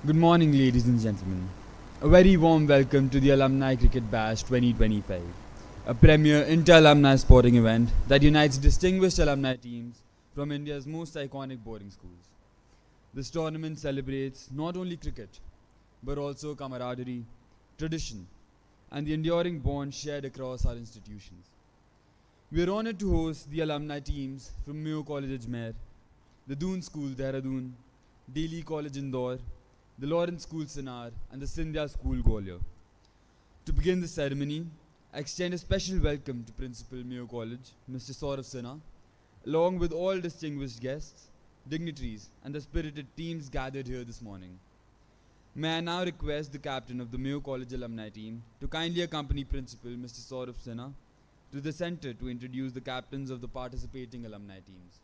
Good morning, ladies and gentlemen. A very warm welcome to the Alumni Cricket Bash 2025, a premier inter-alumni sporting event that unites distinguished alumni teams from India's most iconic boarding schools. This tournament celebrates not only cricket, but also camaraderie, tradition, and the enduring bond shared across our institutions. We are honored to host the alumni teams from Mayo College Ajmer, the Doon School Dehradun, Delhi College Indore, the Lawrence School Sinar, and the Sindhya School Gwalior. To begin the ceremony, I extend a special welcome to Principal Mayo College, Mr. Saurav Sinha, along with all distinguished guests, dignitaries, and the spirited teams gathered here this morning. May I now request the captain of the Mayo College alumni team to kindly accompany Principal Mr. Saurav Sinha to the center to introduce the captains of the participating alumni teams.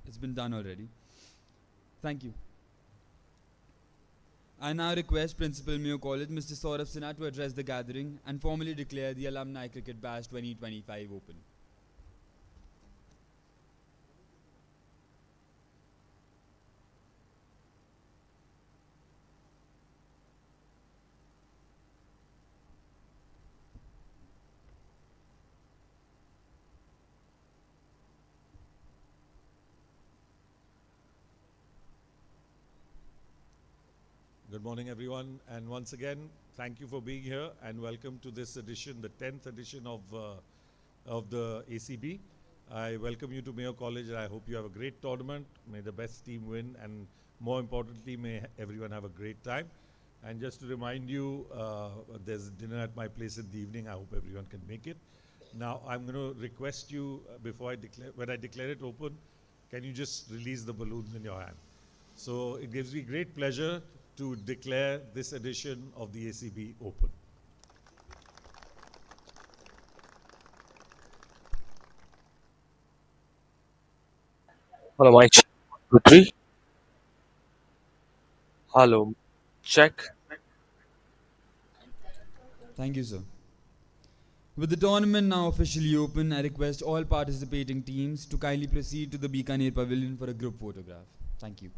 It's been done already. Thank you. I now request Principal Mayo College Mr. Saurav Sinha to address the gathering and formally declare the Alumni Cricket Bash 2025 open. Good morning, everyone. And once again, thank you for being here and welcome to this edition, the 10th edition of the ACB. I welcome you to Mayo College and I hope you have a great tournament. May the best team win and more importantly, may everyone have a great time. And just to remind you, there's dinner at my place in the evening. I hope everyone can make it. Now, I'm going to request you when I declare it open, can you just release the balloons in your hand? So it gives me great pleasure to declare this edition of the ACB open. Hello, mic check. 2, 3. Hello, check. Thank you, sir. With the tournament now officially open, I request all participating teams to kindly proceed to the Bikaner Pavilion for a group photograph. Thank you.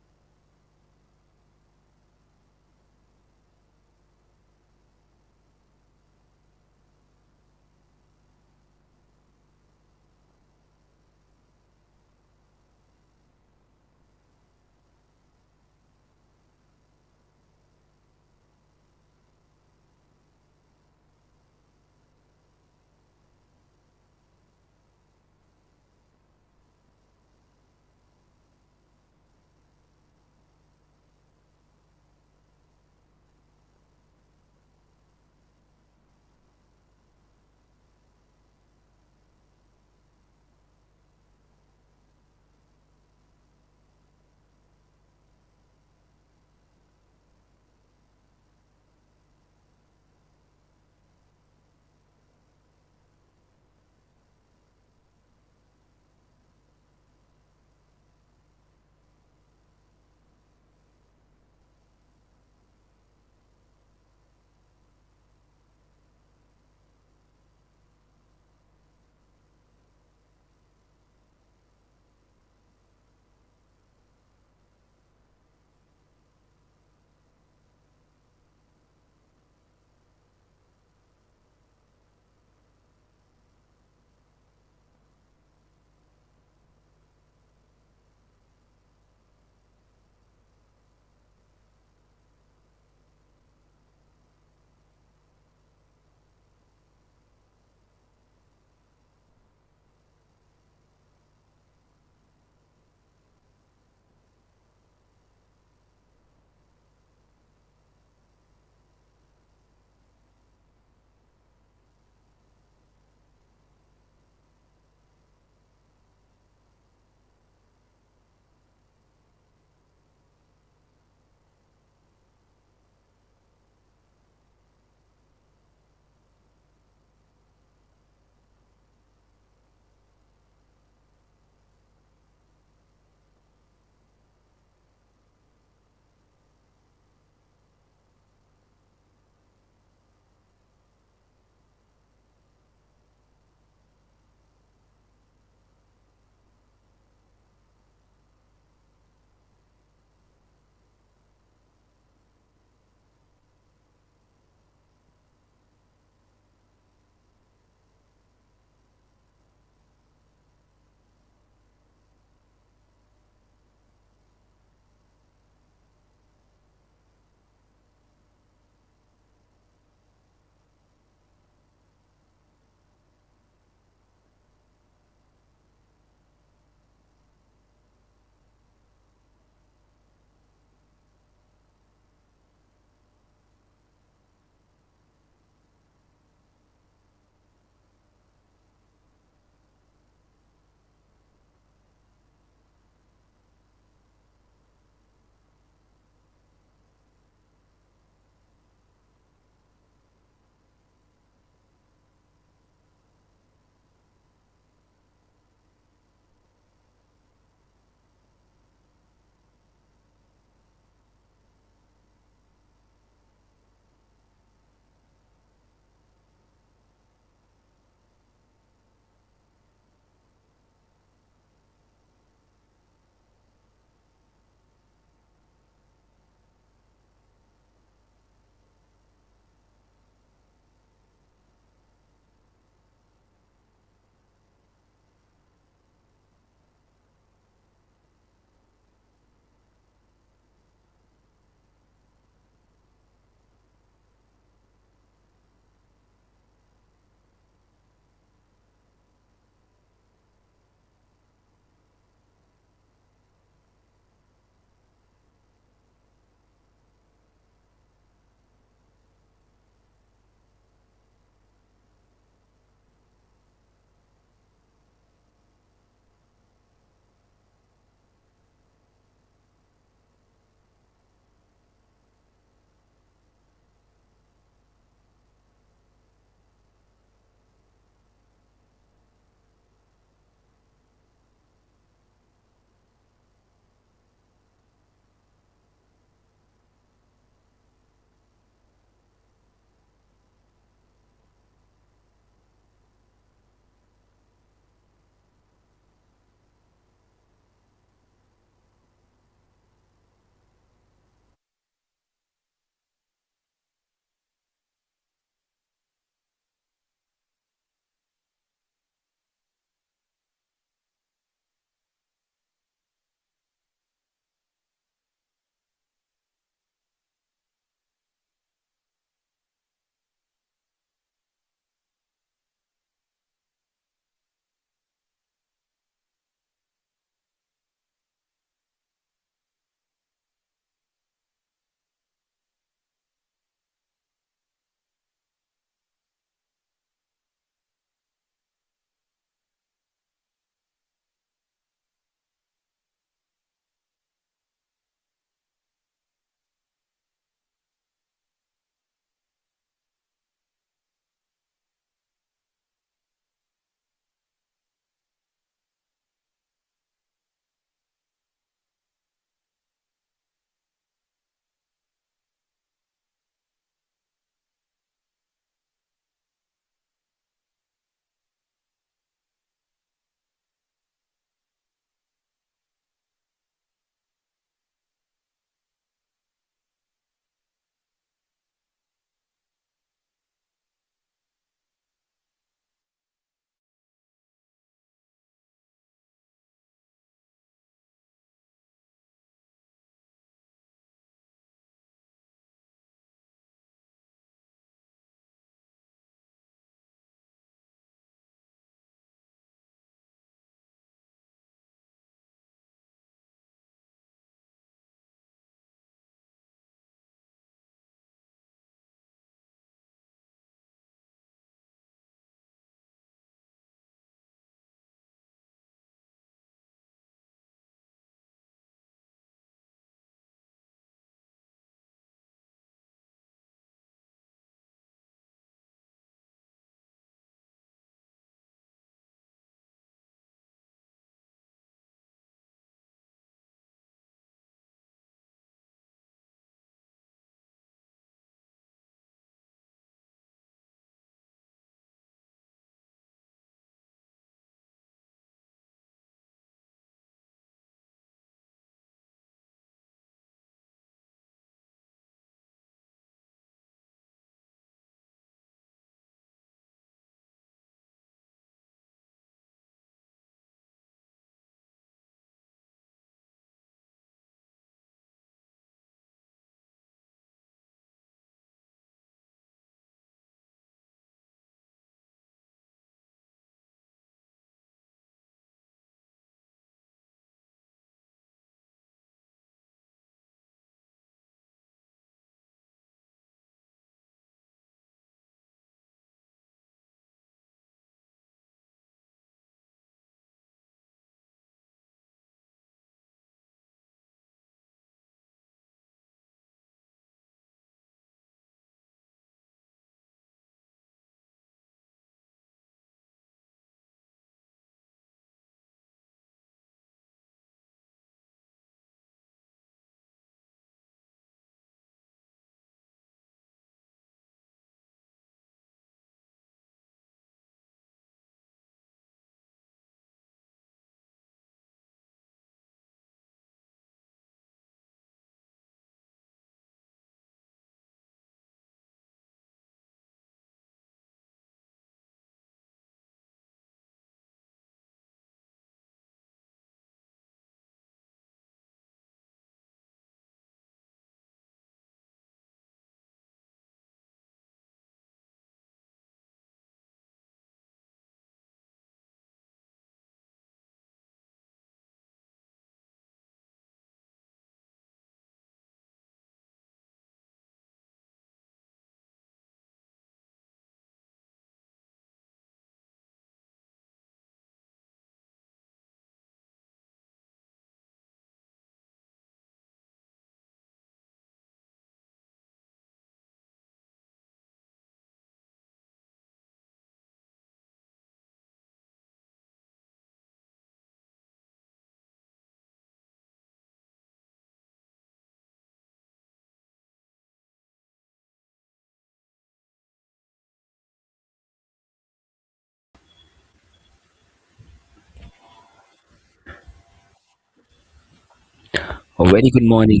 A very good morning.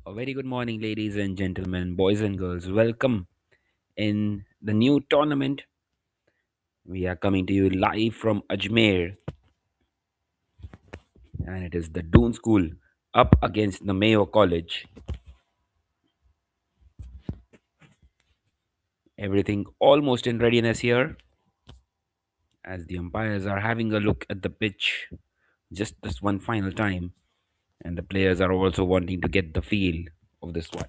A very good morning, ladies and gentlemen, boys and girls. Welcome in the new tournament. We are coming to you live from Ajmer, and it is the Doon School up against the Mayo College. Everything almost in readiness here as the umpires are having a look at the pitch just this one final time, and the players are also wanting to get the feel of this one.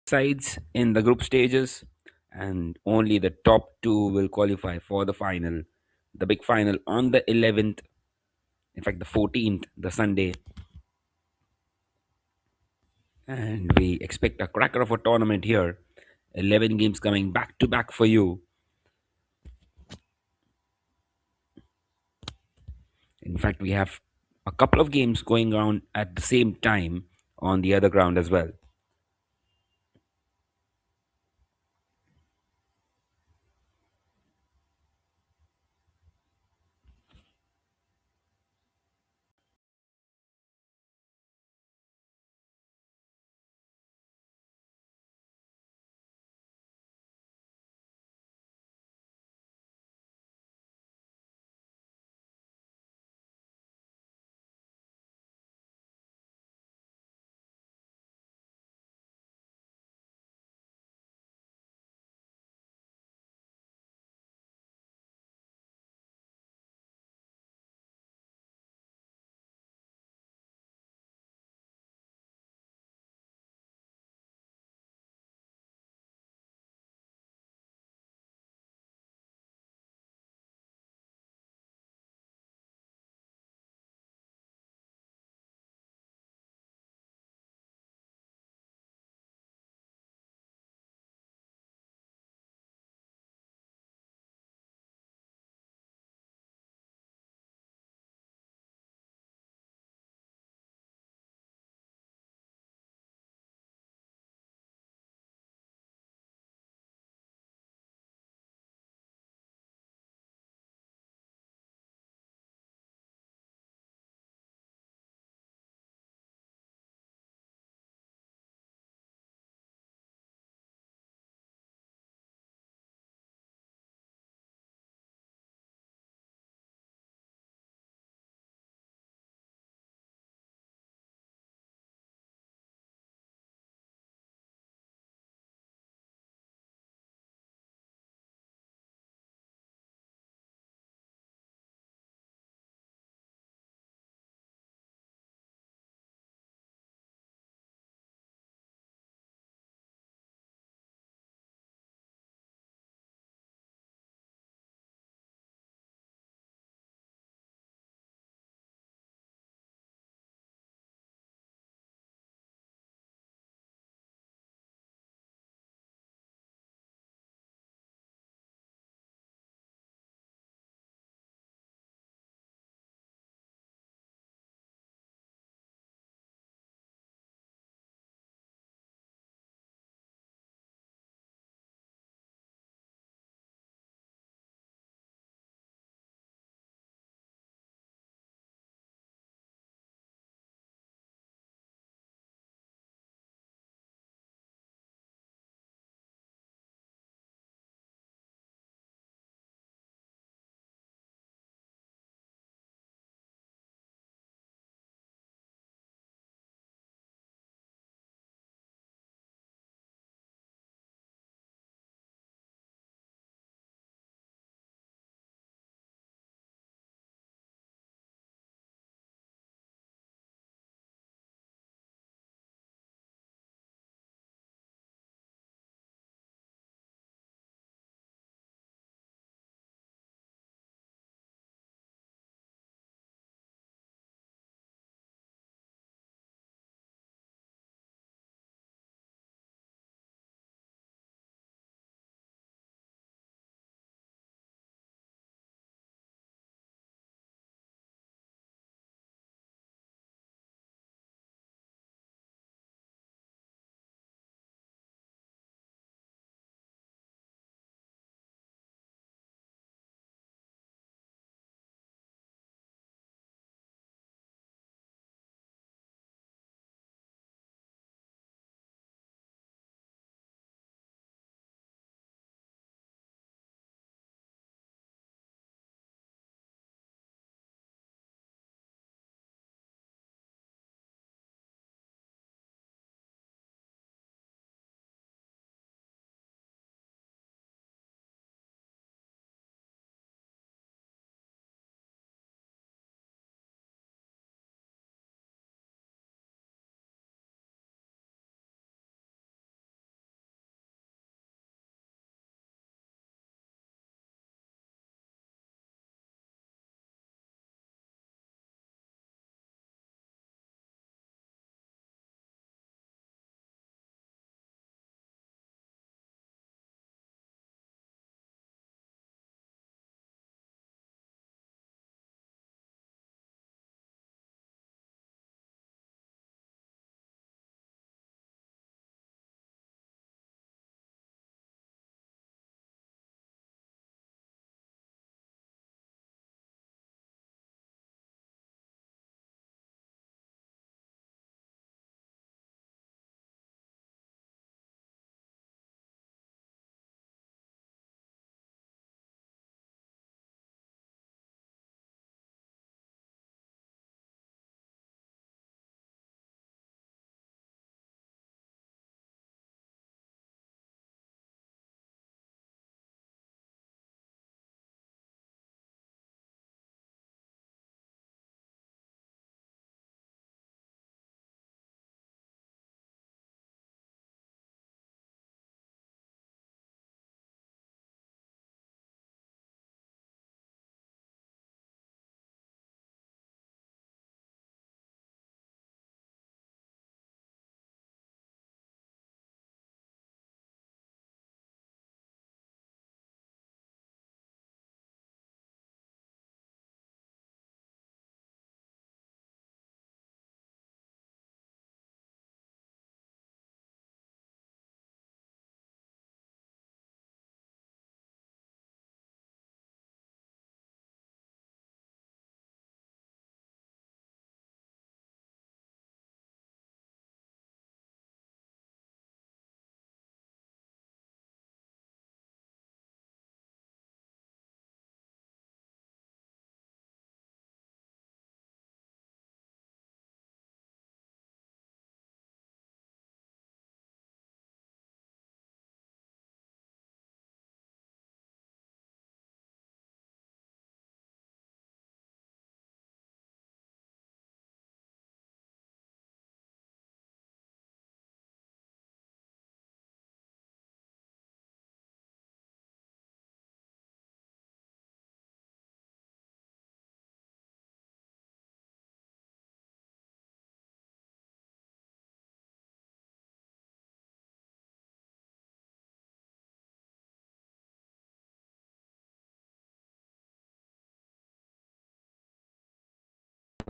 Sides in the group stages, and only the top two will qualify for the final. The big final on the 11th, in fact, the 14th, the Sunday. And we expect a cracker of a tournament here. 11 games coming back to back for you. In fact, we have a couple of games going on at the same time on the other ground as well.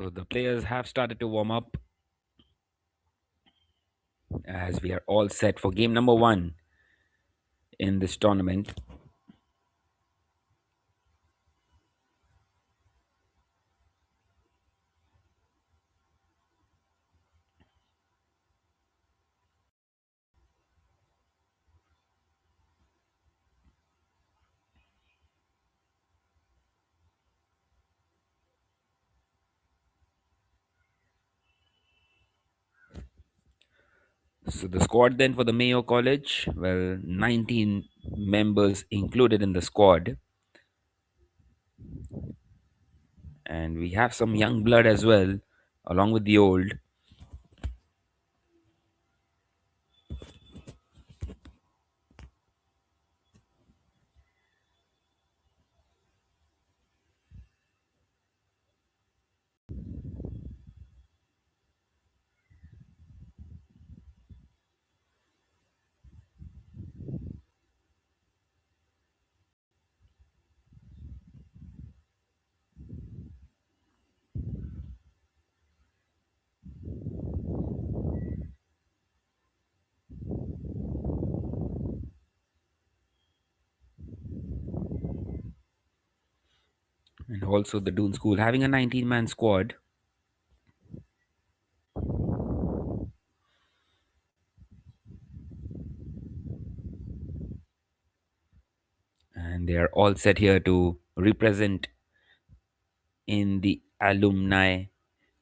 So the players have started to warm up as we are all set for game number one in this tournament. So the squad then for the Mayo College, well, 19 members included in the squad, and we have some young blood as well, along with the old. And also the Doon School having a 19-man squad. And they are all set here to represent in the Alumni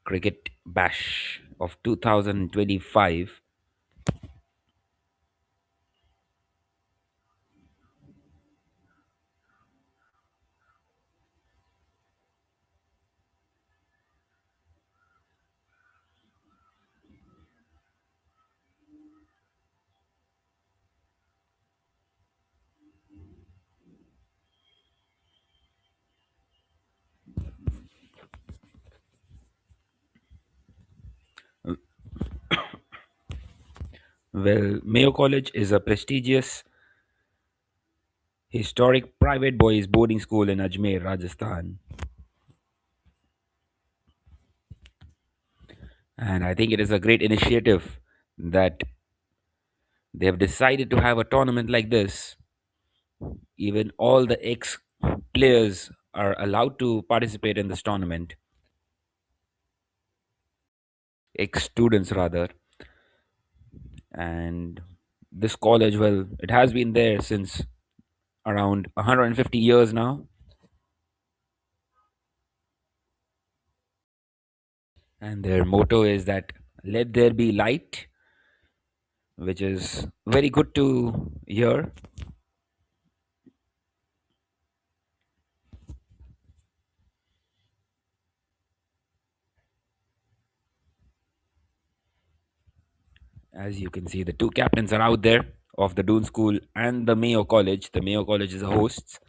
Cricket Bash of 2025. Well, Mayo College is a prestigious, historic private boys boarding school in Ajmer, Rajasthan. And I think it is a great initiative that they have decided to have a tournament like this. Even all the ex players are allowed to participate in this tournament, ex students rather. And this college, well, it has been there since around 150 years now. And their motto is that let there be light, which is very good to hear. As you can see, the two captains are out there of the Doon School and the Mayo College. The Mayo College is the hosts.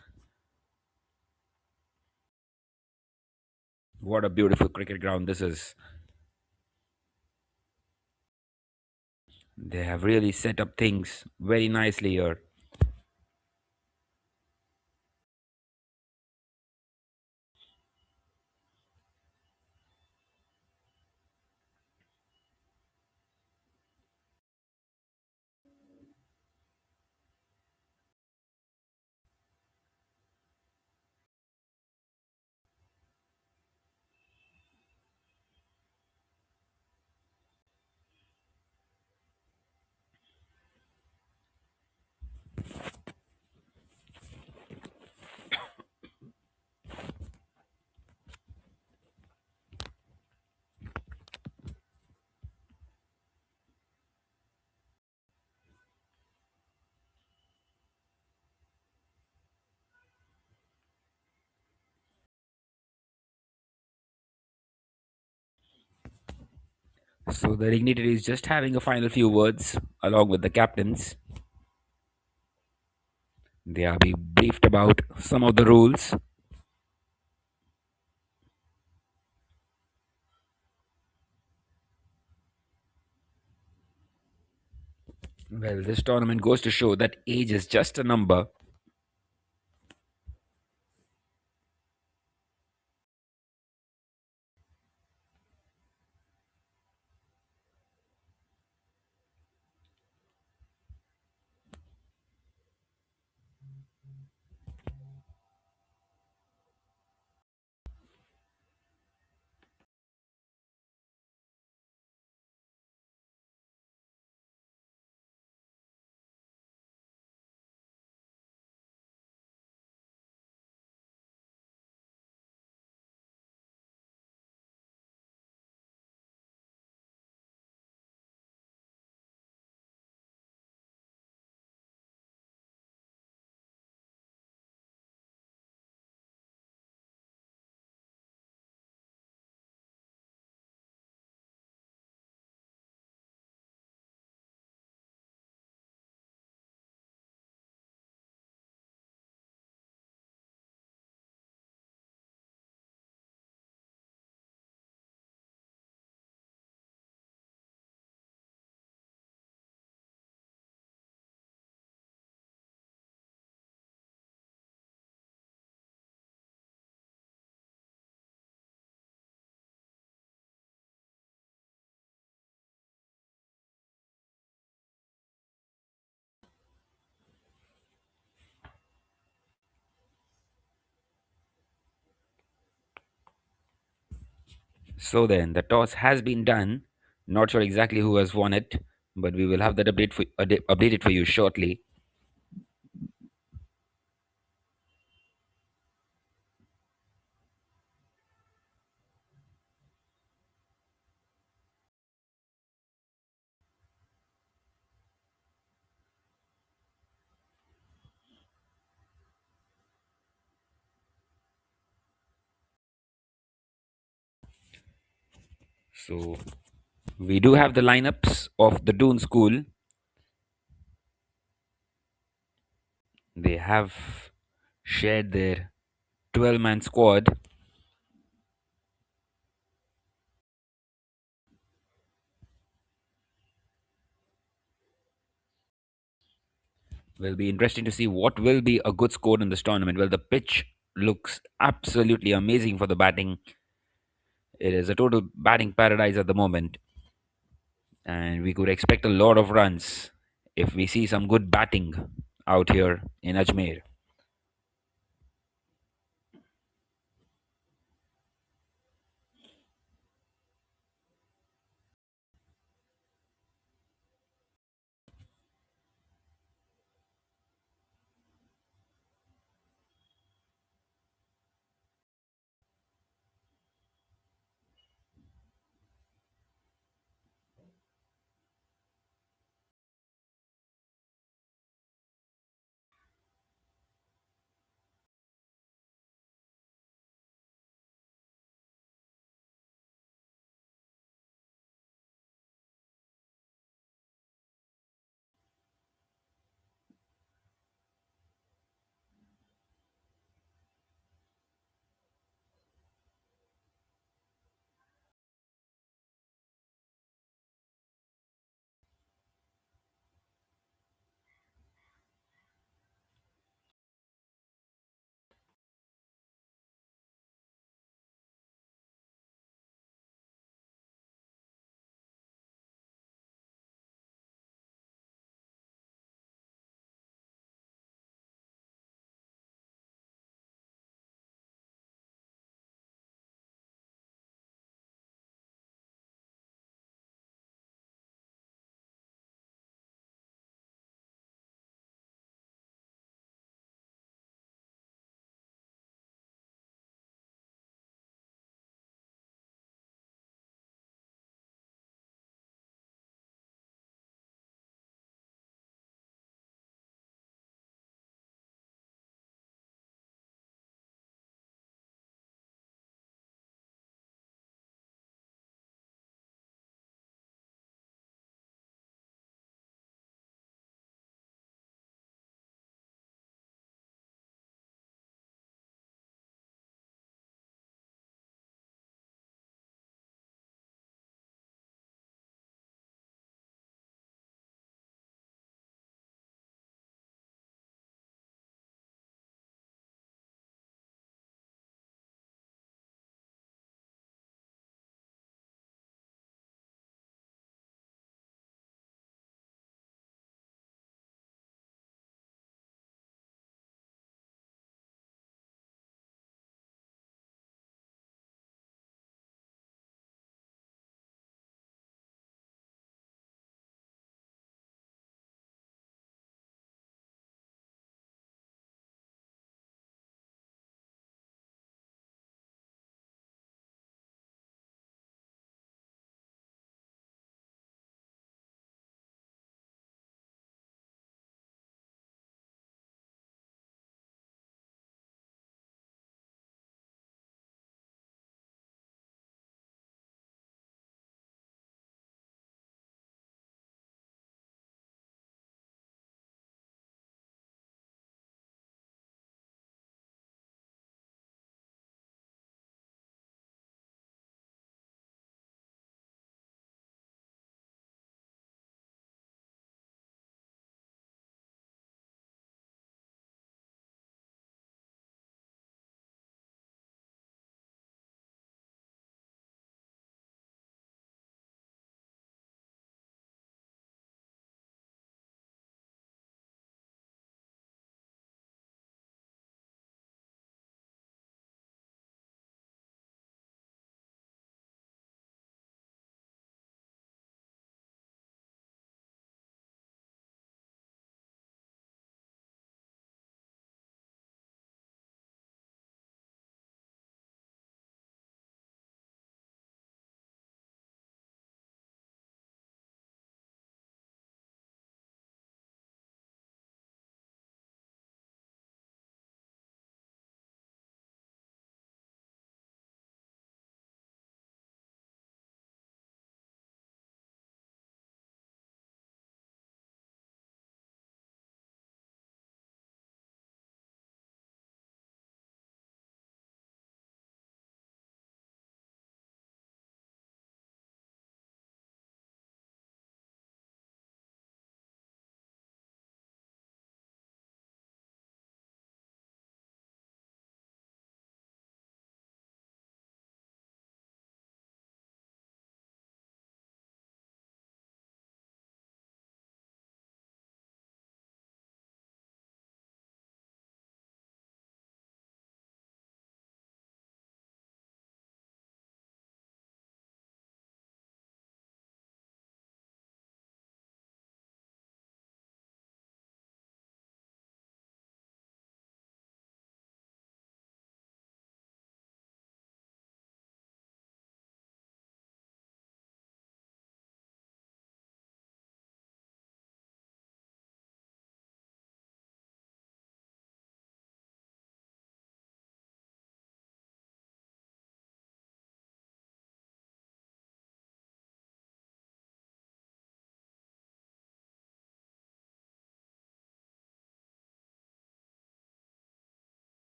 What a beautiful cricket ground this is. They have really set up things very nicely here. So the dignitary is just having a final few words along with the captains. They are being briefed about some of the rules. Well, this tournament goes to show that age is just a number. So then, the toss has been done. Not sure exactly who has won it, but we will have that updated for you shortly. So we do have the lineups of the Doon School. They have shared their 12-man squad. Will be interesting to see what will be a good score in this tournament. Well, the pitch looks absolutely amazing for the batting. It is a total batting paradise at the moment, and we could expect a lot of runs if we see some good batting out here in Ajmer.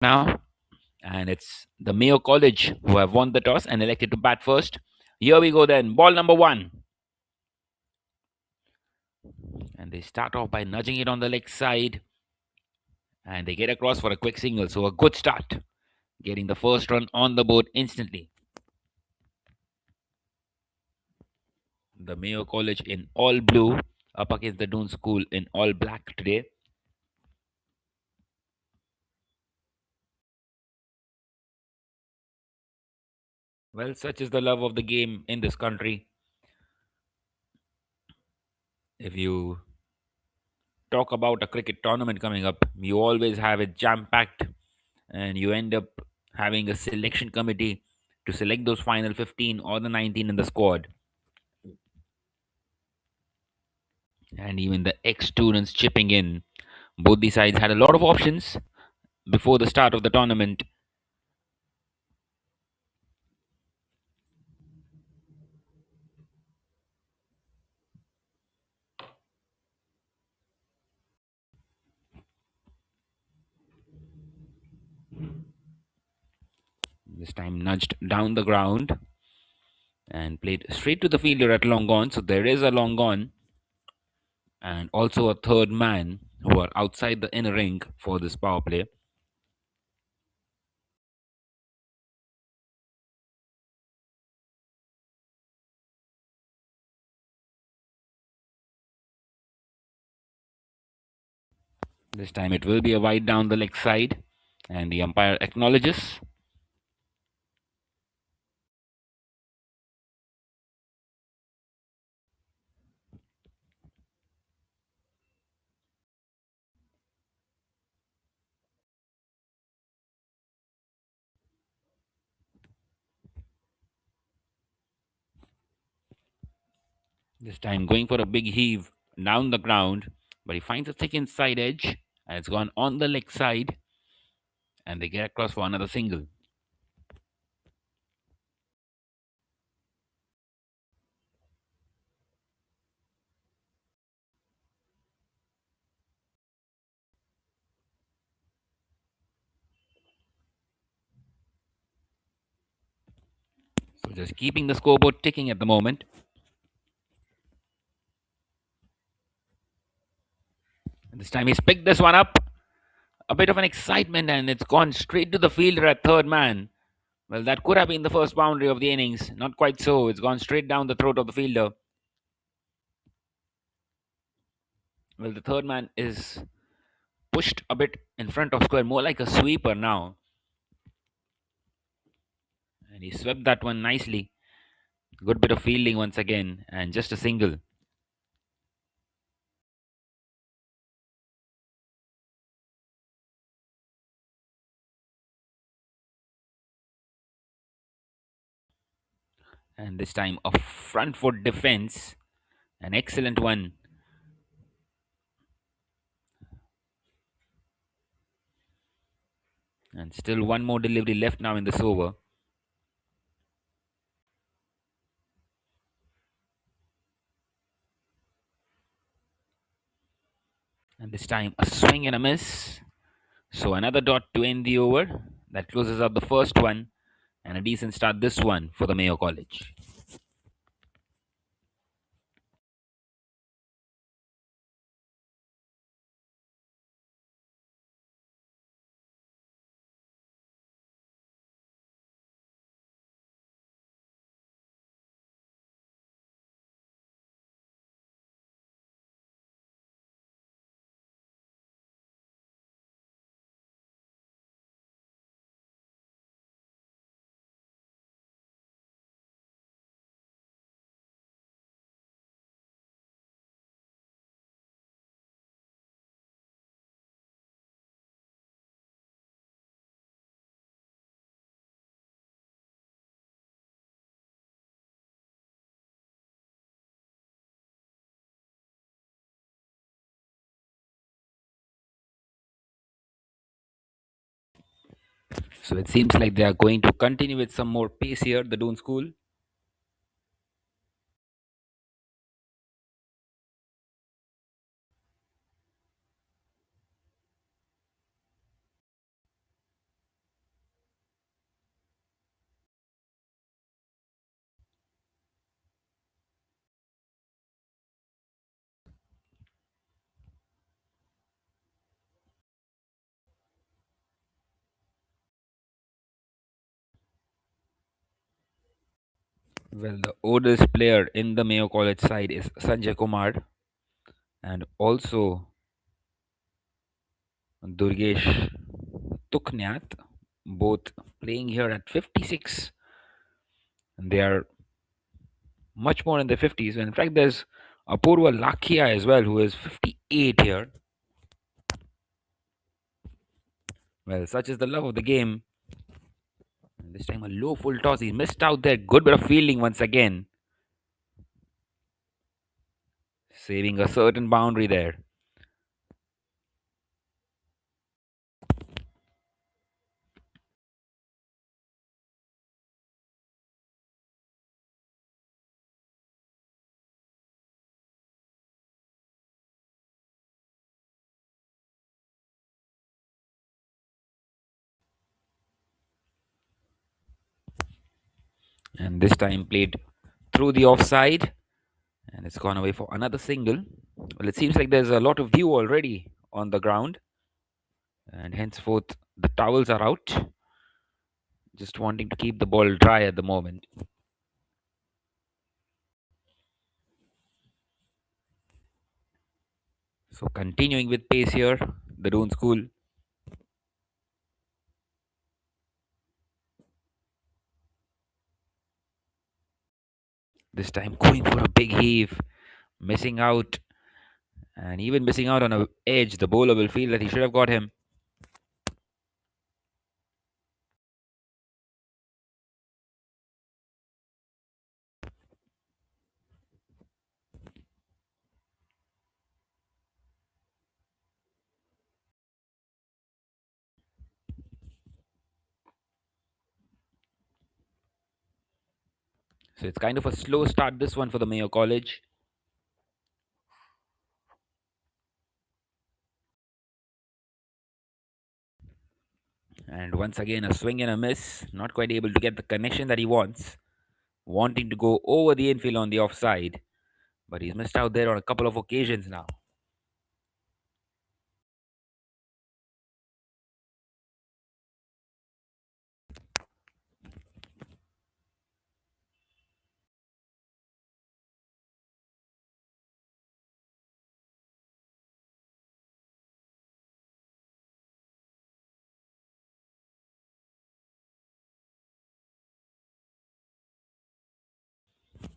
now, and it's the Mayo College who have won the toss and elected to bat first. Here we go then. Ball number one. And they start off by nudging it on the leg side. And they get across for a quick single. So a good start. Getting the first run on the board instantly. The Mayo College in all blue up against the Doon School in all black today. Well, such is the love of the game in this country. If you talk about a cricket tournament coming up, you always have it jam packed, and you end up having a selection committee to select those final 15 or the 19 in the squad. And even the ex students chipping in. Both the sides had a lot of options before the start of the tournament. This time nudged down the ground and played straight to the fielder at long on. So there is a long on and also a third man who are outside the inner ring for this power play. This time it will be a wide down the leg side, and the umpire acknowledges. This time going for a big heave down the ground, but he finds a thick inside edge, and it's gone on the leg side, and they get across for another single. So just keeping the scoreboard ticking at the moment. And this time he's picked this one up. A bit of an excitement, and it's gone straight to the fielder at third man. Well, that could have been the first boundary of the innings. Not quite so. It's gone straight down the throat of the fielder. Well, the third man is pushed a bit in front of square, more like a sweeper now. And he swept that one nicely. Good bit of fielding once again, and just a single. And this time a front foot defense, an excellent one. And still one more delivery left now in this over. And this time a swing and a miss. So another dot to end the over. That closes out the first one, and a decent start this one for the Mayo College. So it seems like they are going to continue with some more pace here, the Doon School. Well, the oldest player in the Mayo College side is Sanjay Kumar and also Durgesh Tuknyat, both playing here at 56. And they are much more in their 50s. In fact, there's Apurva Lakhia as well, who is 58 here. Well, such is the love of the game. And this time a low full toss. He missed out there. Good bit of fielding once again. Saving a certain boundary there. And this time played through the offside. And it's gone away for another single. Well, it seems like there's a lot of dew already on the ground. And henceforth, the towels are out. Just wanting to keep the ball dry at the moment. So continuing with pace here, the Doon School. This time going for a big heave, missing out, and even missing out on a edge. The bowler will feel that he should have got him. So it's kind of a slow start this one for the Mayo College. And once again, a swing and a miss. Not quite able to get the connection that he wants. Wanting to go over the infield on the offside. But he's missed out there on a couple of occasions now.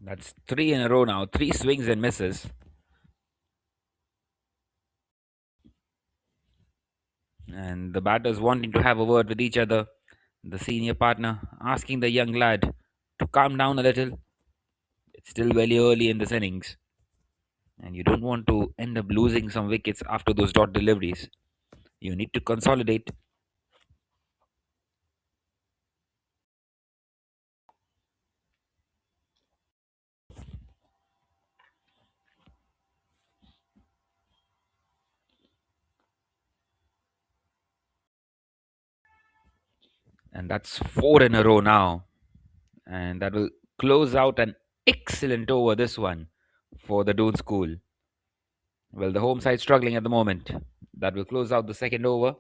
That's three in a row now. Three swings and misses. And the batters wanting to have a word with each other. The senior partner asking the young lad to calm down a little. It's still very early in this innings. And you don't want to end up losing some wickets after those dot deliveries. You need to consolidate. And that's four in a row now. And that will close out an excellent over this one for the Doon School. Well, the home side struggling at the moment. That will close out the second over.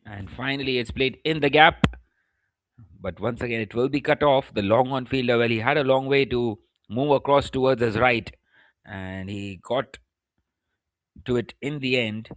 And finally, it's played in the gap. But once again, it will be cut off. The long on fielder, well, he had a long way to move across towards his right. And he got to it in the end.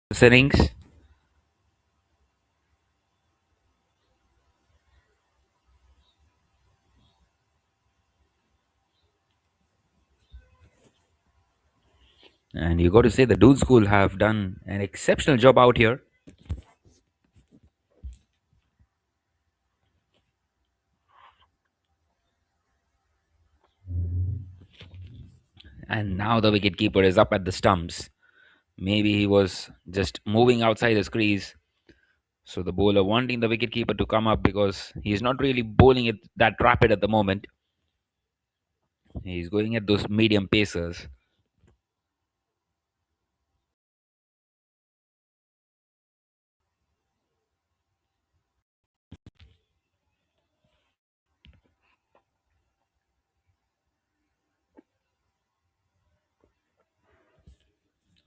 this innings. And you got to say the Doon School have done an exceptional job out here. And now the wicketkeeper is up at the stumps. Maybe he was just moving outside his crease. So the bowler wanting the wicketkeeper to come up because he's not really bowling it that rapid at the moment. He's going at those medium pacers.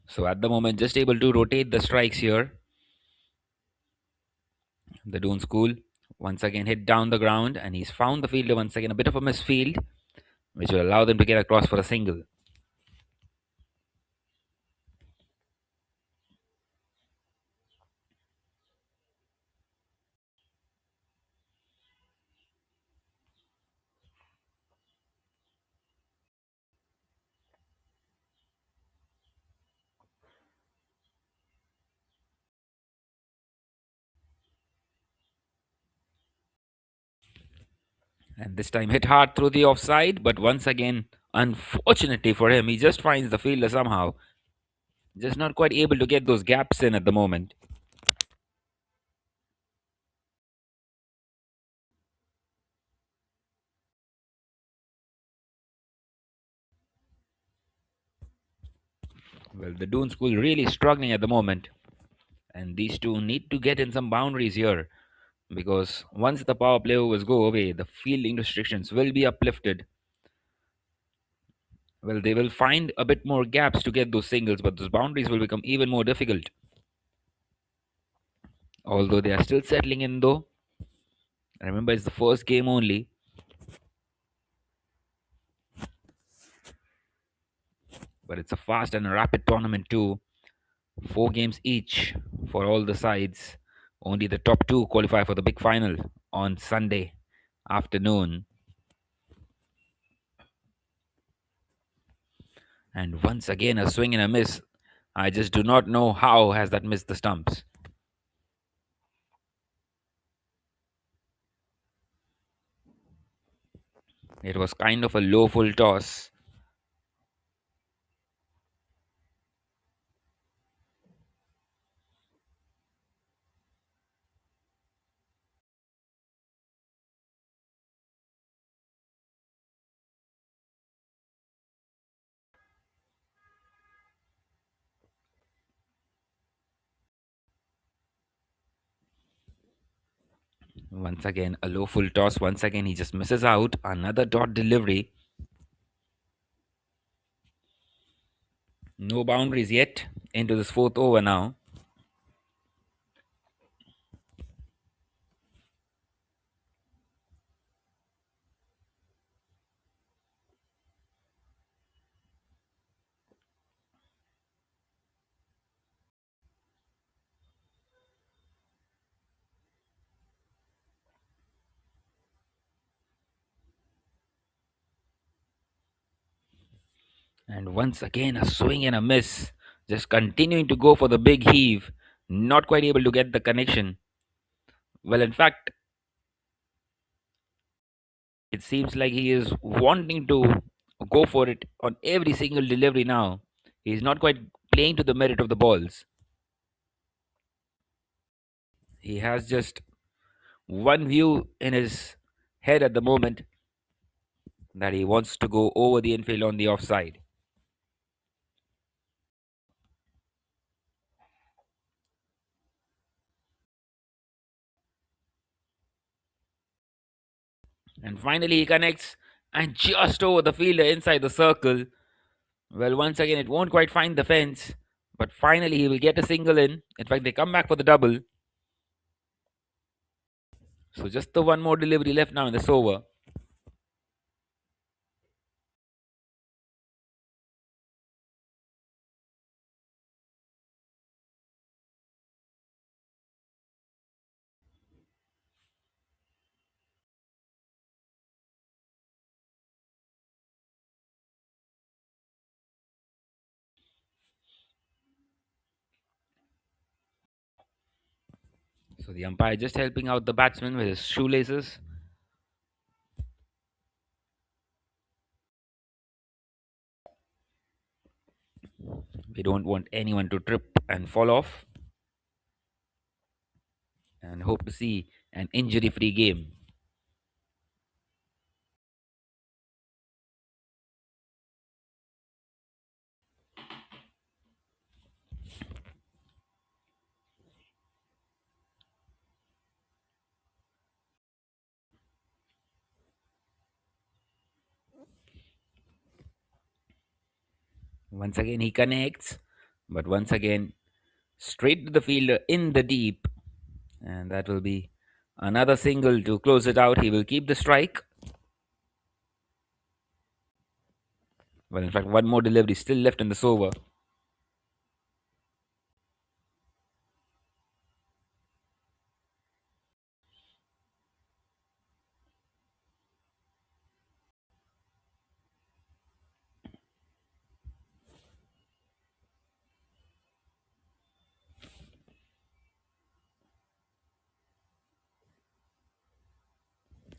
So at the moment, just able to rotate the strikes here. The Doon School once again hit down the ground, and he's found the fielder once again. A bit of a misfield, which will allow them to get across for a single. And this time hit hard through the offside, but once again, unfortunately for him, he just finds the fielder somehow. Just not quite able to get those gaps in at the moment. Well, the Doon School really struggling at the moment, and these two need to get in some boundaries here because once the power play overs go away, the fielding restrictions will be uplifted. Well, they will find a bit more gaps to get those singles, but those boundaries will become even more difficult. Although they are still settling in, though. Remember, it's the first game only, but it's a fast and a rapid tournament too. 4 games each for all the sides. Only the top two qualify for the big final on Sunday afternoon. And once again, a swing and a miss. I just do not know how has that missed the stumps. It was kind of a low full toss. Once again, a low full toss. Once again, he just misses out. Another dot delivery. No boundaries yet into this fourth over now. And once again, a swing and a miss. Just continuing to go for the big heave. Not quite able to get the connection. Well, in fact, it seems like he is wanting to go for it on every single delivery now. He's not quite playing to the merit of the balls. He has just one view in his head at the moment that he wants to go over the infield on the offside. And finally, he connects and just over the fielder inside the circle. Well, once again, it won't quite find the fence, but finally, he will get a single in. In fact, they come back for the double. So, just the one more delivery left now in this over. So the umpire just helping out the batsman with his shoelaces. We don't want anyone to trip and fall off, and hope to see an injury free game. Once again, he connects, but once again, straight to the fielder in the deep, and that will be another single to close it out. He will keep the strike. Well, in fact, one more delivery still left in this over.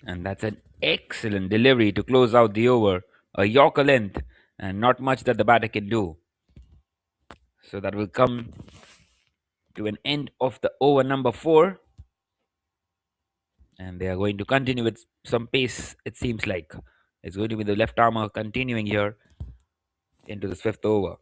And that's an excellent delivery to close out the over. A Yorker length, and not much that the batter can do. So that will come to an end of the over number 4. And they are going to continue with some pace, it seems like. It's going to be the left armer continuing here into this 5th over.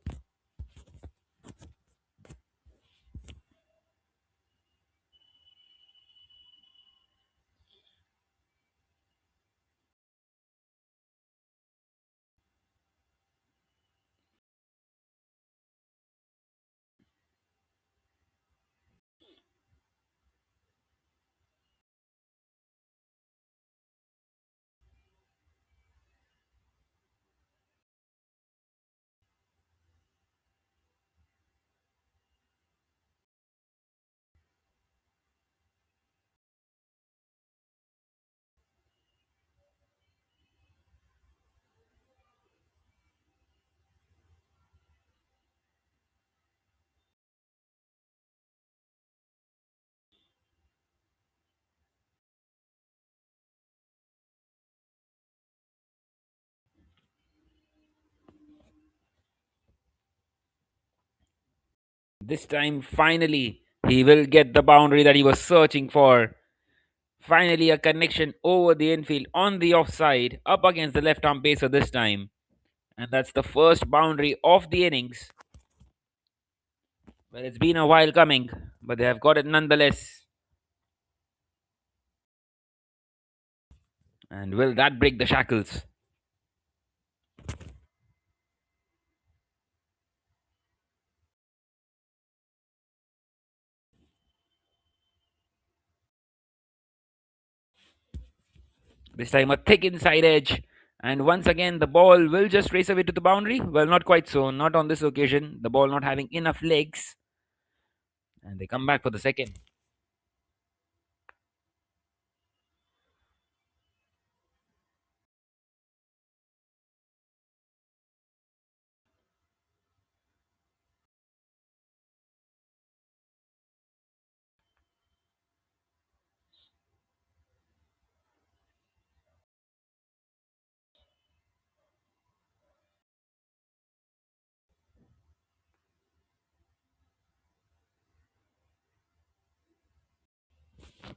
This time, finally, he will get the boundary that he was searching for. Finally, a connection over the infield on the offside, up against the left arm pacer this time. And that's the first boundary of the innings. Well, it's been a while coming, but they have got it nonetheless. And will that break the shackles? This time a thick inside edge. And once again, the ball will just race away to the boundary. Well, not quite so. Not on this occasion. The ball not having enough legs. And they come back for the second.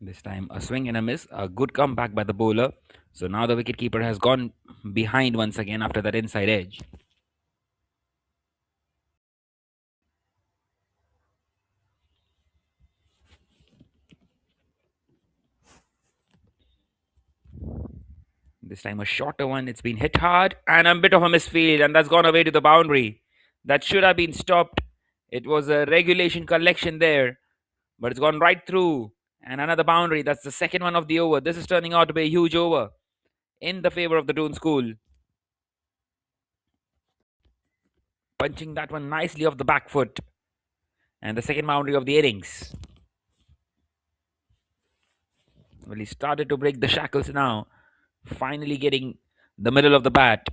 This time a swing and a miss. A good comeback by the bowler. So now the wicketkeeper has gone behind once again after that inside edge. This time a shorter one. It's been hit hard and a bit of a misfield, and that's gone away to the boundary. That should have been stopped. It was a regulation collection there, but it's gone right through. And another boundary. That's the second one of the over. This is turning out to be a huge over in the favor of the Doon school. Punching that one nicely off the back foot. And the second boundary of the innings. Well, he started to break the shackles now. Finally getting the middle of the bat.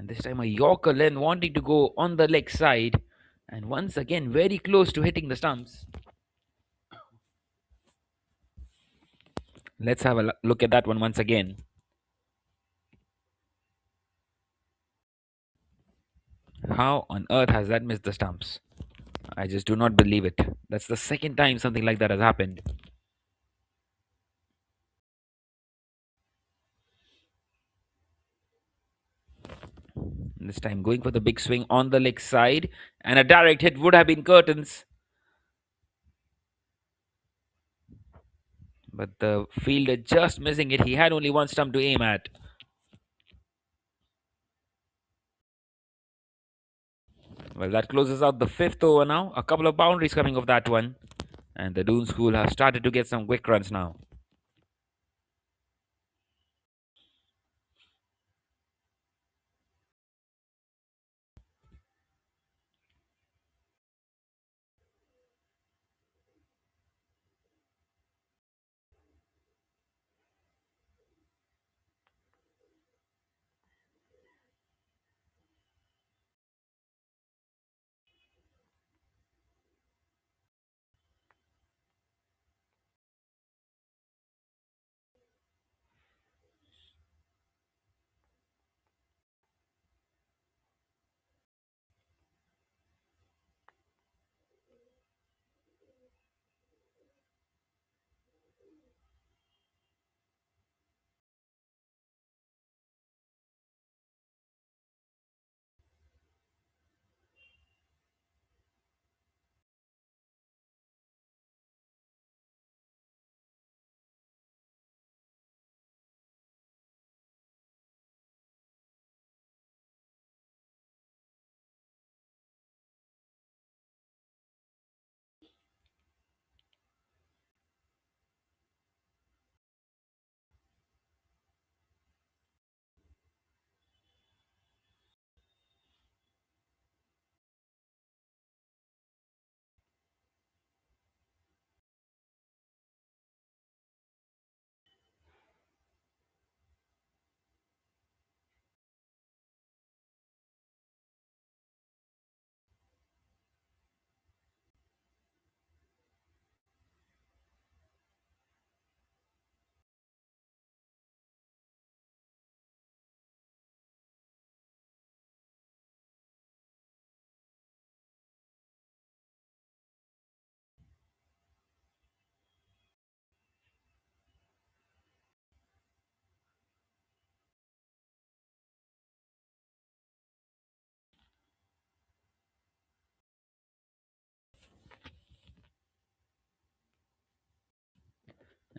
And this time a Yorker Len wanting to go on the leg side. And once again, very close to hitting the stumps. Let's have a look at that one once again. How on earth has that missed the stumps? I just do not believe it. That's the second time something like that has happened. This time going for the big swing on the leg side, and a direct hit would have been curtains. But the fielder just missing it. He had only one stump to aim at. Well, that closes out the fifth over now. A couple of boundaries coming off that one. And the Doon School have started to get some quick runs now.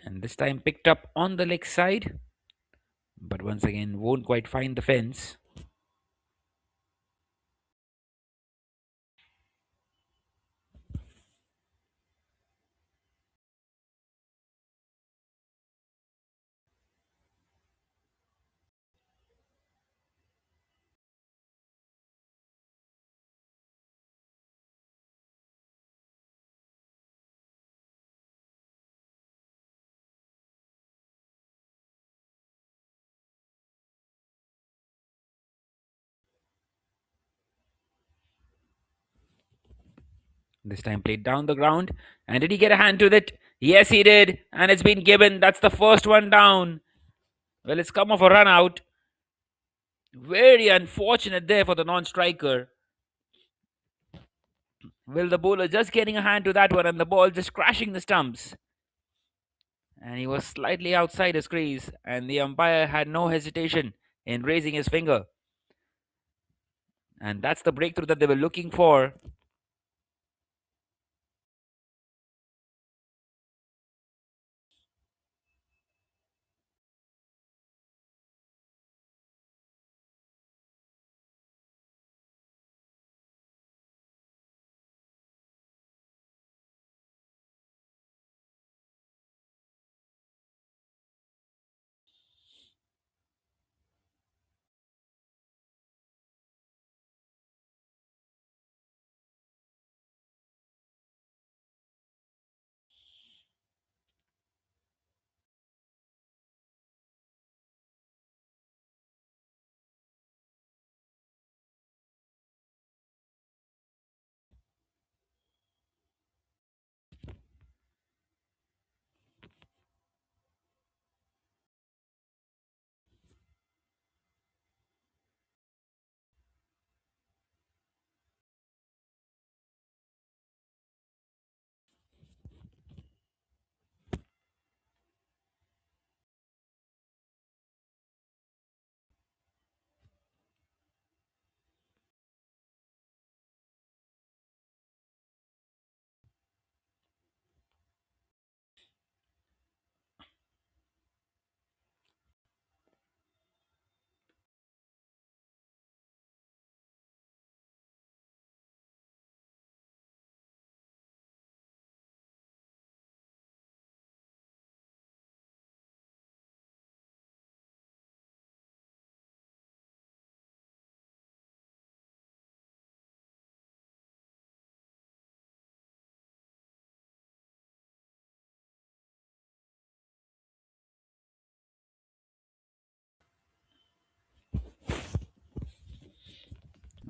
And this time picked up on the leg side. But once again, won't quite find the fence. This time played down the ground. And did he get a hand to it? Yes, he did. And it's been given. That's the first one down. Well, it's come off a run out. Very unfortunate there for the non striker. Well, the bowler just getting a hand to that one and the ball just crashing the stumps. And he was slightly outside his crease. And the umpire had no hesitation in raising his finger. And that's the breakthrough that they were looking for.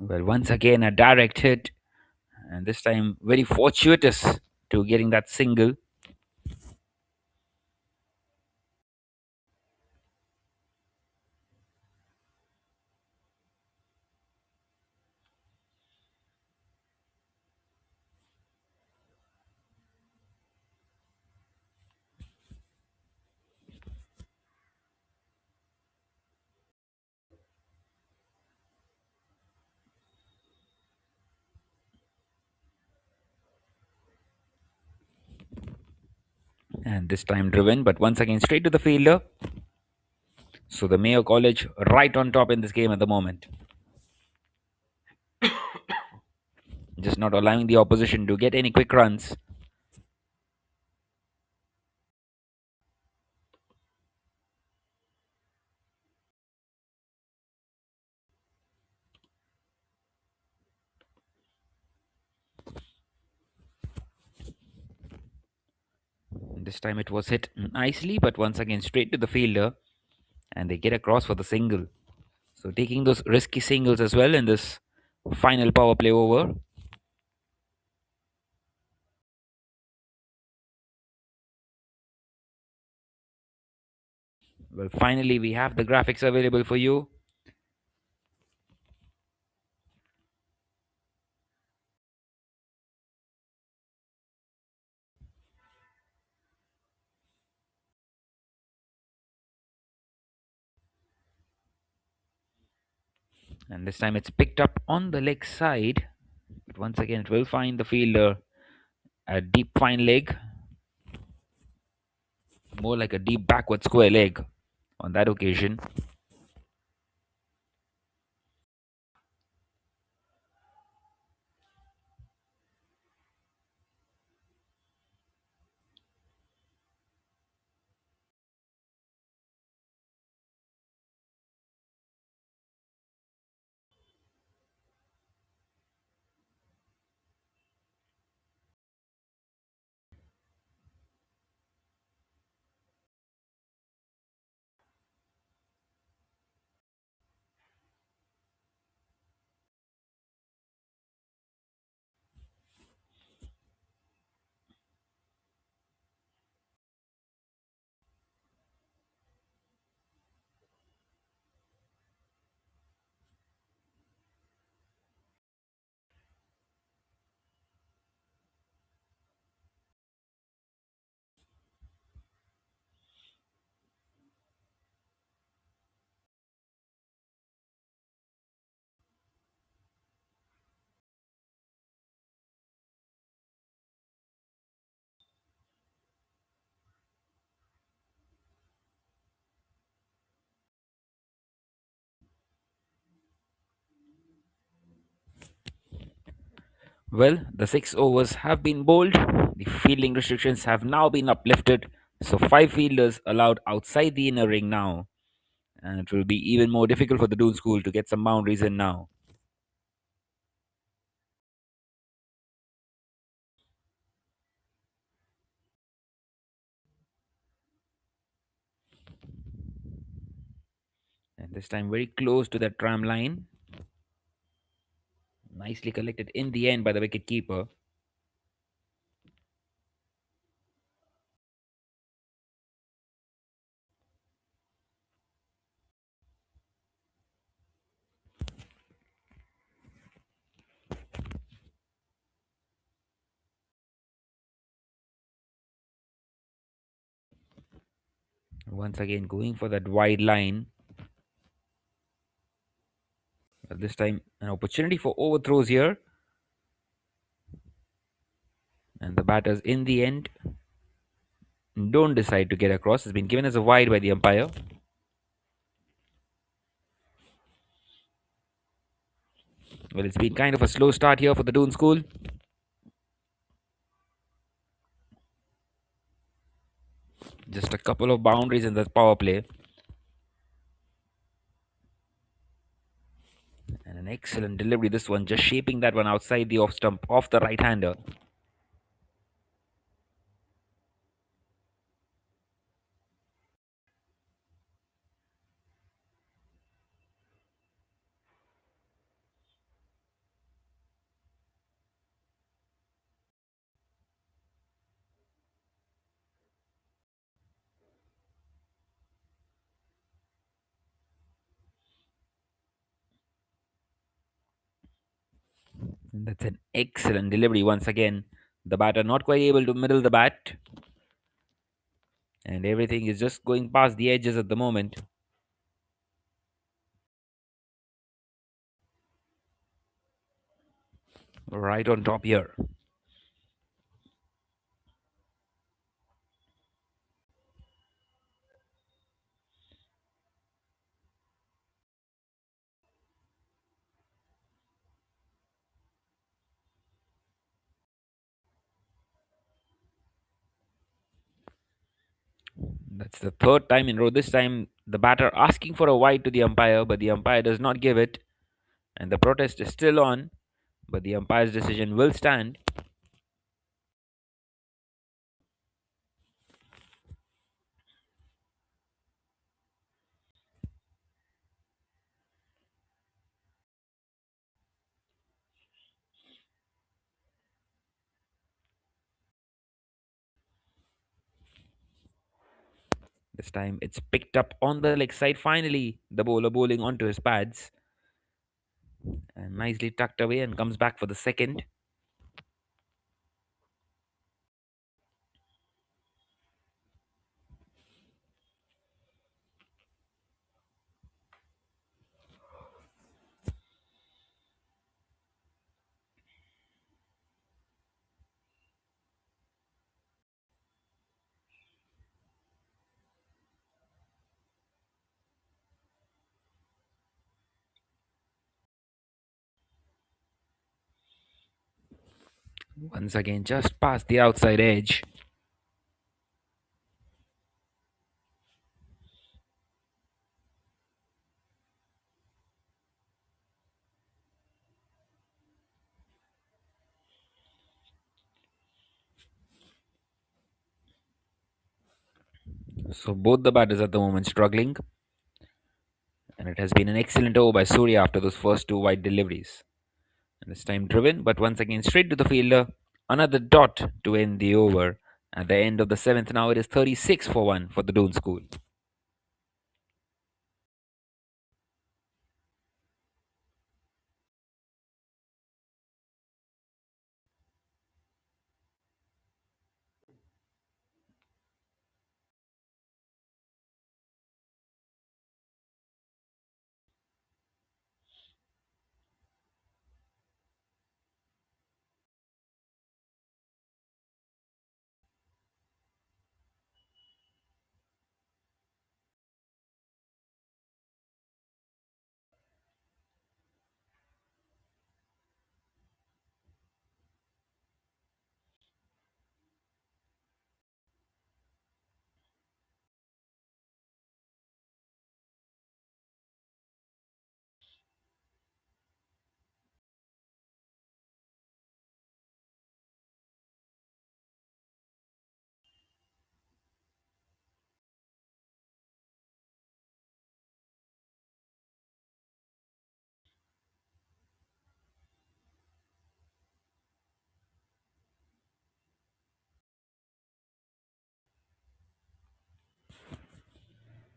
Well, once again, a direct hit, and this time very fortuitous to getting that single. And this time driven, but once again straight to the fielder. So the Mayo College right on top in this game at the moment. Just not allowing the opposition to get any quick runs. This time it was hit nicely, but once again straight to the fielder, and they get across for the single. So taking those risky singles as well in this final power play over. Well, finally we have the graphics available for you. And this time it's picked up on the leg side. But once again, it will find the fielder a deep fine leg, more like a deep backward square leg on that occasion. Well, the 6 overs have been bowled. The fielding restrictions have now been uplifted. So 5 fielders allowed outside the inner ring now. And it will be even more difficult for the Doon School to get some boundaries in now. And this time very close to that tram line. Nicely collected in the end by the wicket keeper. Once again going for that wide line. But this time an opportunity for overthrows here. And the batters in the end don't decide to get across. It's been given as a wide by the umpire. Well, it's been kind of a slow start here for the Doon School. Just a couple of boundaries in the power play. And an excellent delivery, this one, just shaping that one outside the off stump of the right hander. And that's an excellent delivery once again. The batter not quite able to middle the bat, and everything is just going past the edges at the moment. Right on top here. That's the third time in row. This time, the batter asking for a wide to the umpire, but the umpire does not give it, and the protest is still on. But the umpire's decision will stand. This time, it's picked up on the leg side. Finally, the bowler bowling onto his pads and nicely tucked away and comes back for the second. Once again, just past the outside edge. So both the batters at the moment struggling, and it has been an excellent over by Surya after those first two wide deliveries. And this time driven, but once again straight to the fielder. Another dot to end the over. At the end of the seventh, now it is 36 for 1 for the Doon school.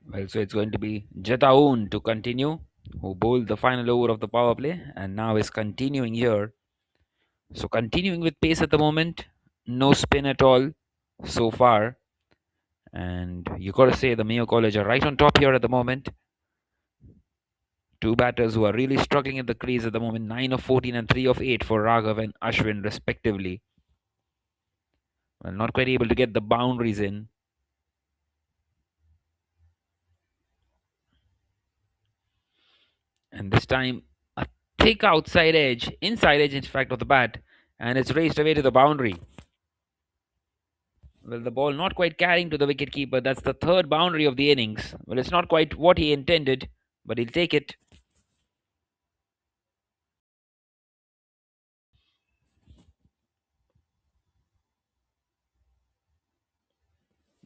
Well, so it's going to be Jetaun to continue, who bowled the final over of the power play and now is continuing here. So continuing with pace at the moment, no spin at all so far. And you got to say the Mayo College are right on top here at the moment. Two batters who are really struggling at the crease at the moment, 9 of 14 and 3 of 8 for Raghav and Ashwin respectively. Well, not quite able to get the boundaries in. And this time, a thick outside edge, inside edge in fact of the bat, and it's raced away to the boundary. Well, the ball not quite carrying to the wicket keeper. That's the third boundary of the innings. Well, it's not quite what he intended, but he'll take it.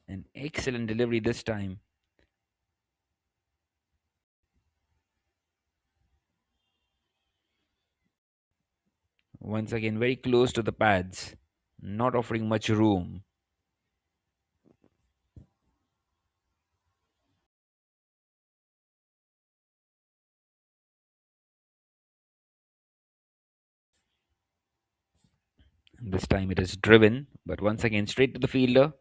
An excellent delivery this time. Once again, very close to the pads, not offering much room. This time it is driven, but once again straight to the fielder.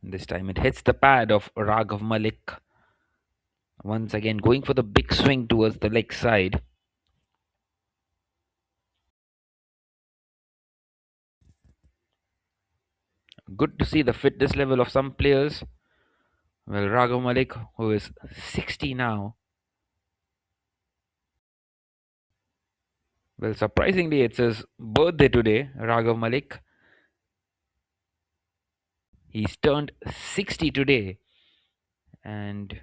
This time it hits the pad of Raghav Malik. Once again going for the big swing towards the leg side. Good to see the fitness level of some players. Well, Raghav Malik, who is 60 now. Well, surprisingly, it's his birthday today, Raghav Malik. He's turned 60 today. And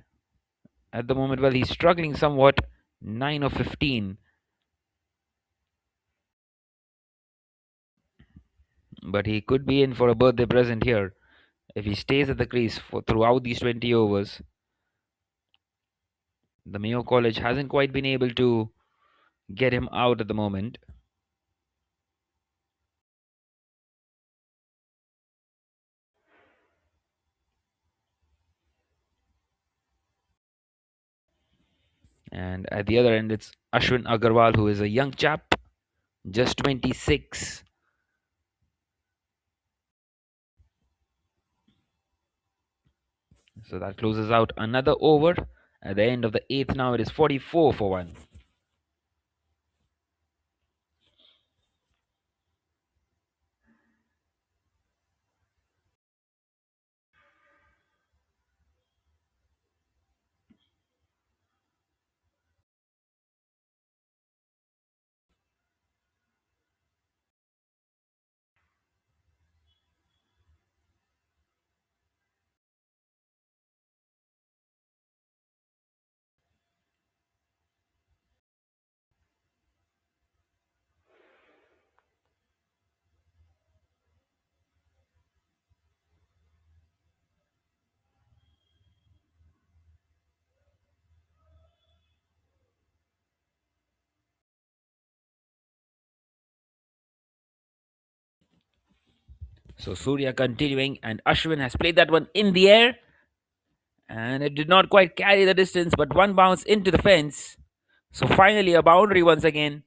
at the moment, well, he's struggling somewhat. 9 of 15. But he could be in for a birthday present here if he stays at the crease for throughout these 20 overs. The Mayo College hasn't quite been able to get him out at the moment. And at the other end, it's Ashwin Agarwal, who is a young chap, just 26. So that closes out another over. At the end of the eighth, now it is 44 for 1. So Surya continuing, and Ashwin has played that one in the air. And it did not quite carry the distance, but one bounce into the fence. So finally, a boundary once again.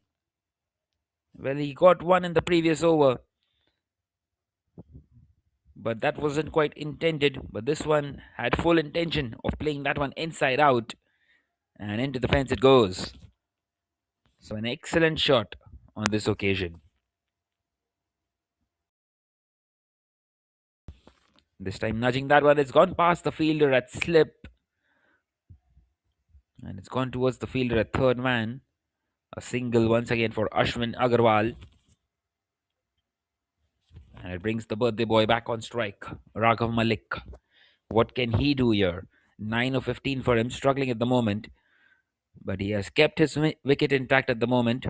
Well, he got one in the previous over, but that wasn't quite intended. But this one had full intention of playing that one inside out, and into the fence it goes. So an excellent shot on this occasion. This time nudging that one, it's gone past the fielder at slip, and it's gone towards the fielder at third man. A single once again for Ashwin Agarwal. And it brings the birthday boy back on strike. Raghav Malik. What can he do here? 9 of 15 for him, struggling at the moment. But he has kept his wicket intact at the moment.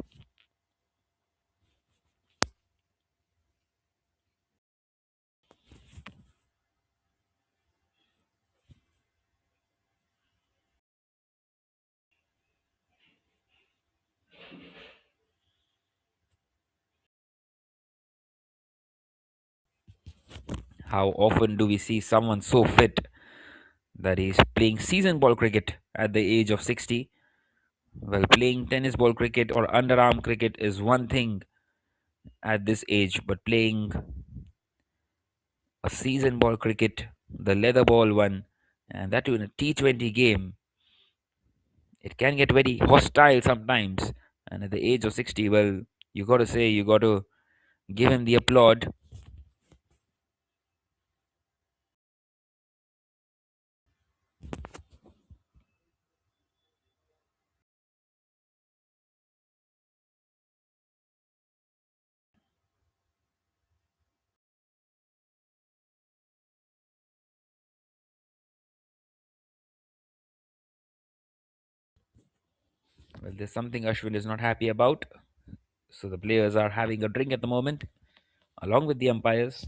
How often do we see someone so fit that he's playing season ball cricket at the age of 60? Well, playing tennis ball cricket or underarm cricket is one thing at this age, but playing a season ball cricket, the leather ball one, and that too in a T20 game, it can get very hostile sometimes. And at the age of 60, well, you got to say, you got to give him the applaud. Well, there's something Ashwin is not happy about. So the players are having a drink at the moment, along with the umpires.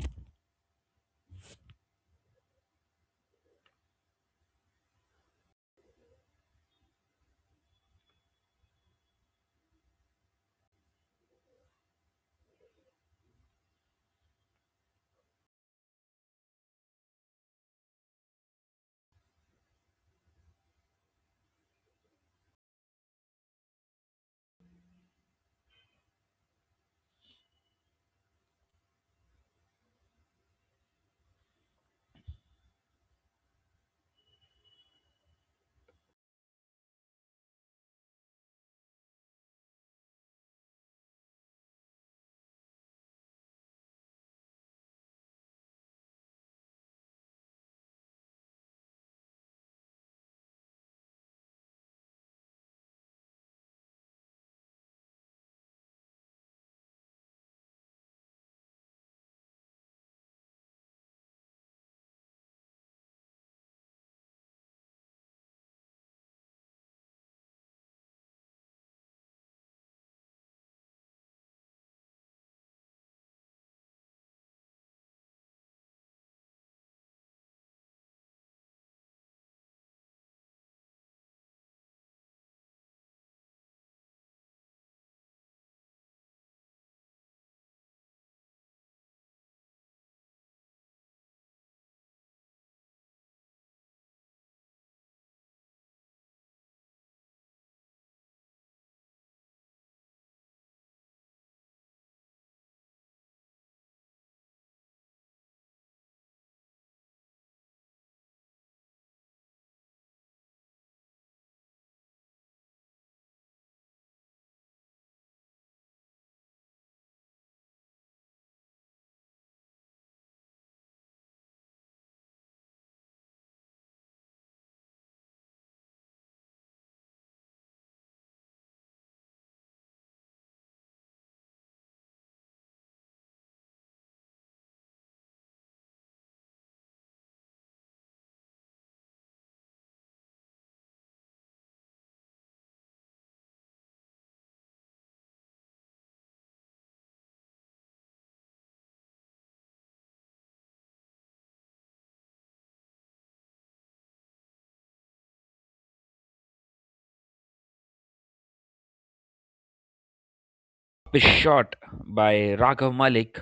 sharpest shot by Raghav Malik,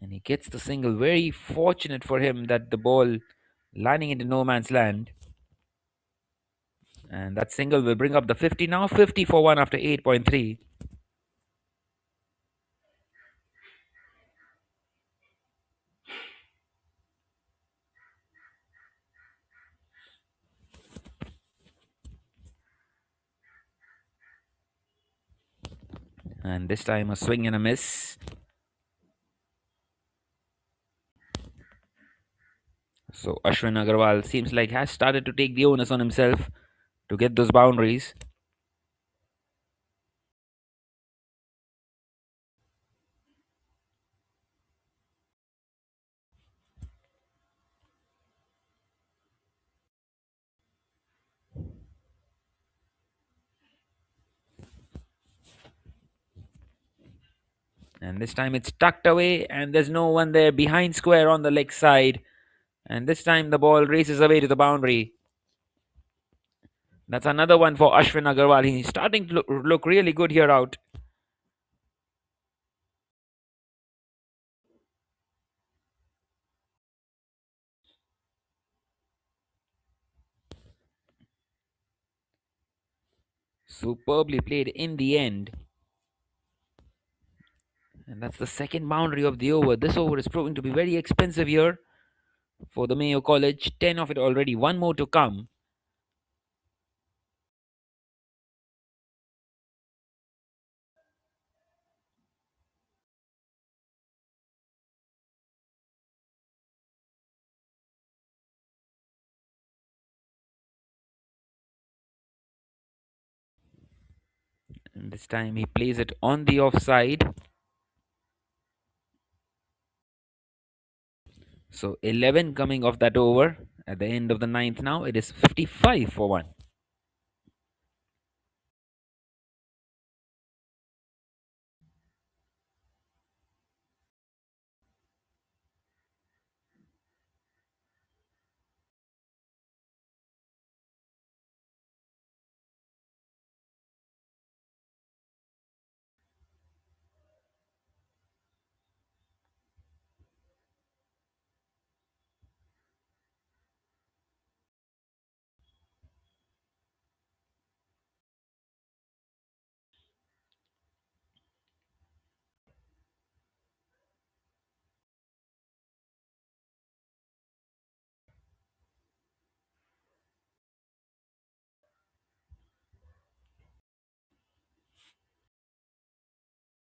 and he gets the single. Very fortunate for him that the ball landing into no man's land. And that single will bring up the 50 now. 50 for 1 after 8.3. And this time a swing and a miss. So Ashwin Agarwal seems like has started to take the onus on himself to get those boundaries. And this time it's tucked away, and there's no one there behind square on the leg side. And this time the ball races away to the boundary. That's another one for Ashwin Agarwal. He's starting to look really good here out. Superbly played in the end. And that's the second boundary of the over. This over is proving to be very expensive here for the Mayo College. 10 of it already. One more to come. And this time he plays it on the offside. So 11 coming off that over at the end of the ninth now. It is 55 for 1.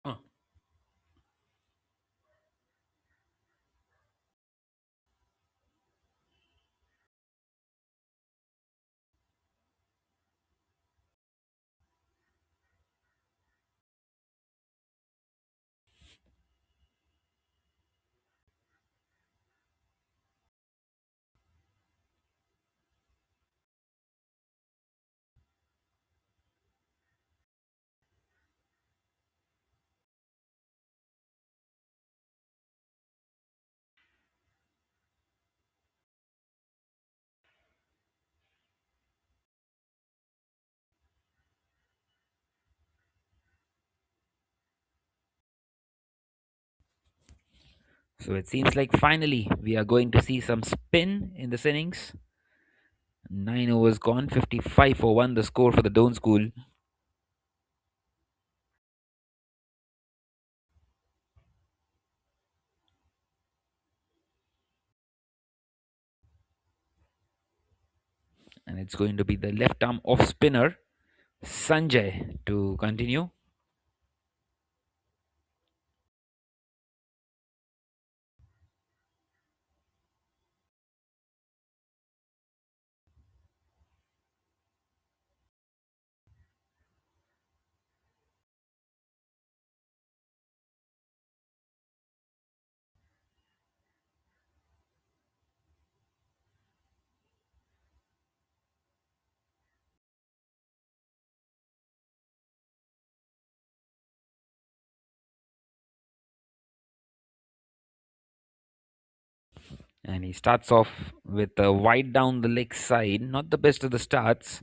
Uh, So it seems like finally we are going to see some spin in this innings. 9 overs gone, 55 for 1 the score for the Doon School. And it's going to be the left arm off spinner Sanjay to continue. And he starts off with a wide down the leg side. Not the best of the starts.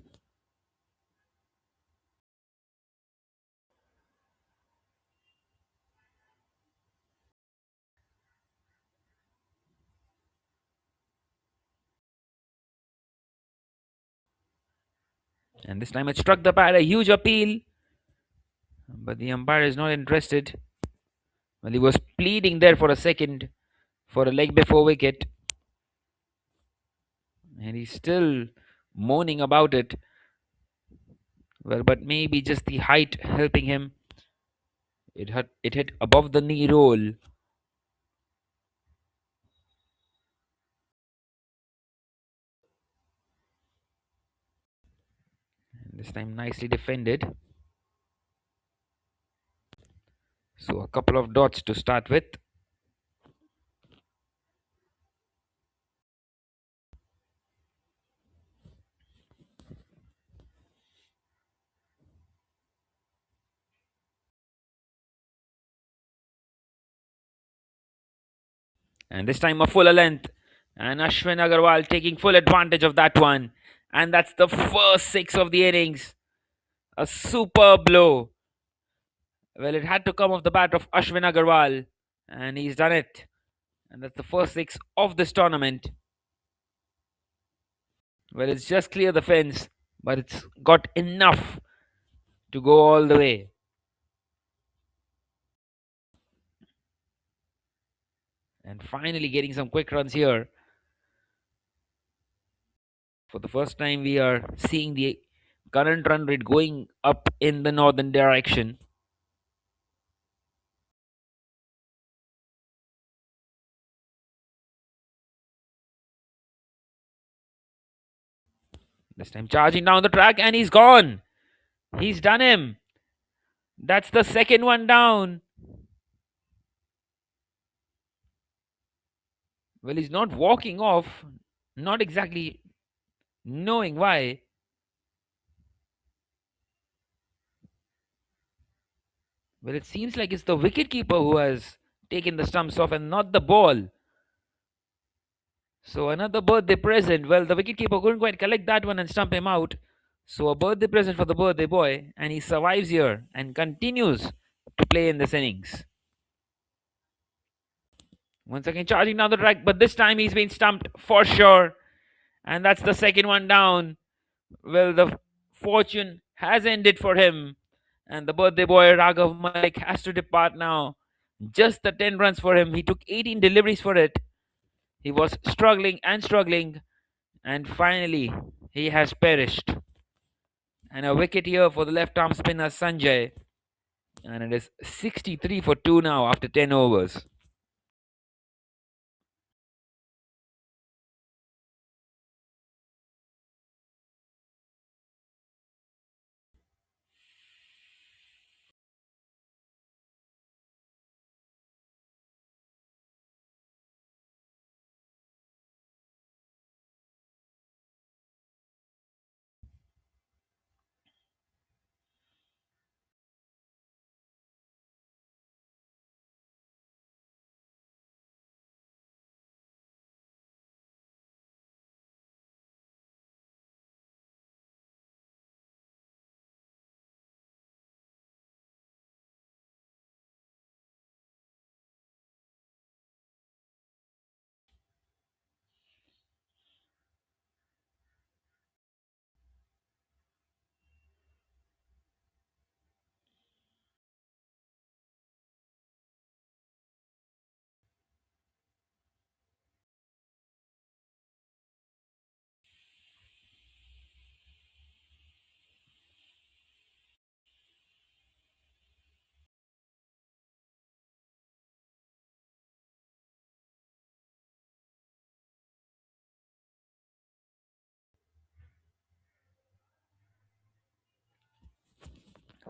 And this time it struck the pad, a huge appeal. But the umpire is not interested. Well, he was pleading there for a second for a leg before wicket. And he's still moaning about it. Well, but maybe just the height helping him. It hit above the knee roll. And this time nicely defended. So a couple of dots to start with. And this time a fuller length. And Ashwin Agarwal taking full advantage of that one. And that's the first six of the innings. A superb blow. Well, it had to come off the bat of Ashwin Agarwal. And he's done it. And that's the first six of this tournament. Well, it's just clear the fence, but it's got enough to go all the way. And finally getting some quick runs here. For the first time, we are seeing the current run rate going up in the northern direction. This time charging down the track, and he's gone. He's done him. That's the second one down. Well, he's not walking off, not exactly knowing why. Well, it seems like it's the wicketkeeper who has taken the stumps off and not the ball. So another birthday present. Well, the wicketkeeper couldn't quite collect that one and stump him out. So a birthday present for the birthday boy, and he survives here and continues to play in this innings. Once again charging down the track, but this time he's been stumped for sure. And that's the second one down. Well, the fortune has ended for him. And the birthday boy Raghav Malik has to depart now. Just the 10 runs for him. He took 18 deliveries for it. He was struggling and struggling. And finally, he has perished. And a wicket here for the left arm spinner Sanjay. And it is 63 for 2 now after 10 overs.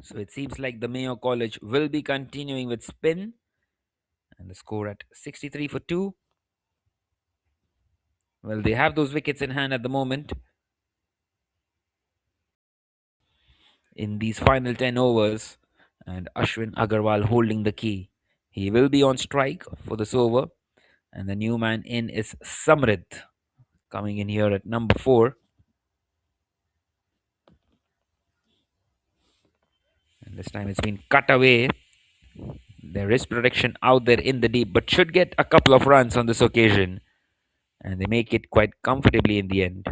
So it seems like the Mayo College will be continuing with spin. And the score at 63 for 2. Well, they have those wickets in hand at the moment. In these final 10 overs, and Ashwin Agarwal holding the key. He will be on strike for this over, and the new man in is Samrit coming in here at number 4. And this time it's been cut away. There is protection out there in the deep, but should get a couple of runs on this occasion, and they make it quite comfortably in the end.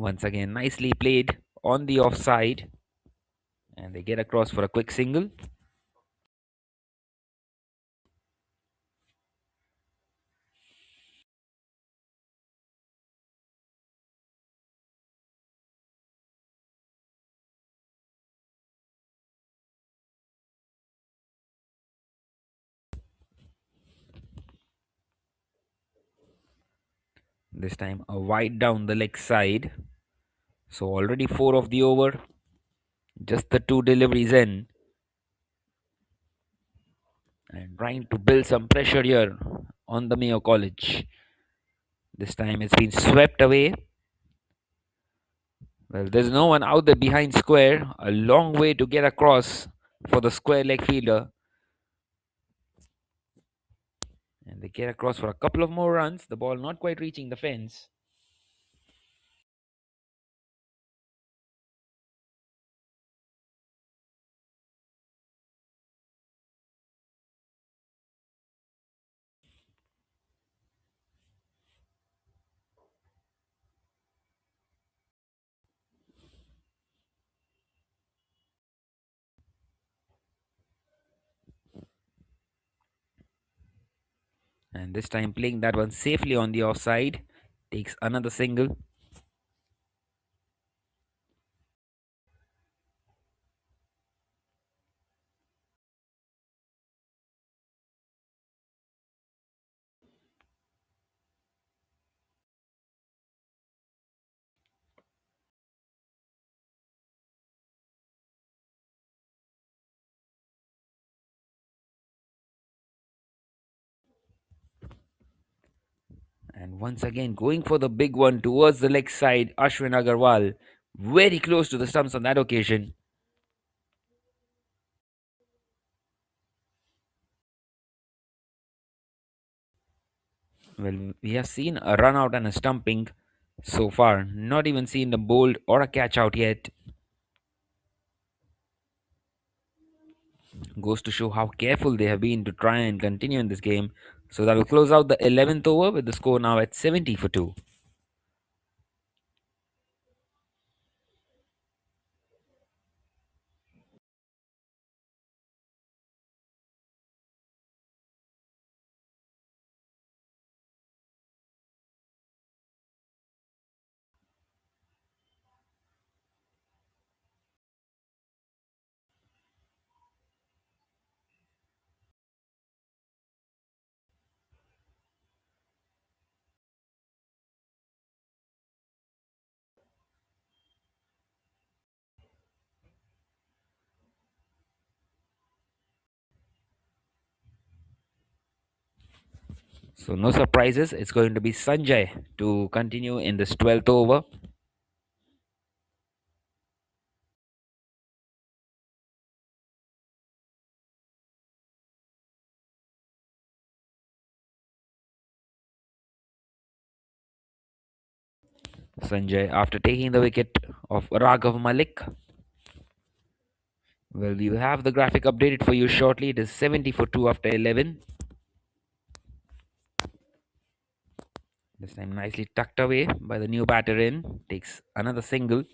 Once again, nicely played on the offside, and they get across for a quick single. This time a wide down the leg side. So already 4 of the over. Just the 2 deliveries in. And trying to build some pressure here on the Mayo College. This time it's been swept away. Well, there's no one out there behind square. A long way to get across for the square leg fielder. And they get across for a couple of more runs. The ball not quite reaching the fence. And this time playing that one safely on the offside. Takes another single. And once again going for the big one towards the leg side. Ashwin Agarwal. Very close to the stumps on that occasion. Well, we have seen a run out and a stumping so far. Not even seen a bowled or a catch out yet. Goes to show how careful they have been to try and continue in this game. So that will close out the 11th over with the score now at 70 for 2. So no surprises. It's going to be Sanjay to continue in this 12th over. Sanjay after taking the wicket of Raghav Malik. Well, we will have the graphic updated for you shortly. It is 70 for 2 after 11. This time nicely tucked away by the new batter in. Takes another single.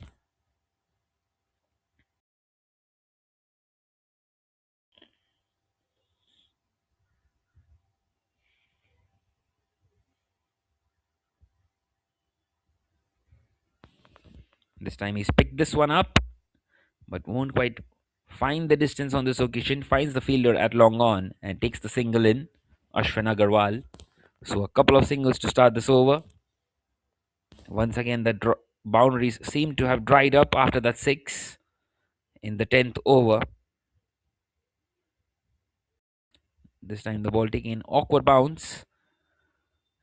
This time he's picked this one up, but won't quite find the distance on this occasion. Finds the fielder at long on and takes the single in. Ashwin Agarwal. So a couple of singles to start this over. Once again, the boundaries seem to have dried up after that 6 in the 10th over. This time the ball taking an awkward bounce.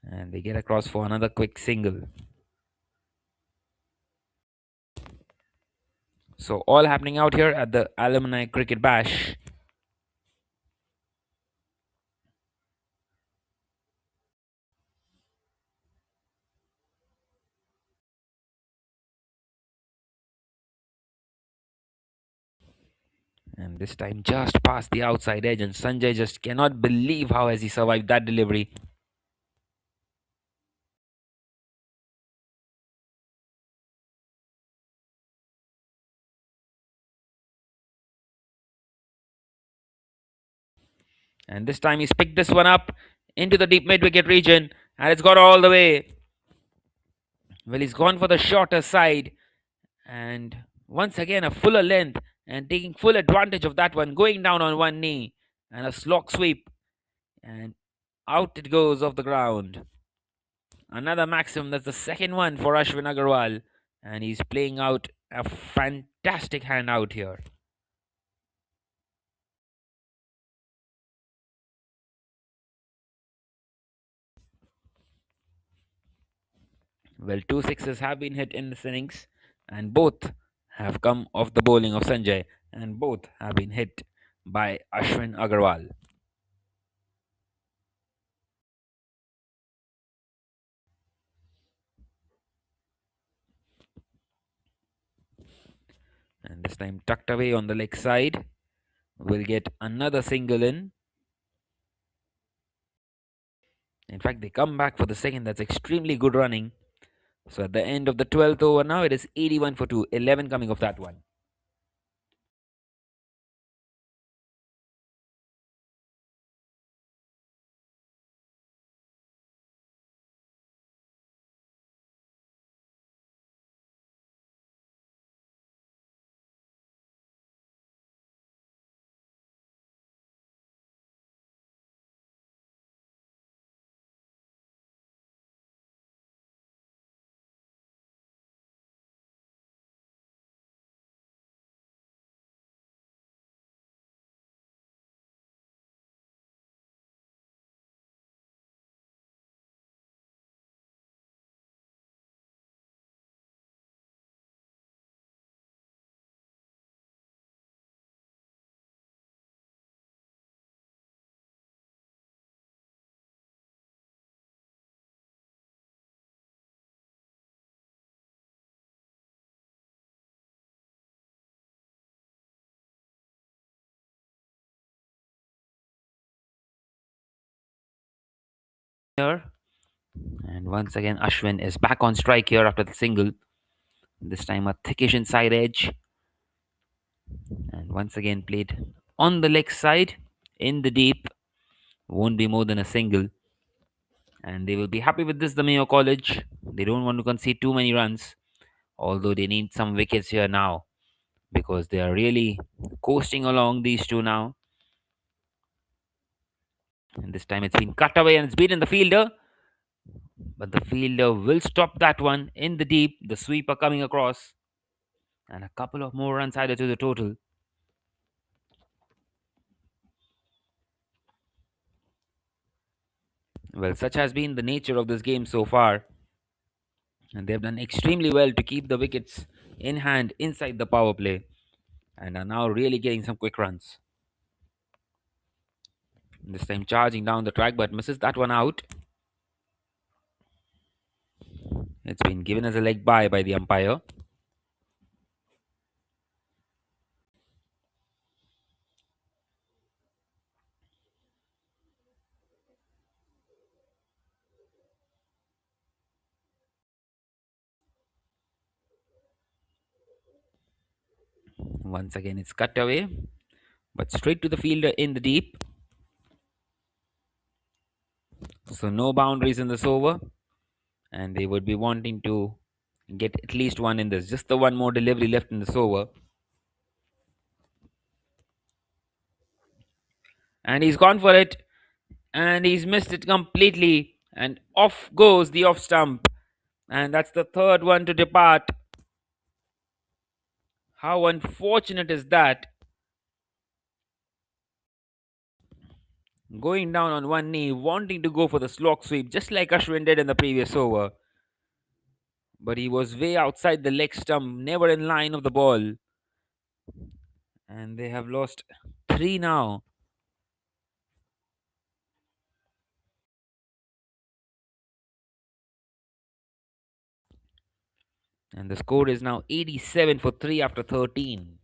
And they get across for another quick single. So all happening out here at the Alumni Cricket Bash. And this time just past the outside edge, and Sanjay just cannot believe how has he survived that delivery. And this time he's picked this one up into the deep mid wicket region, and it's got all the way. Well, he's gone for the shorter side, and once again a fuller length, and taking full advantage of that one, going down on one knee, and a slog sweep, and out it goes off the ground. Another maximum. That's the second one for Ashwin Agarwal, and he's playing out a fantastic hand out here. Well, two sixes have been hit in this innings, and both have come off the bowling of Sanjay, and both have been hit by Ashwin Agarwal. And this time tucked away on the leg side, will get another single in. In fact, they come back for the second. That's extremely good running. So at the end of the 12th over now, it is 81 for 2, 11 coming off that one. Here, and once again, Ashwin is back on strike here after the single. This time a thickish inside edge, and once again played on the leg side in the deep. Won't be more than a single, and they will be happy with this. The Mayo College. They don't want to concede too many runs, although they need some wickets here now because they are really coasting along these two now. And this time it's been cut away and it's beaten the fielder, but the fielder will stop that one in the deep. The sweeper coming across, and a couple of more runs added to the total. Well, such has been the nature of this game so far, and they've done extremely well to keep the wickets in hand inside the power play, and are now really getting some quick runs. This time charging down the track, but misses that one out. It's been given as a leg by the umpire. Once again, it's cut away, but straight to the fielder in the deep. So no boundaries in this over, and they would be wanting to get at least one in this. Just the one more delivery left in this over. And he's gone for it, and he's missed it completely. And off goes the off stump. And that's the third one to depart. How unfortunate is that? Going down on one knee, wanting to go for the slog sweep, just like Ashwin did in the previous over. But he was way outside the leg stump, never in line of the ball. And they have lost three now. And the score is now 87 for 3 after 13.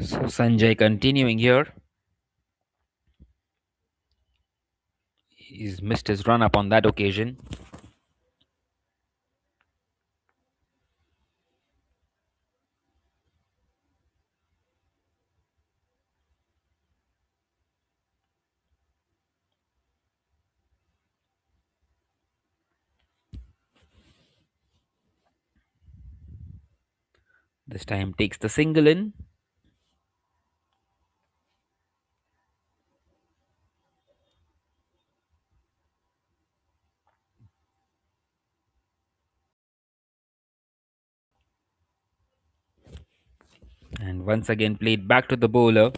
So Sanjay continuing here. He's missed his run up on that occasion. This time takes the single in. And once again played back to the bowler.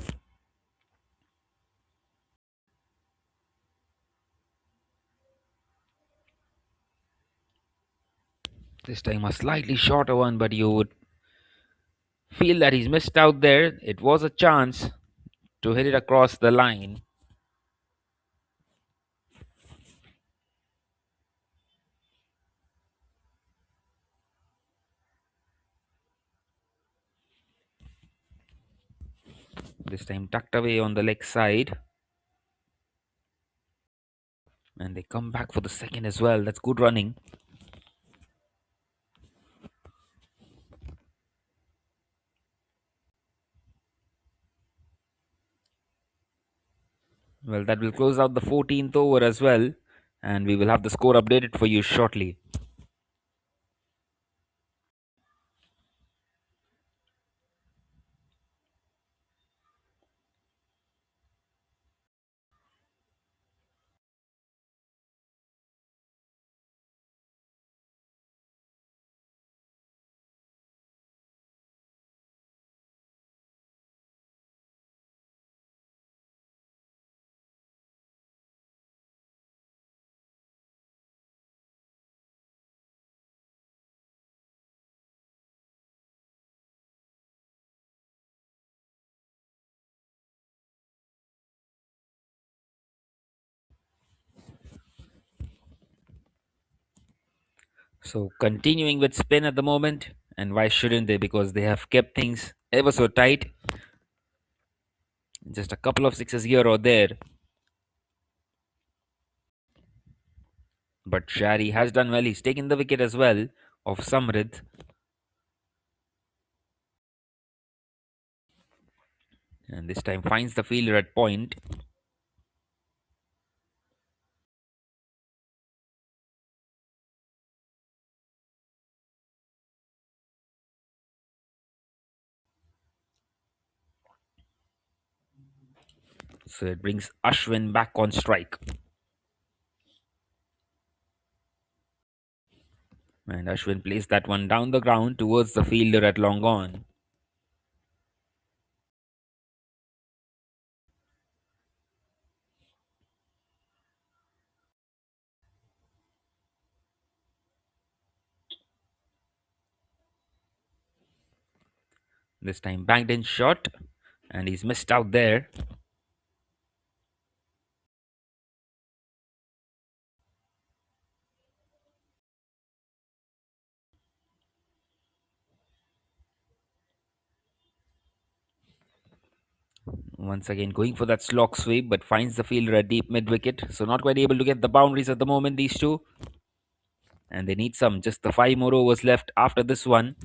This time a slightly shorter one, but you would feel that he's missed out there. It was a chance to hit it across the line. This time tucked away on the leg side. And they come back for the second as well. That's good running. Well, that will close out the 14th over as well. And we will have the score updated for you shortly. So continuing with spin at the moment. And why shouldn't they? Because they have kept things ever so tight. Just a couple of sixes here or there. But Shari has done well. He's taken the wicket as well of Samrid. And this time finds the fielder at point. So it brings Ashwin back on strike. And Ashwin plays that one down the ground towards the fielder at long on. This time banged in shot. And he's missed out there. Once again going for that slog sweep, but finds the fielder at deep mid wicket. So not quite able to get the boundaries at the moment, these two. And they need some. Just the 5 more overs left after this one.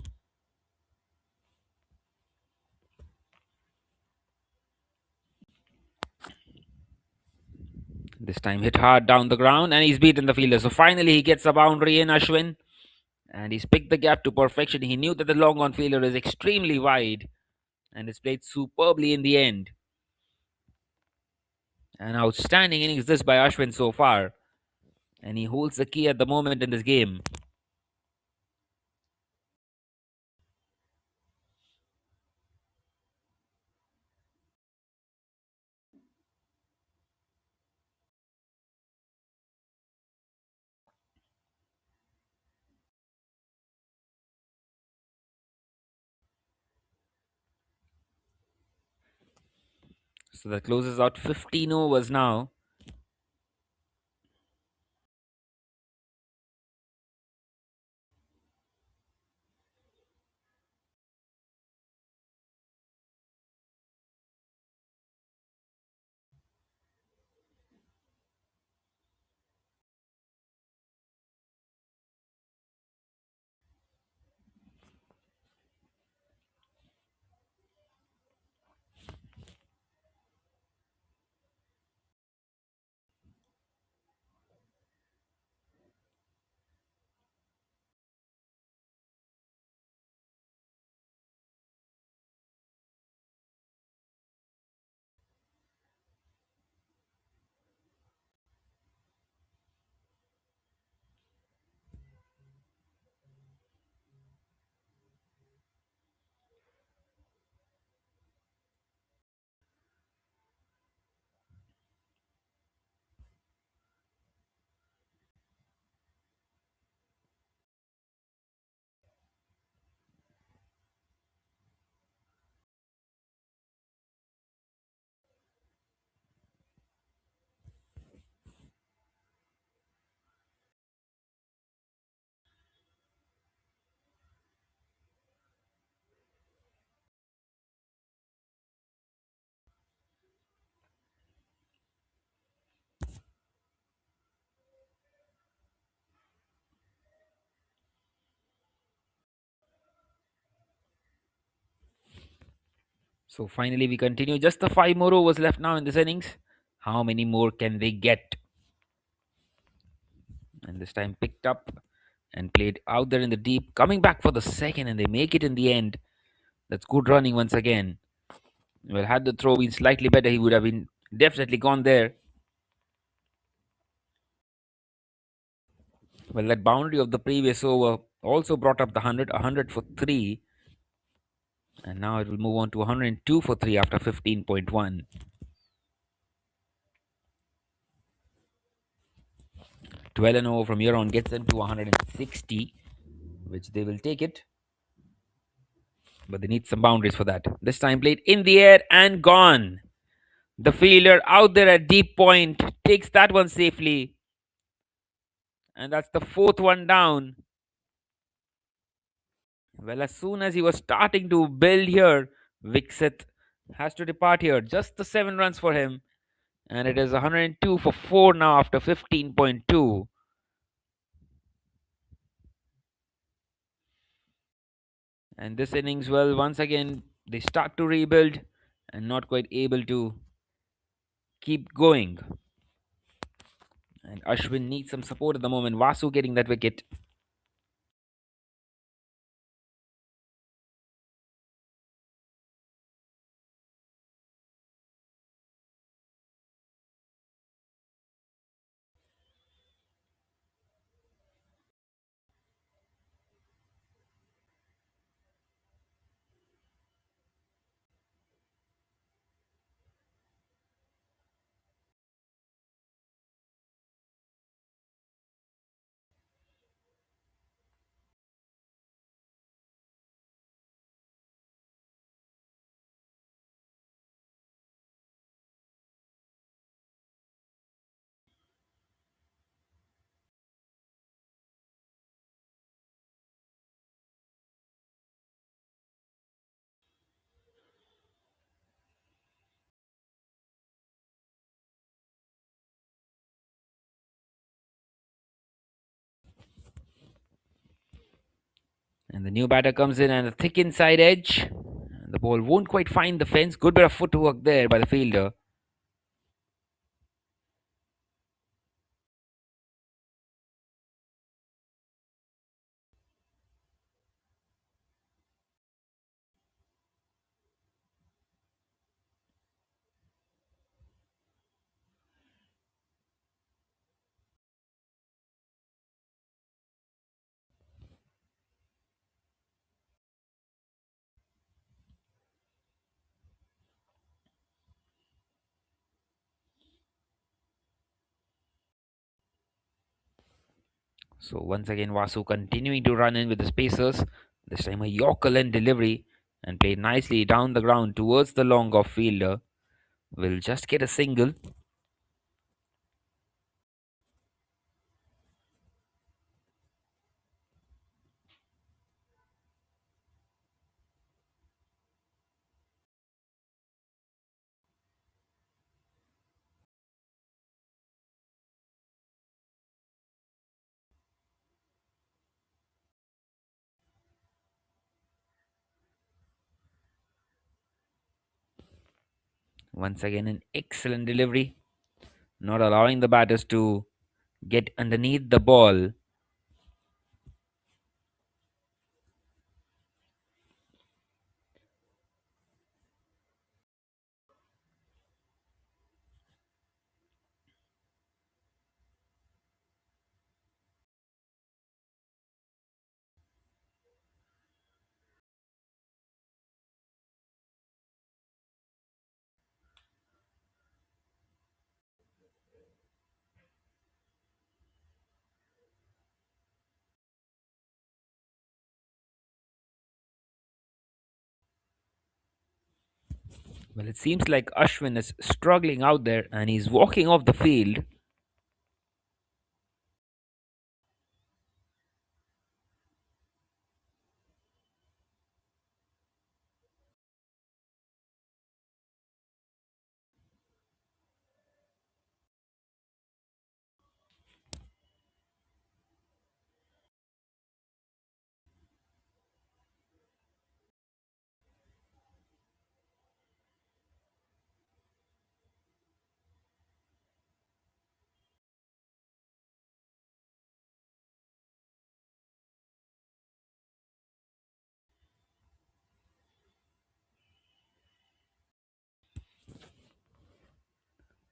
This time hit hard down the ground and he's beaten the fielder. So finally he gets a boundary in, Ashwin. And he's picked the gap to perfection. He knew that the long on fielder is extremely wide. And it's played superbly in the end. An outstanding innings this by Ashwin so far. And he holds the key at the moment in this game. So that closes out 15 overs now. So finally, we continue. Just the five more overs left now in this innings. How many more can they get? And this time picked up and played out there in the deep, coming back for the second, and they make it in the end. That's good running once again. Well, had the throw been slightly better, he would have been definitely gone there. Well, that boundary of the previous over also brought up the 100 for 3, and now it will move on to 102 for 3 after 15.1. 12 and over from here on gets them to 160, which they will take it. But they need some boundaries for that. This time played in the air and gone. The fielder out there at deep point takes that one safely. And that's the fourth one down. Well, as soon as he was starting to build here, Vixit has to depart here. Just the 7 runs for him. And it is 102 for 4 now after 15.2. And this innings, well, once again, they start to rebuild and not quite able to keep going. And Ashwin needs some support at the moment. Vasu getting that wicket. And the new batter comes in and a thick inside edge. The ball won't quite find the fence. Good bit of footwork there by the fielder. So once again, Vasu continuing to run in with the spacers. This time a Yorker length delivery and played nicely down the ground towards the long off fielder. Will just get a single. Once again, an excellent delivery, not allowing the batters to get underneath the ball. Well, it seems like Ashwin is struggling out there and he's walking off the field.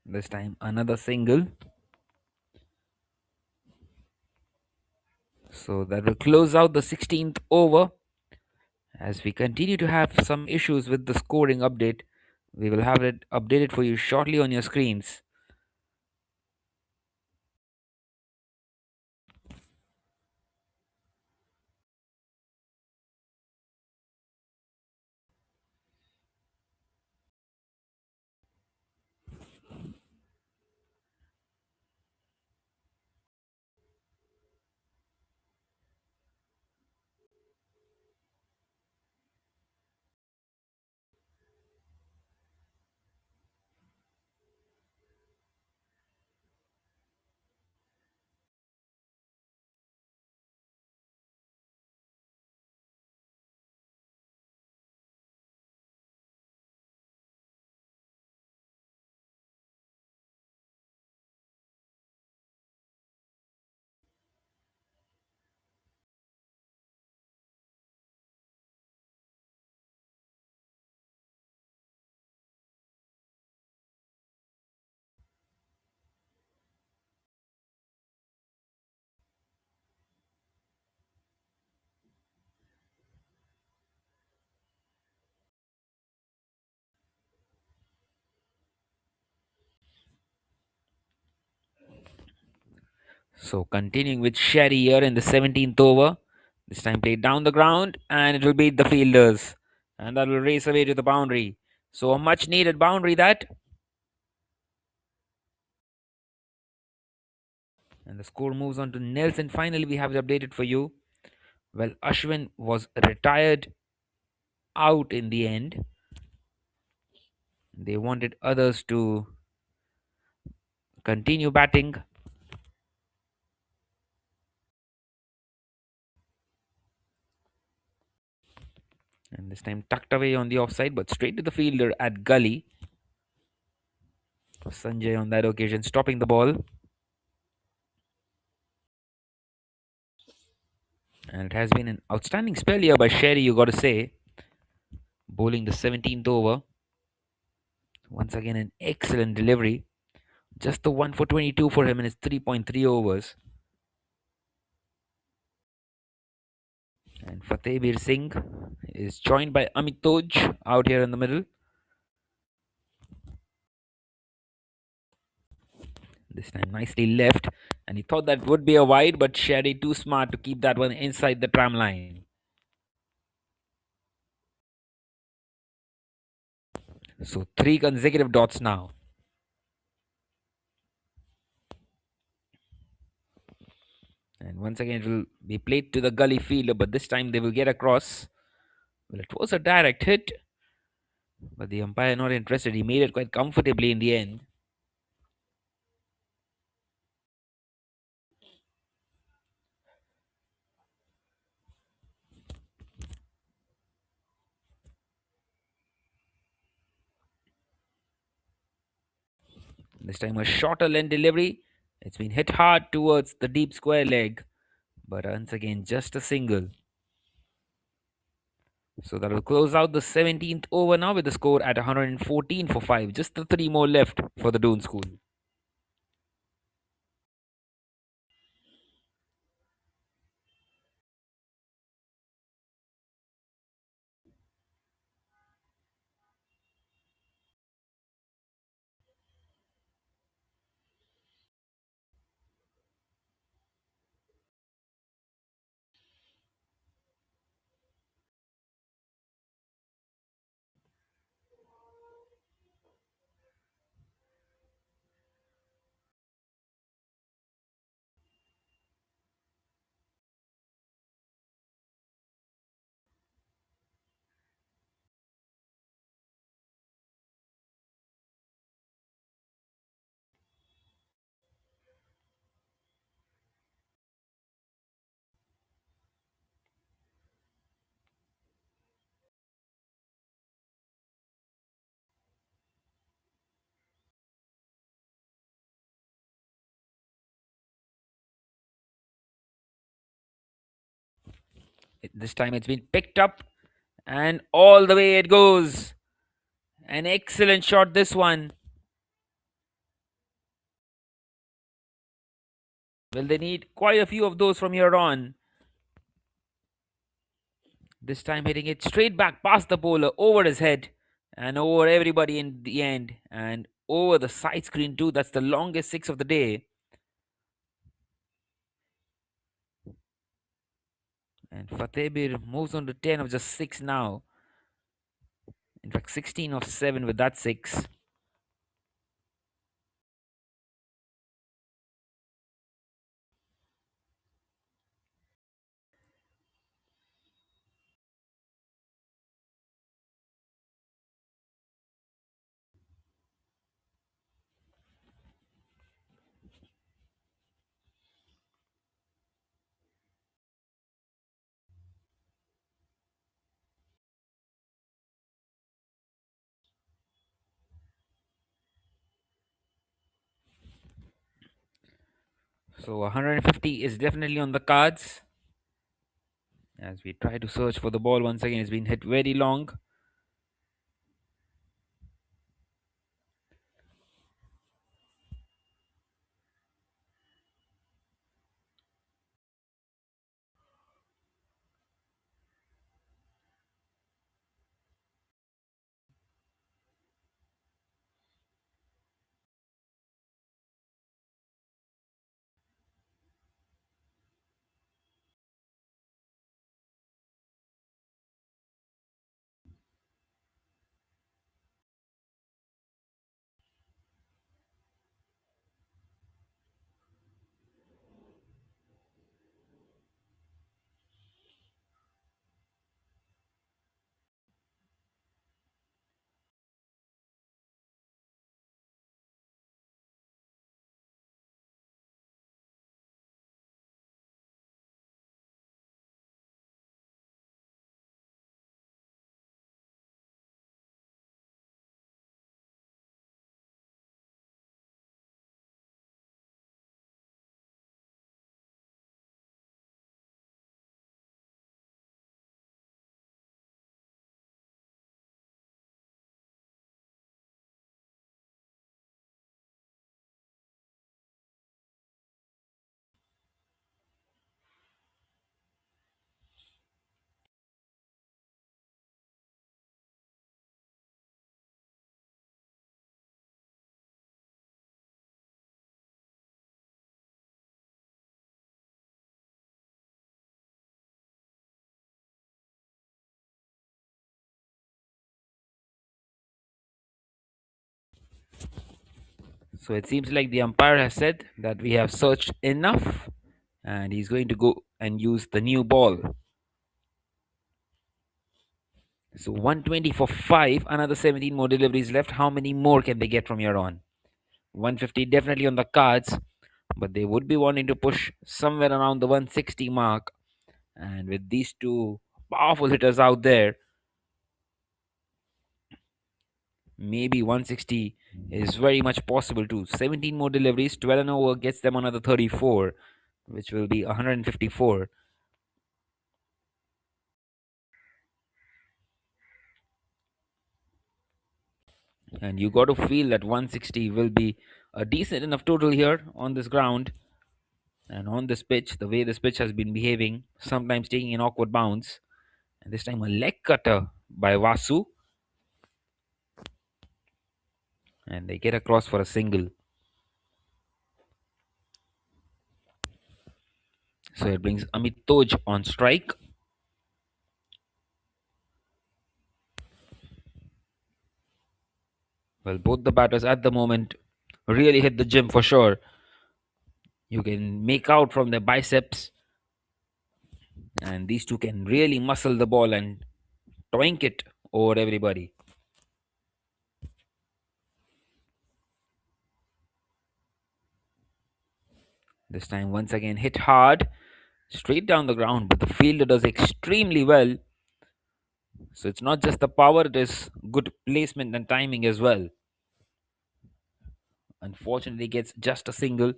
This time another single. So that will close out the 16th over. As we continue to have some issues with the scoring update, we will have it updated for you shortly on your screens. So continuing with Sherry here in the 17th over. This time played down the ground and it will beat the fielders. And that will race away to the boundary. So a much needed boundary that. And the score moves on to Nelson. Finally, we have it updated for you. Well, Ashwin was retired out in the end. They wanted others to continue batting. And this time tucked away on the offside, but straight to the fielder at gully. Sanjay on that occasion stopping the ball. And it has been an outstanding spell here by Sherry, you got to say. Bowling the 17th over. Once again, an excellent delivery. Just the 1 for 22 for him in his 3.3 overs. And Fatehbir Singh is joined by Amit Toj out here in the middle. This time nicely left. And he thought that would be a wide, but Sherry too smart to keep that one inside the tram line. So 3 consecutive dots now. And once again, it will be played to the gully fielder, but this time they will get across. Well, it was a direct hit, but the umpire not interested. He made it quite comfortably in the end. This time a shorter length delivery. It's been hit hard towards the deep square leg, but once again, just a single. So that will close out the 17th over now with the score at 114 for 5. Just the 3 more left for the Doon school. This time it's been picked up and all the way it goes. An excellent shot, this one. Well, they need quite a few of those from here on. This time hitting it straight back past the bowler, over his head, and over everybody in the end, and over the side screen too. That's the longest six of the day. And Fatehbir moves on to 10 of just 6 now. In fact, 16 of 7 with that 6. So 150 is definitely on the cards. As we try to search for the ball once again, it's been hit very long. So it seems like the umpire has said that we have searched enough, and he's going to go and use the new ball. So 120 for 5, another 17 more deliveries left. How many more can they get from here on? 150 definitely on the cards, but they would be wanting to push somewhere around the 160 mark. And with these two powerful hitters out there, maybe 160 is very much possible too. 17 more deliveries, 12 and over gets them another 34, which will be 154. And you got to feel that 160 will be a decent enough total here on this ground and on this pitch. The way this pitch has been behaving, sometimes taking an awkward bounce, and this time a leg cutter by Vasu, and they get across for a single. So it brings Amit Toj on strike. Well, both the batters at the moment really hit the gym for sure. You can make out from their biceps, and these two can really muscle the ball and toink it over everybody. This time, once again, hit hard, straight down the ground, but the fielder does extremely well. So it's not just the power, it is good placement and timing as well. Unfortunately, gets just a single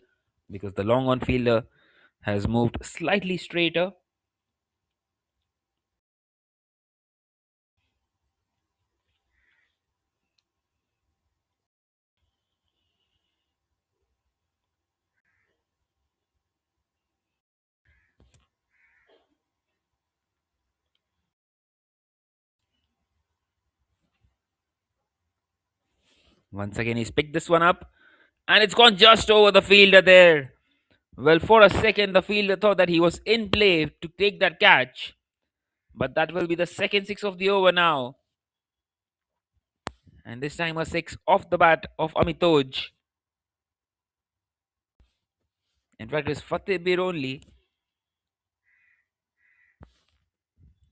because the long on fielder has moved slightly straighter. Once again, he's picked this one up, and it's gone just over the fielder there. Well, for a second, the fielder thought that he was in play to take that catch, but that will be the second six of the over now. And this time, a six off the bat of Amitoj. In fact, it's Fateh Bir only.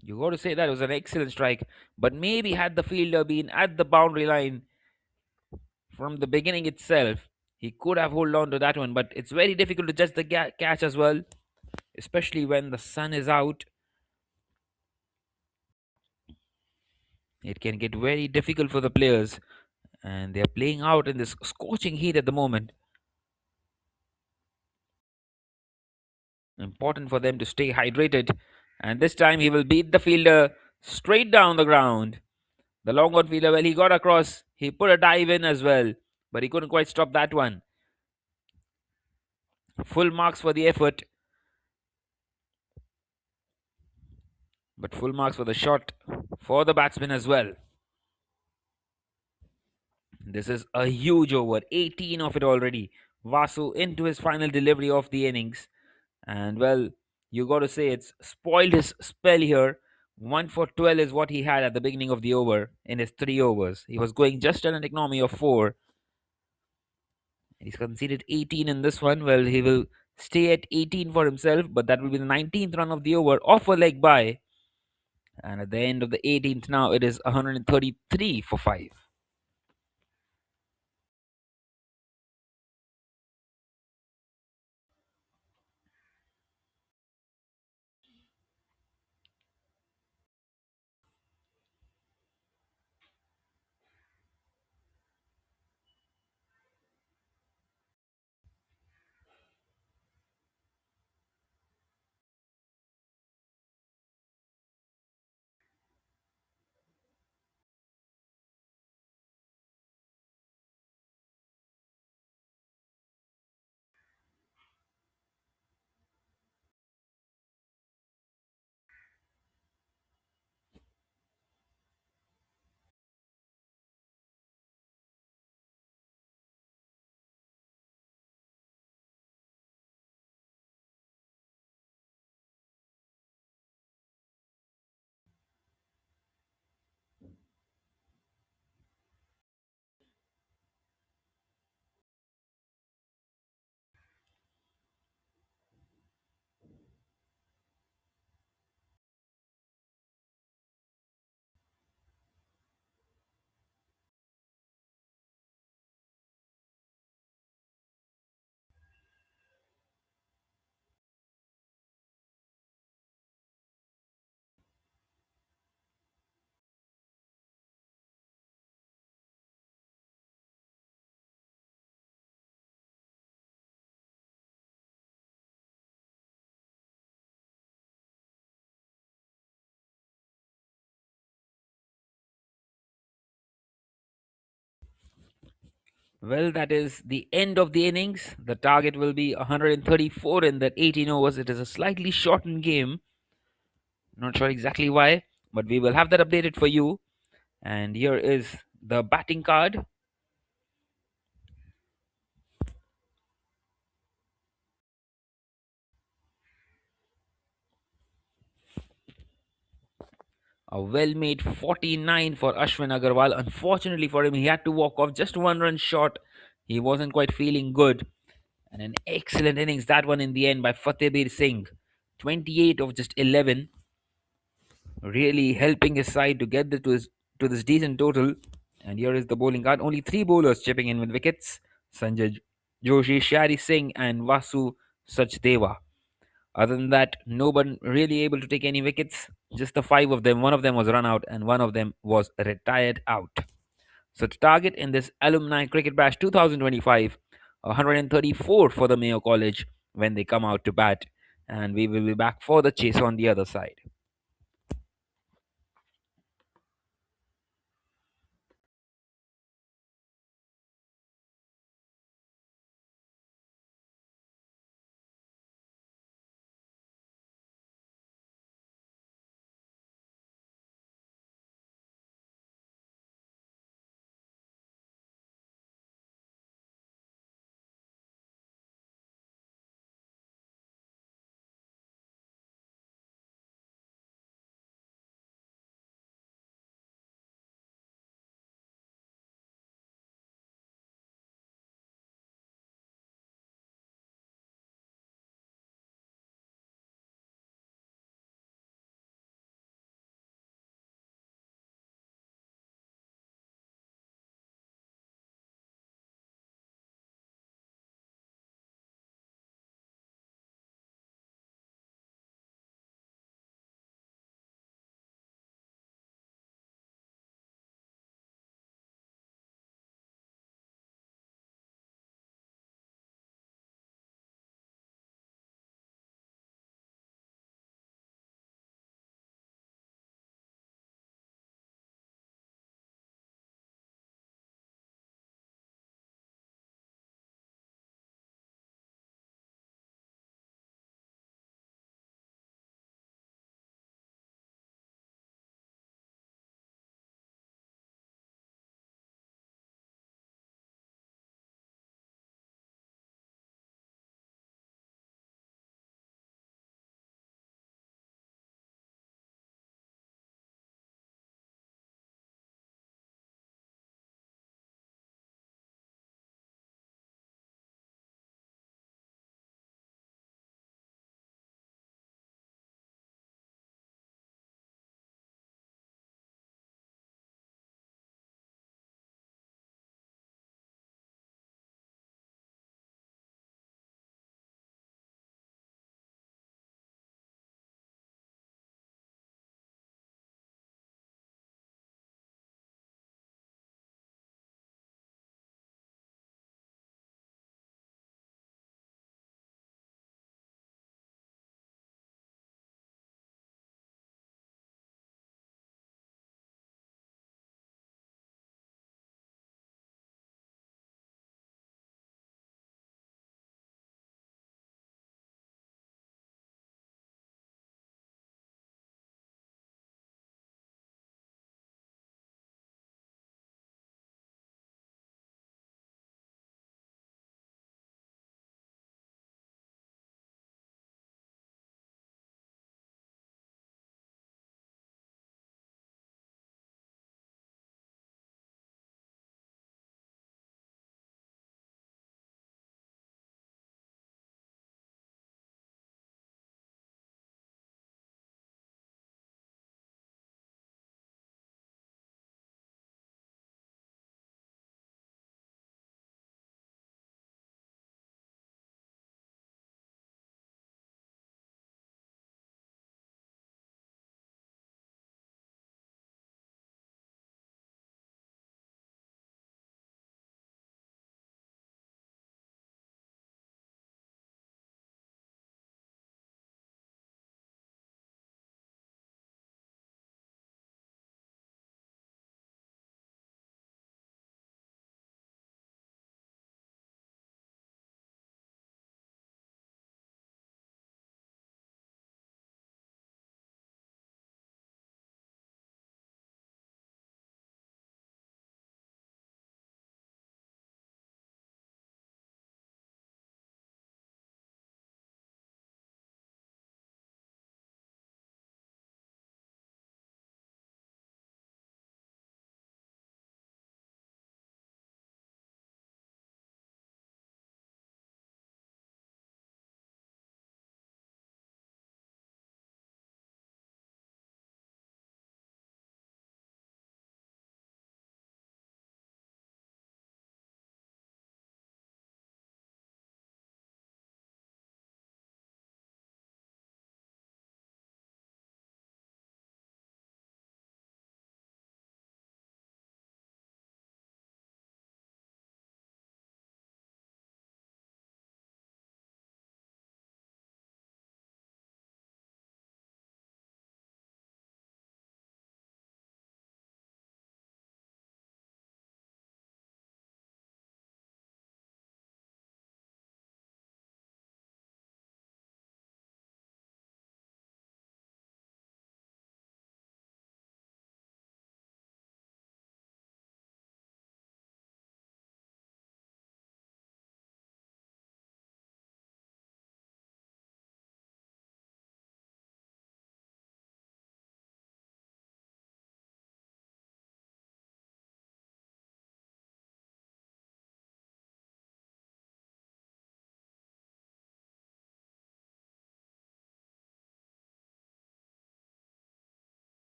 You got to say that was an excellent strike, but maybe had the fielder been at the boundary line from the beginning itself, he could have hold on to that one. But it's very difficult to judge the catch as well, especially when the sun is out. It can get very difficult for the players, and they are playing out in this scorching heat at the moment. Important for them to stay hydrated, and this time he will beat the fielder straight down the ground. The long on fielder, well, he got across. He put a dive in as well, but he couldn't quite stop that one. Full marks for the effort, but full marks for the shot for the batsman as well. This is a huge over, 18 of it already. Vasu into his final delivery of the innings. And well, you got to say it's spoiled his spell here. 1 for 12 is what he had at the beginning of the over in his 3 overs. He was going just at an economy of 4. He's conceded 18 in this one. Well, he will stay at 18 for himself, but that will be the 19th run of the over off a leg by. And at the end of the 18th now, it is 133 for 5. Well, that is the end of the innings. The target will be 134 in that 18 overs. It is a slightly shortened game. Not sure exactly why, but we will have that updated for you. And here is the batting card. A well made 49 for Ashwin Agarwal. Unfortunately for him, he had to walk off just 1 run short. He wasn't quite feeling good. And an excellent innings, that one in the end by Fatehbir Singh. 28 of just 11. Really helping his side to get to this decent total. And here is the bowling card. Only 3 bowlers chipping in with wickets. Sanjay Joshi, Shari Singh and Vasu Sachdeva. Other than that, no one really able to take any wickets. Just the 5 of them. One of them was run out and one of them was retired out. So to target in this Alumni Cricket Bash 2025, 134 for the Mayo College when they come out to bat. And we will be back for the chase on the other side.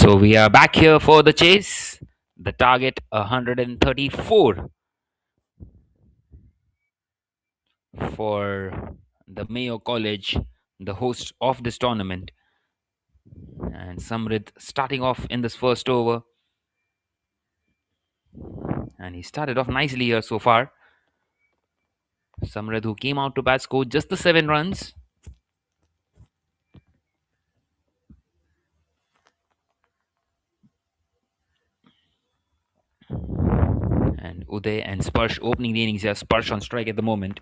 So we are back here for the chase. The target 134 for the Mayo College, the host of this tournament. And Samrit starting off in this first over. And he started off nicely here so far. Samrit, who came out to bat, scored just the 7 runs. And Uday and Sparsh opening the innings here. Sparsh on strike at the moment.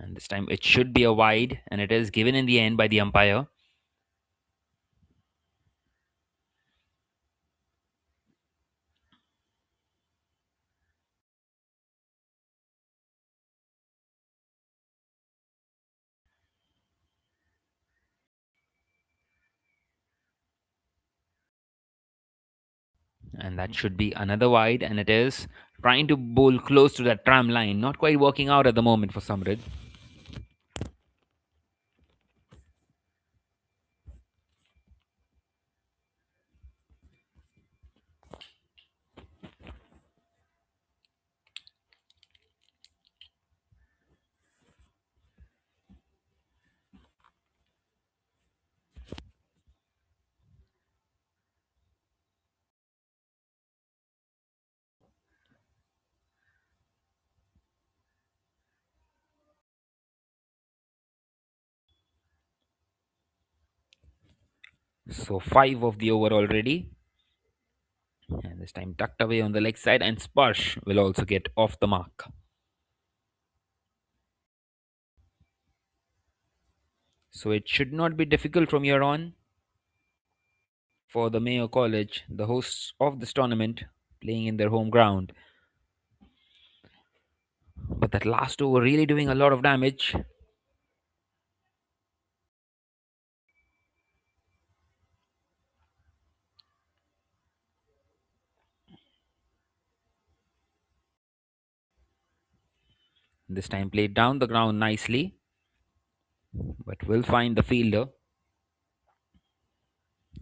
And this time it should be a wide, and it is given in the end by the umpire. And that should be another wide, and it is trying to bowl close to that tram line. Not quite working out at the moment for Samrid. So 5 of the over already. And this time tucked away on the leg side, and Sparsh will also get off the mark. So it should not be difficult from here on for the Mayo College, the hosts of this tournament, playing in their home ground. But that last over really doing a lot of damage. This time played down the ground nicely, but will find the fielder.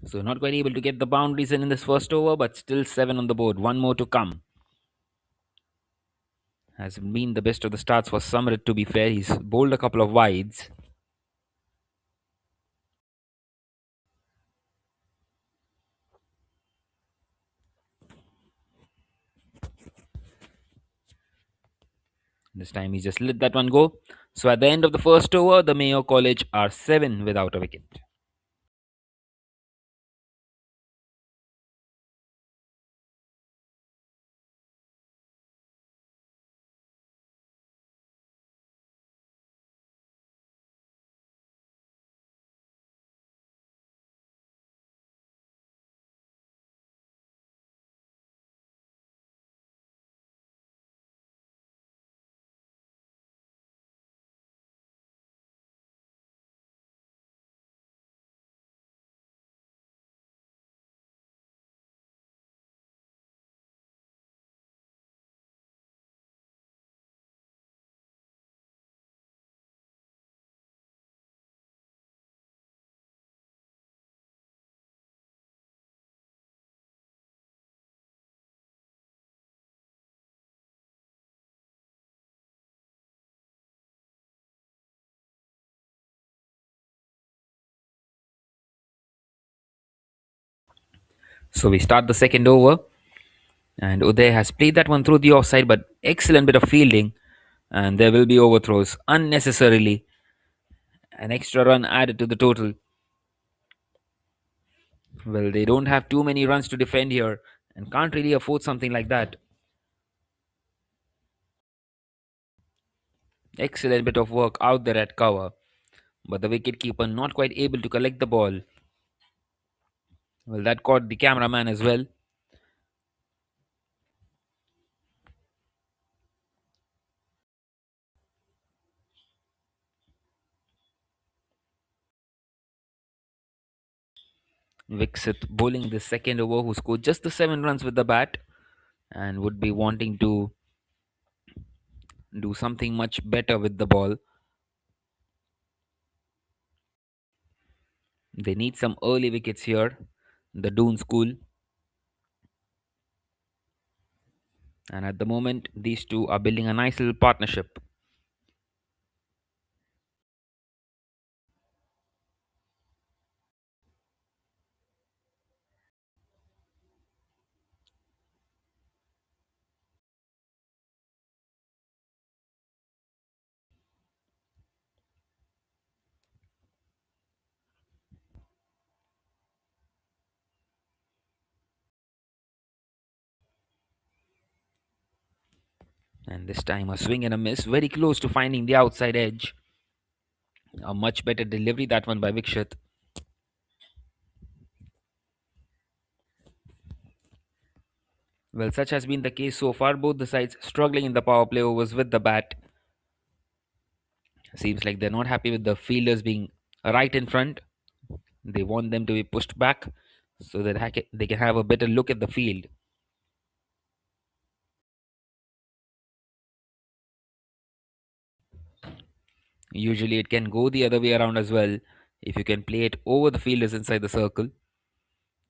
So not quite able to get the boundaries in this first over, but still 7 on the board. One more to come. Has been the best of the starts for Samrit, to be fair. He's bowled a couple of wides. This time he just let that one go. So at the end of the first over, the Mayo College are 7 without a wicket. So we start the second over. And Uday has played that one through the offside, but excellent bit of fielding. And there will be overthrows unnecessarily. An extra run added to the total. Well, they don't have too many runs to defend here and can't really afford something like that. Excellent bit of work out there at cover, but the wicketkeeper not quite able to collect the ball. Well, that caught the cameraman as well. Viksit bowling the second over, who scored just the 7 runs with the bat and would be wanting to do something much better with the ball. They need some early wickets here, the Doon school. And at the moment, these two are building a nice little partnership. And this time, a swing and a miss, very close to finding the outside edge. A much better delivery, that one by Vikshit. Well, such has been the case so far. Both the sides struggling in the power play overs with the bat. Seems like they're not happy with the fielders being right in front. They want them to be pushed back so that they can have a better look at the field. Usually, it can go the other way around as well if you can play it over the fielders inside the circle.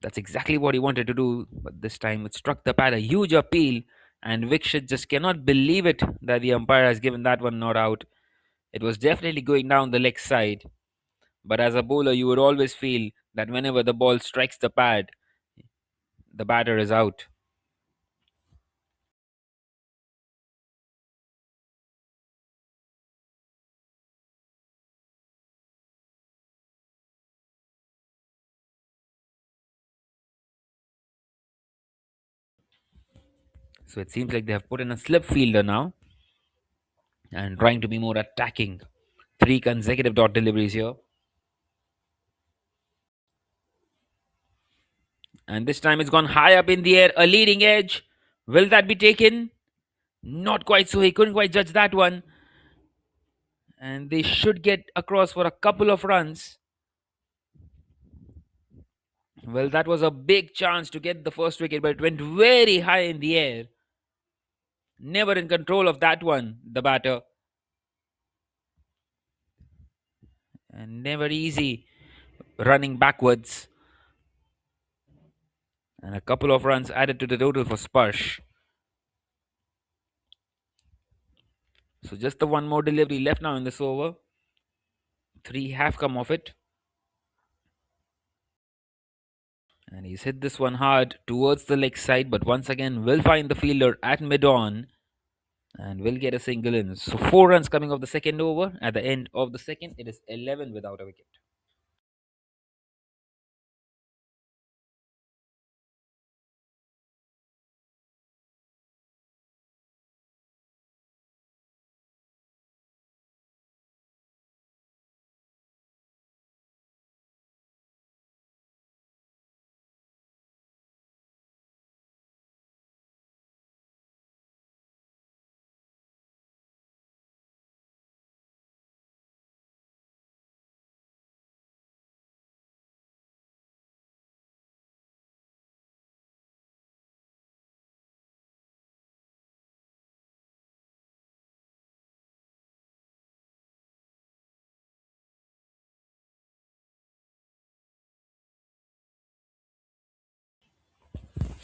That's exactly what he wanted to do, but this time it struck the pad a huge appeal, and Vikshit just cannot believe it that the umpire has given that one not out. It was definitely going down the leg side, but as a bowler, you would always feel that whenever the ball strikes the pad, the batter is out. So it seems like they have put in a slip fielder now and trying to be more attacking. Three consecutive dot deliveries here. And this time it's gone high up in the air, a leading edge. Will that be taken? Not quite so. He couldn't quite judge that one. And they should get across for a couple of runs. Well, that was a big chance to get the first wicket, but it went very high in the air. Never in control of that one, the batter. And never easy running backwards. And a couple of runs added to the total for Sparsh. So just the one more delivery left now in this over. Three have come off it. And he's hit this one hard towards the leg side, but once again will find the fielder at mid on and will get a single in. So 4 runs coming off the second over. At the end of the second, it is 11 without a wicket.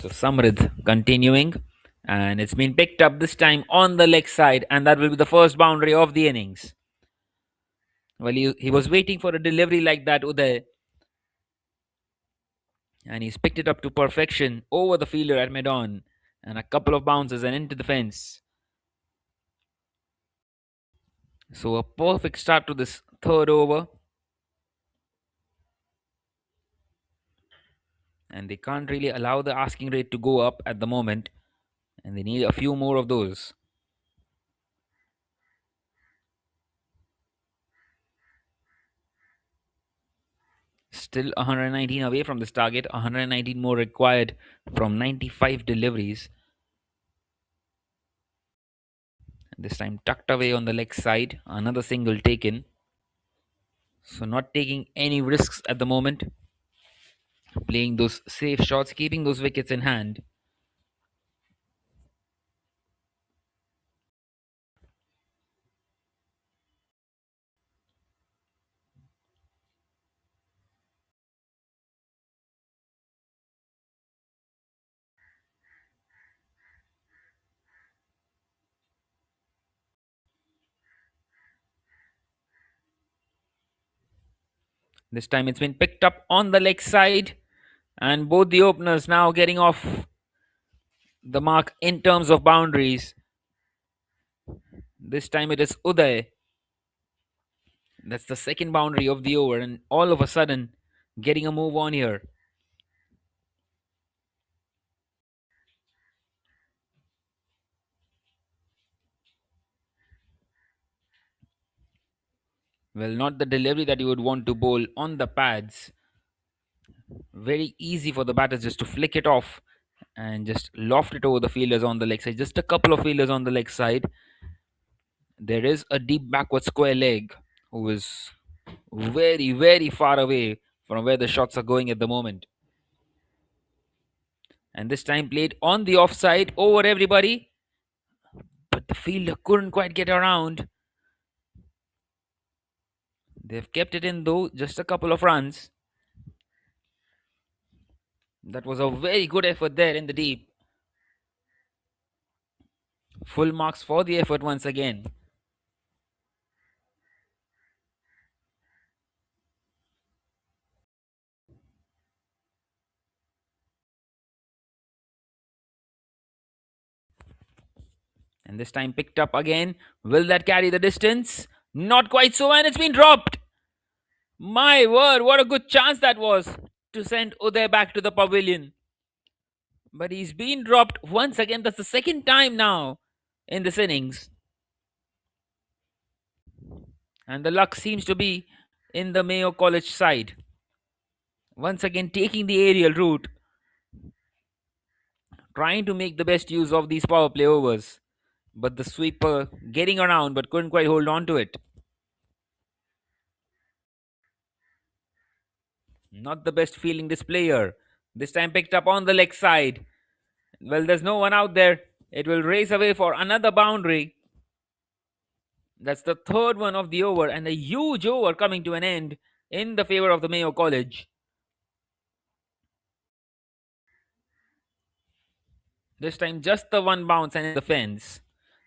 So Samrid continuing, and it's been picked up this time on the leg side, and that will be the first boundary of the innings. Well, he was waiting for a delivery like that, Uday, and he's picked it up to perfection over the fielder at mid on, and a couple of bounces and into the fence. So a perfect start to this third over, and they can't really allow the asking rate to go up at the moment, and they need a few more of those. Still 119 away from this target, 119 more required from 95 deliveries. This time tucked away on the leg side, another single taken. So not taking any risks at the moment, playing those safe shots, keeping those wickets in hand. This time it's been picked up on the leg side, and both the openers now getting off the mark in terms of boundaries. This time it is Uday. That's the second boundary of the over, and all of a sudden getting a move on here. Well, not the delivery that you would want to bowl on the pads. Very easy for the batters just to flick it off and just loft it over the fielders on the leg side. Just a couple of fielders on the leg side. There is a deep backward square leg who is very, very far away from where the shots are going at the moment. And this time played on the offside over everybody, but the fielder couldn't quite get around. They've kept it in though, just a couple of runs. That was a very good effort there in the deep. Full marks for the effort once again. And this time picked up again. Will that carry the distance? Not quite so, and it's been dropped. My word, what a good chance that was to send Uday back to the pavilion. But he's been dropped once again. That's the second time now in this innings. And the luck seems to be in the Mayo College side. Once again, taking the aerial route, trying to make the best use of these power play overs. But the sweeper getting around but couldn't quite hold on to it. Not the best feeling display here. This time picked up on the leg side. Well, there's no one out there. It will race away for another boundary. That's the third one of the over, and a huge over coming to an end in the favor of the Mayo College. This time, just the one bounce and the fence.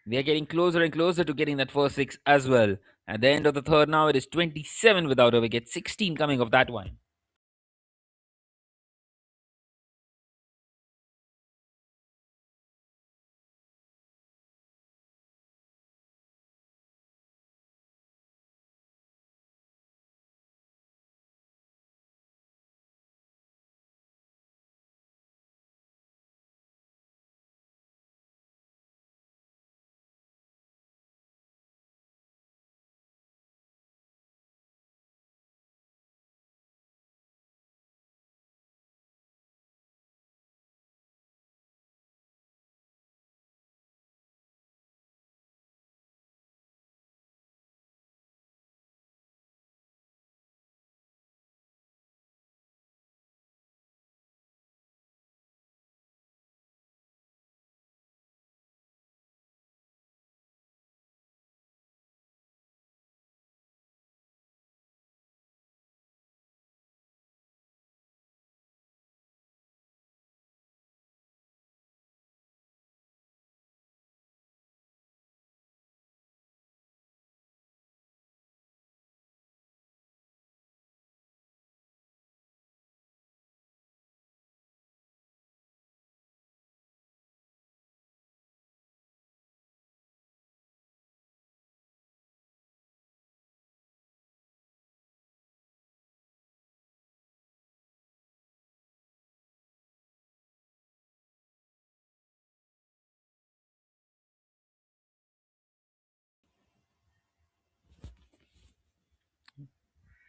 They are getting closer and closer to getting that first six as well. At the end of the third, now it is 27 without a wicket, 16 coming of that one.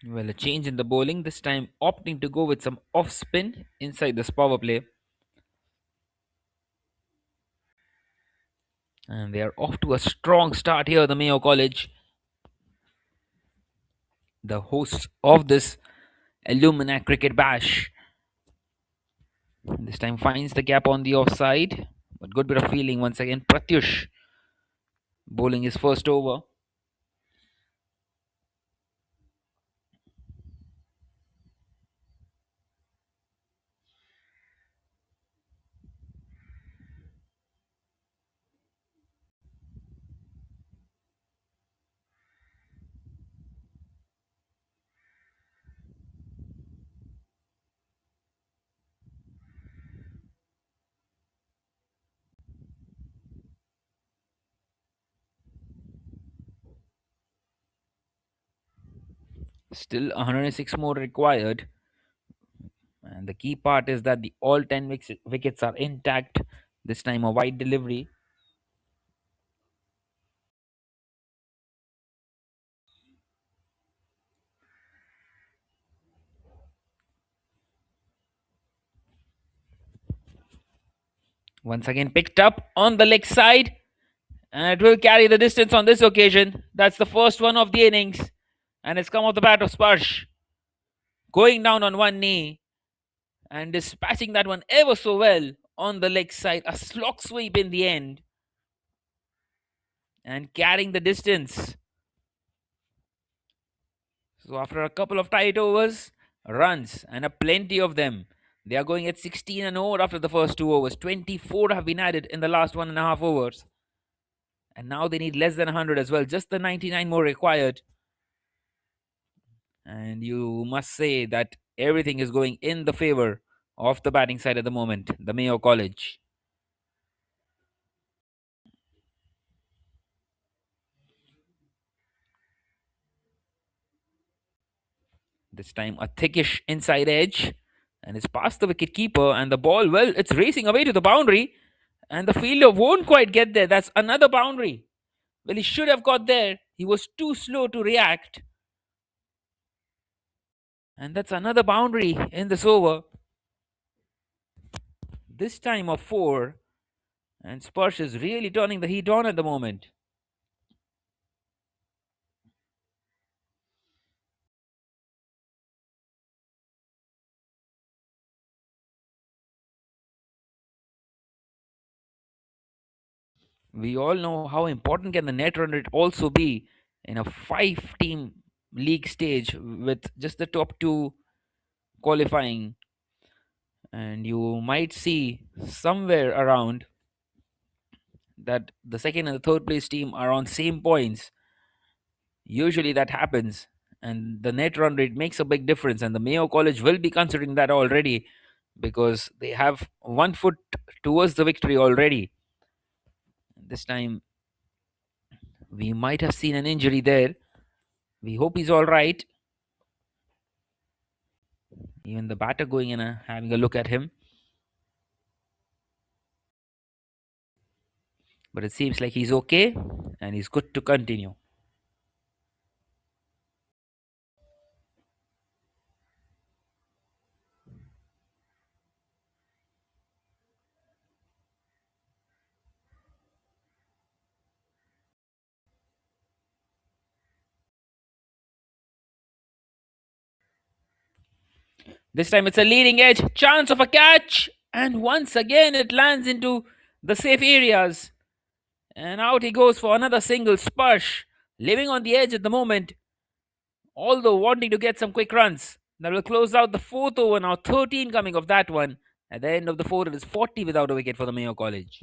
Well, a change in the bowling, this time opting to go with some off spin inside this power play. And they are off to a strong start here, the Mayo College. The hosts of this Alumni Cricket Bash. This time finds the gap on the offside. But good bit of feeling once again. Pratyush bowling his first over. Still 106 more required. And the key part is that the all 10 wickets are intact. This time a wide delivery. Once again picked up on the leg side. And it will carry the distance on this occasion. That's the first one of the innings. And it's come off the bat of Sparsh. Going down on one knee and dispatching that one ever so well on the leg side. A slog sweep in the end. And carrying the distance. So after a couple of tight overs, runs and a plenty of them. They are going at 16 and over after the first 2 overs. 24 have been added in the last 1.5 overs. And now they need less than 100 as well. Just the 99 more required. And you must say that everything is going in the favor of the batting side at the moment, the Mayo College. This time a thickish inside edge, and it's past the wicket keeper, and the ball, well, it's racing away to the boundary, and the fielder won't quite get there. That's another boundary. Well, he should have got there. He was too slow to react. And that's another boundary in this over. This time of four, and Sparsh is really turning the heat on at the moment. We all know how important can the net run rate also be in a 5 team league stage with just the top two qualifying. And you might see somewhere around that the second and the third place team are on same points. Usually that happens, and the net run rate makes a big difference, and the Mayo College will be considering that already because they have 1 foot towards the victory already. This time we might have seen an injury there. We hope he's all right. Even the batter going in and having a look at him. But it seems like he's okay and he's good to continue. This time it's a leading edge, chance of a catch, and once again it lands into the safe areas. And out he goes for another single. Sparsh, living on the edge at the moment, although wanting to get some quick runs. That will close out the fourth over now. 13 coming of that one. At the end of the fourth, it is 40 without a wicket for the Mayo College.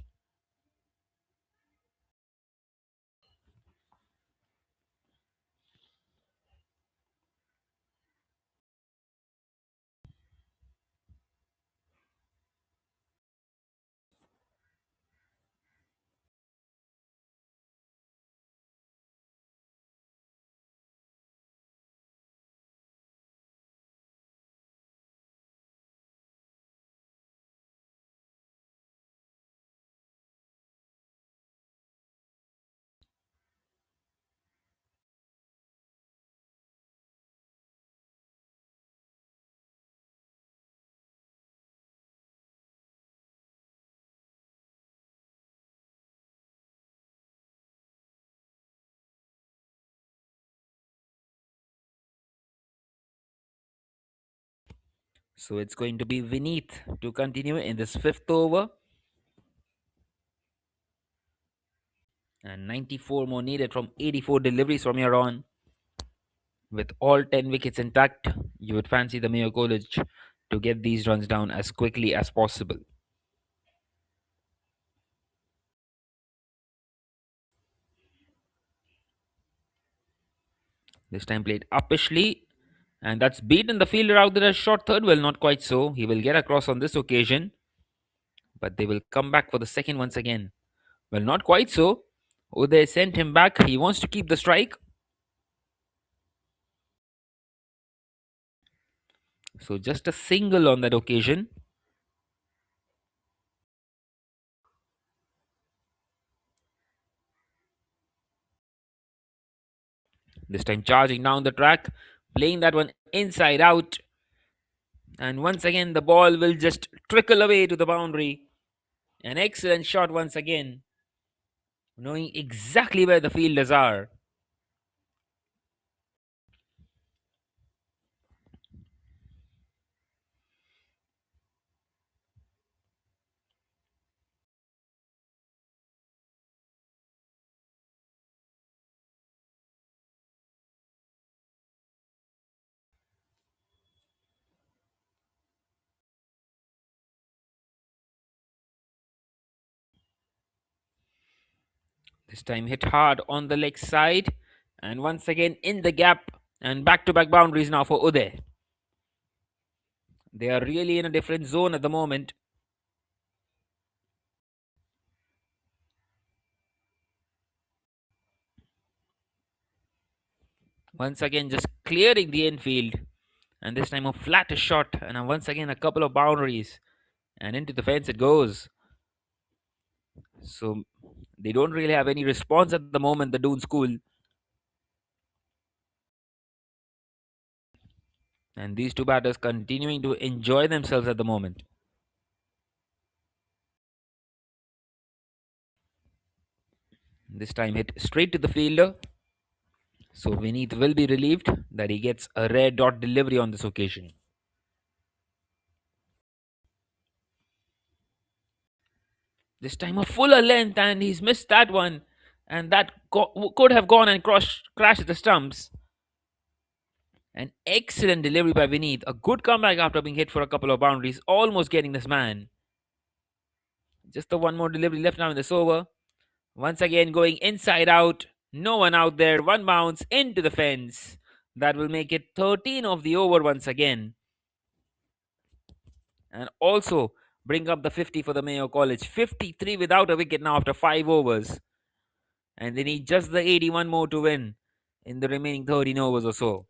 So it's going to be Vineet to continue in this fifth over. And 94 more needed from 84 deliveries from here on. With all 10 wickets intact, you would fancy the Mayo College to get these runs down as quickly as possible. This time played uppishly, and that's beaten the fielder out there as short third. Well, not quite so. He will get across on this occasion, but they will come back for the second once again. Well, not quite so. Uday sent him back. He wants to keep the strike. So just a single on that occasion. This time charging down the track, playing that one inside out. And once again, the ball will just trickle away to the boundary. An excellent shot once again, knowing exactly where the fielders are. This time hit hard on the leg side. And once again in the gap. And back to back boundaries now for Uday. They are really in a different zone at the moment. Once again, just clearing the infield. And this time a flatter shot. And once again, a couple of boundaries. And into the fence it goes. So they don't really have any response at the moment, the Doon school. And these two batters continuing to enjoy themselves at the moment. This time hit straight to the fielder. So Vineet will be relieved that he gets a rare dot delivery on this occasion. This time a fuller length and he's missed that one. And that could have gone and crashed the stumps. An excellent delivery by Vineet. A good comeback after being hit for a couple of boundaries. Almost getting this man. Just the one more delivery left now in this over. Once again going inside out. No one out there. One bounce into the fence. That will make it 13 of the over once again. And also bring up the 50 for the Mayo College. 53 without a wicket now after 5 overs. And they need just the 81 more to win in the remaining 13 overs or so.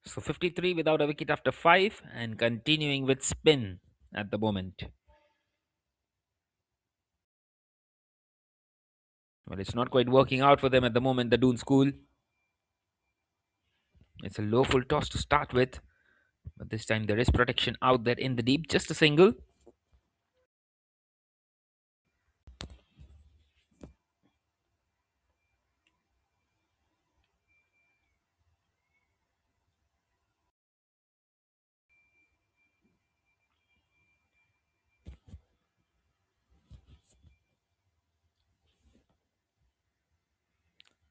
So 53 without a wicket after 5 and continuing with spin at the moment. Well, it's not quite working out for them at the moment, the Doon school. It's a low full toss to start with. But this time there is protection out there in the deep. Just a single.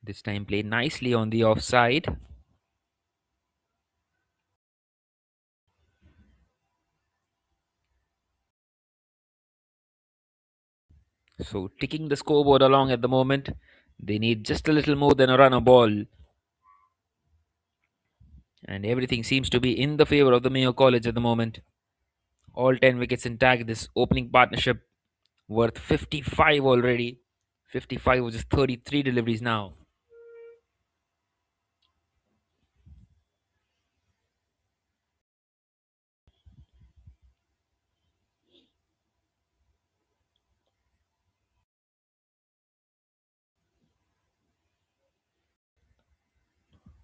This time played nicely on the offside. So ticking the scoreboard along at the moment. They need just a little more than a run a ball. And everything seems to be in the favor of the Mayo College at the moment. All 10 wickets intact. This opening partnership worth 55 already. 55 was just 33 deliveries now.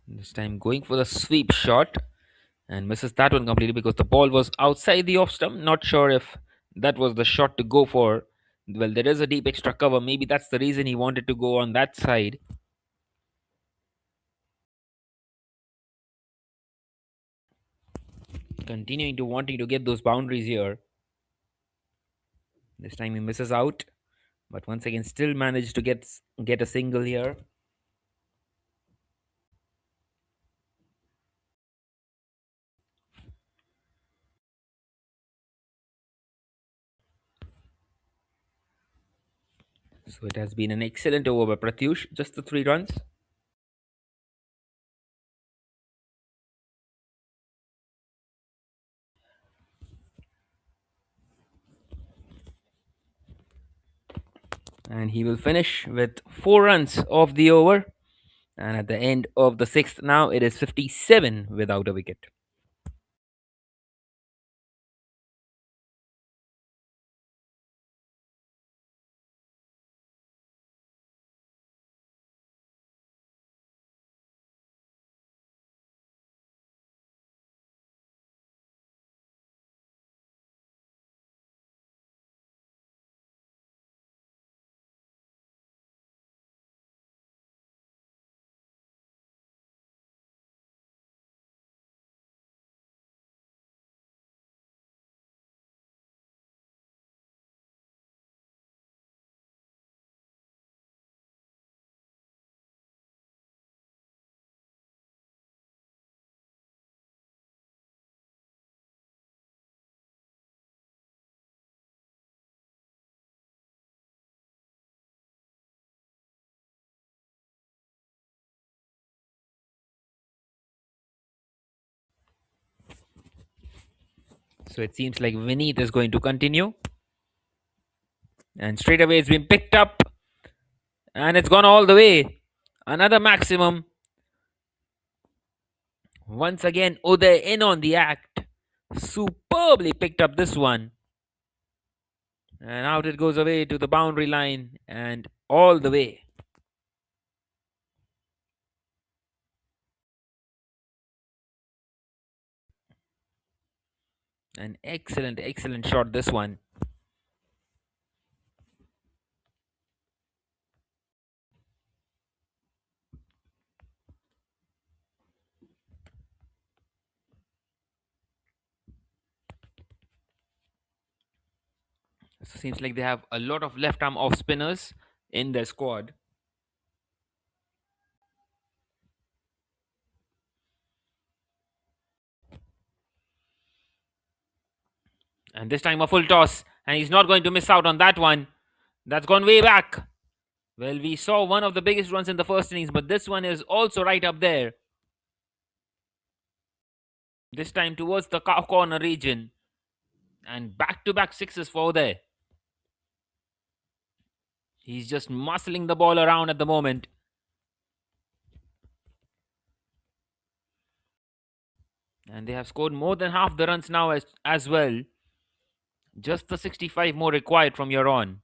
This time going for the sweep shot and misses that one completely because the ball was outside the off stump. Not sure if that was the shot to go for. Well, there is a deep extra cover. Maybe that's the reason he wanted to go on that side. Continuing to wanting to get those boundaries here. This time he misses out, but once again still managed to get a single here. So it has been an excellent over by Pratyush. Just the 3 runs. And he will finish with 4 runs of the over. And at the end of the sixth, now it is 57 without a wicket. So it seems like Vineet is going to continue. And straight away it's been picked up. And it's gone all the way. Another maximum. Once again, Uday in on the act. Superbly picked up this one. And out it goes away to the boundary line and all the way. An excellent, excellent shot, this one. So seems like they have a lot of left arm off spinners in their squad. And this time a full toss. And he's not going to miss out on that one. That's gone way back. Well, we saw one of the biggest runs in the first innings, but this one is also right up there. This time towards the corner region. And back to back sixes for there. He's just muscling the ball around at the moment. And they have scored more than half the runs now as well. Just the 65 more required from here on.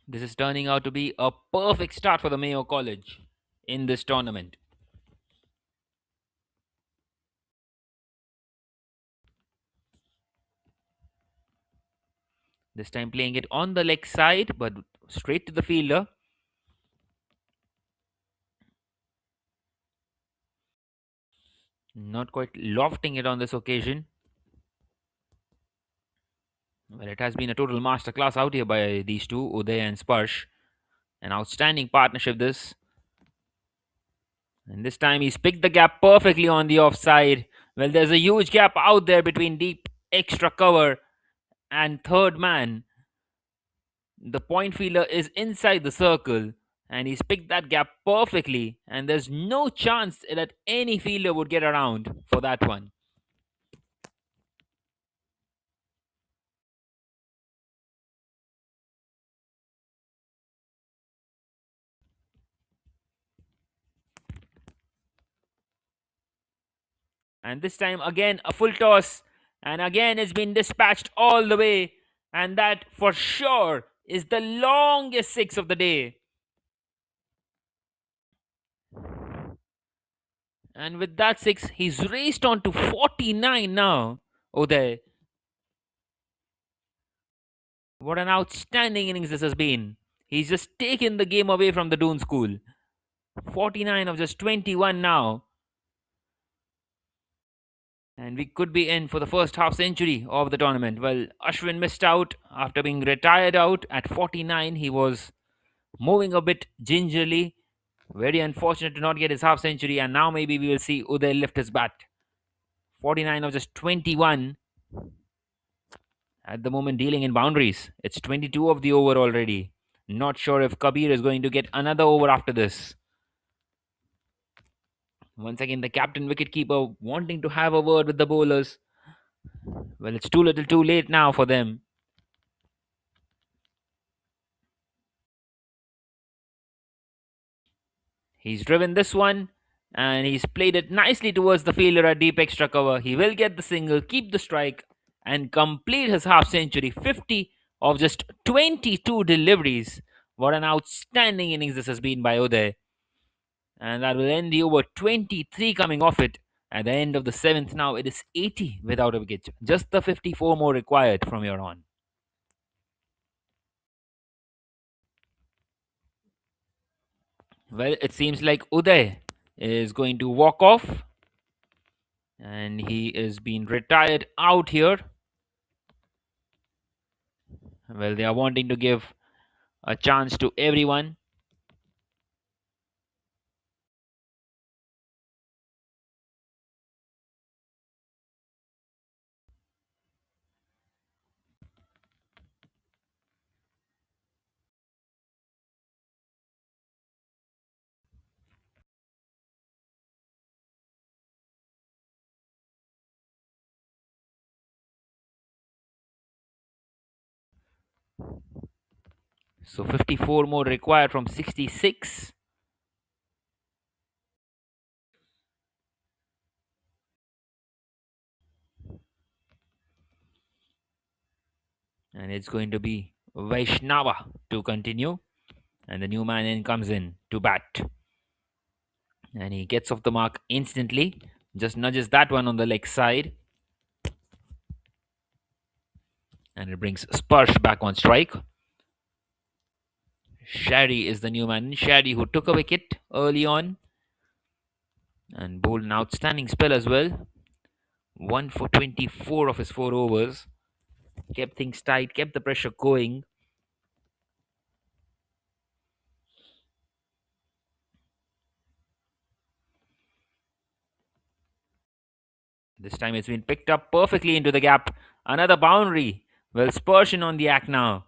This is turning out to be a perfect start for the Mayo College in this tournament. This time playing it on the leg side, but straight to the fielder. Not quite lofting it on this occasion. Well, it has been a total masterclass out here by these two, Uday and Sparsh. An outstanding partnership, this. And this time he's picked the gap perfectly on the offside. Well, there's a huge gap out there between deep extra cover and third man. The point fielder is inside the circle and he's picked that gap perfectly, and there's no chance that any fielder would get around for that one. And this time again a full toss, and again it's been dispatched all the way, and that for sure is the longest six of the day. And with that six, he's raced on to 49 now. Uday, what an outstanding innings this has been. He's just taken the game away from the Doon school. 49 of just 21 now. And we could be in for the first half century of the tournament. Well, Ashwin missed out after being retired out at 49. He was moving a bit gingerly. Very unfortunate to not get his half century. And now maybe we will see Uday lift his bat. 49 of just 21 at the moment, dealing in boundaries. It's 22 of the over already. Not sure if Kabir is going to get another over after this. Once again, the captain wicketkeeper wanting to have a word with the bowlers. Well, it's too little too late now for them. He's driven this one and he's played it nicely towards the fielder at deep extra cover. He will get the single, keep the strike, and complete his half century. 50 of just 22 deliveries. What an outstanding innings this has been by Uday. And that will end the over. 23 coming off it. At the end of the seventh now, it is 80 without a wicket. Just the 54 more required from here on. Well, it seems like Uday is going to walk off. And he is being retired out here. Well, they are wanting to give a chance to everyone. So 54 more required from 66. And it's going to be Vaishnava to continue. And the new man in comes in to bat. And he gets off the mark instantly. Just nudges that one on the leg side. And it brings Sparsh back on strike. Shari is the new man. Shari, who took a wicket early on and bowled an outstanding spell as well. 1 for 24 of his 4 overs. Kept things tight, kept the pressure going. This time it's been picked up perfectly into the gap. Another boundary. Well, Spurgeon on the act now.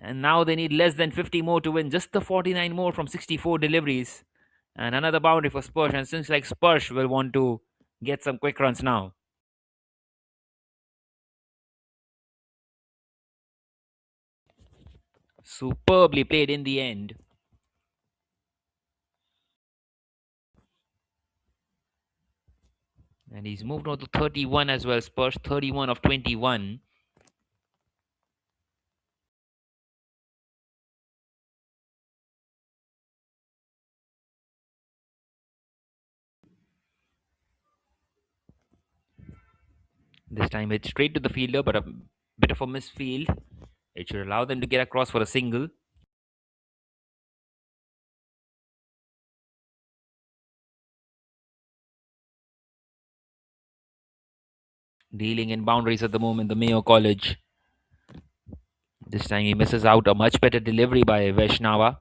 And now they need less than 50 more to win. Just the 49 more from 64 deliveries. And another boundary for Spurge. And seems like Spurge will want to get some quick runs now. Superbly played in the end. And he's moved on to 31 as well. Spurge 31 of 21. This time it's straight to the fielder, but a bit of a misfield. It should allow them to get across for a single. Dealing in boundaries at the moment, the Mayo College. This time he misses out. A much better delivery by Vaishnava.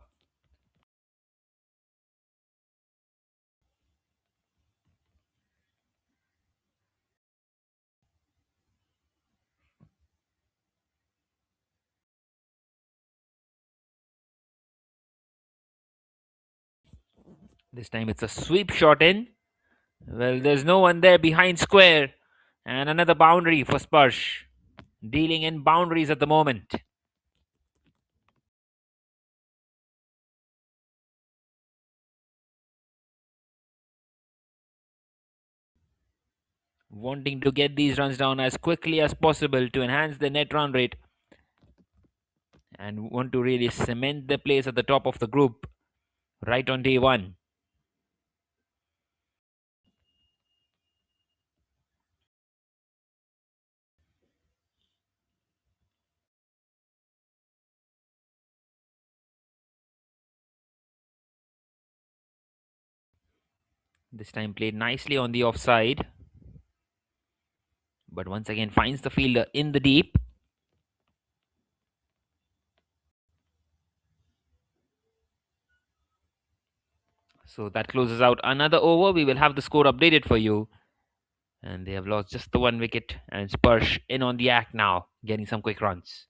This time it's a sweep shot in. Well, there's no one there behind square. And another boundary for Spurs. Dealing in boundaries at the moment. Wanting to get these runs down as quickly as possible to enhance the net run rate and want to really cement their place at the top of the group right on day one. This time played nicely on the offside, but once again finds the fielder in the deep. So that closes out another over. We will have the score updated for you. And they have lost just the one wicket, and Spurs in on the act now, getting some quick runs.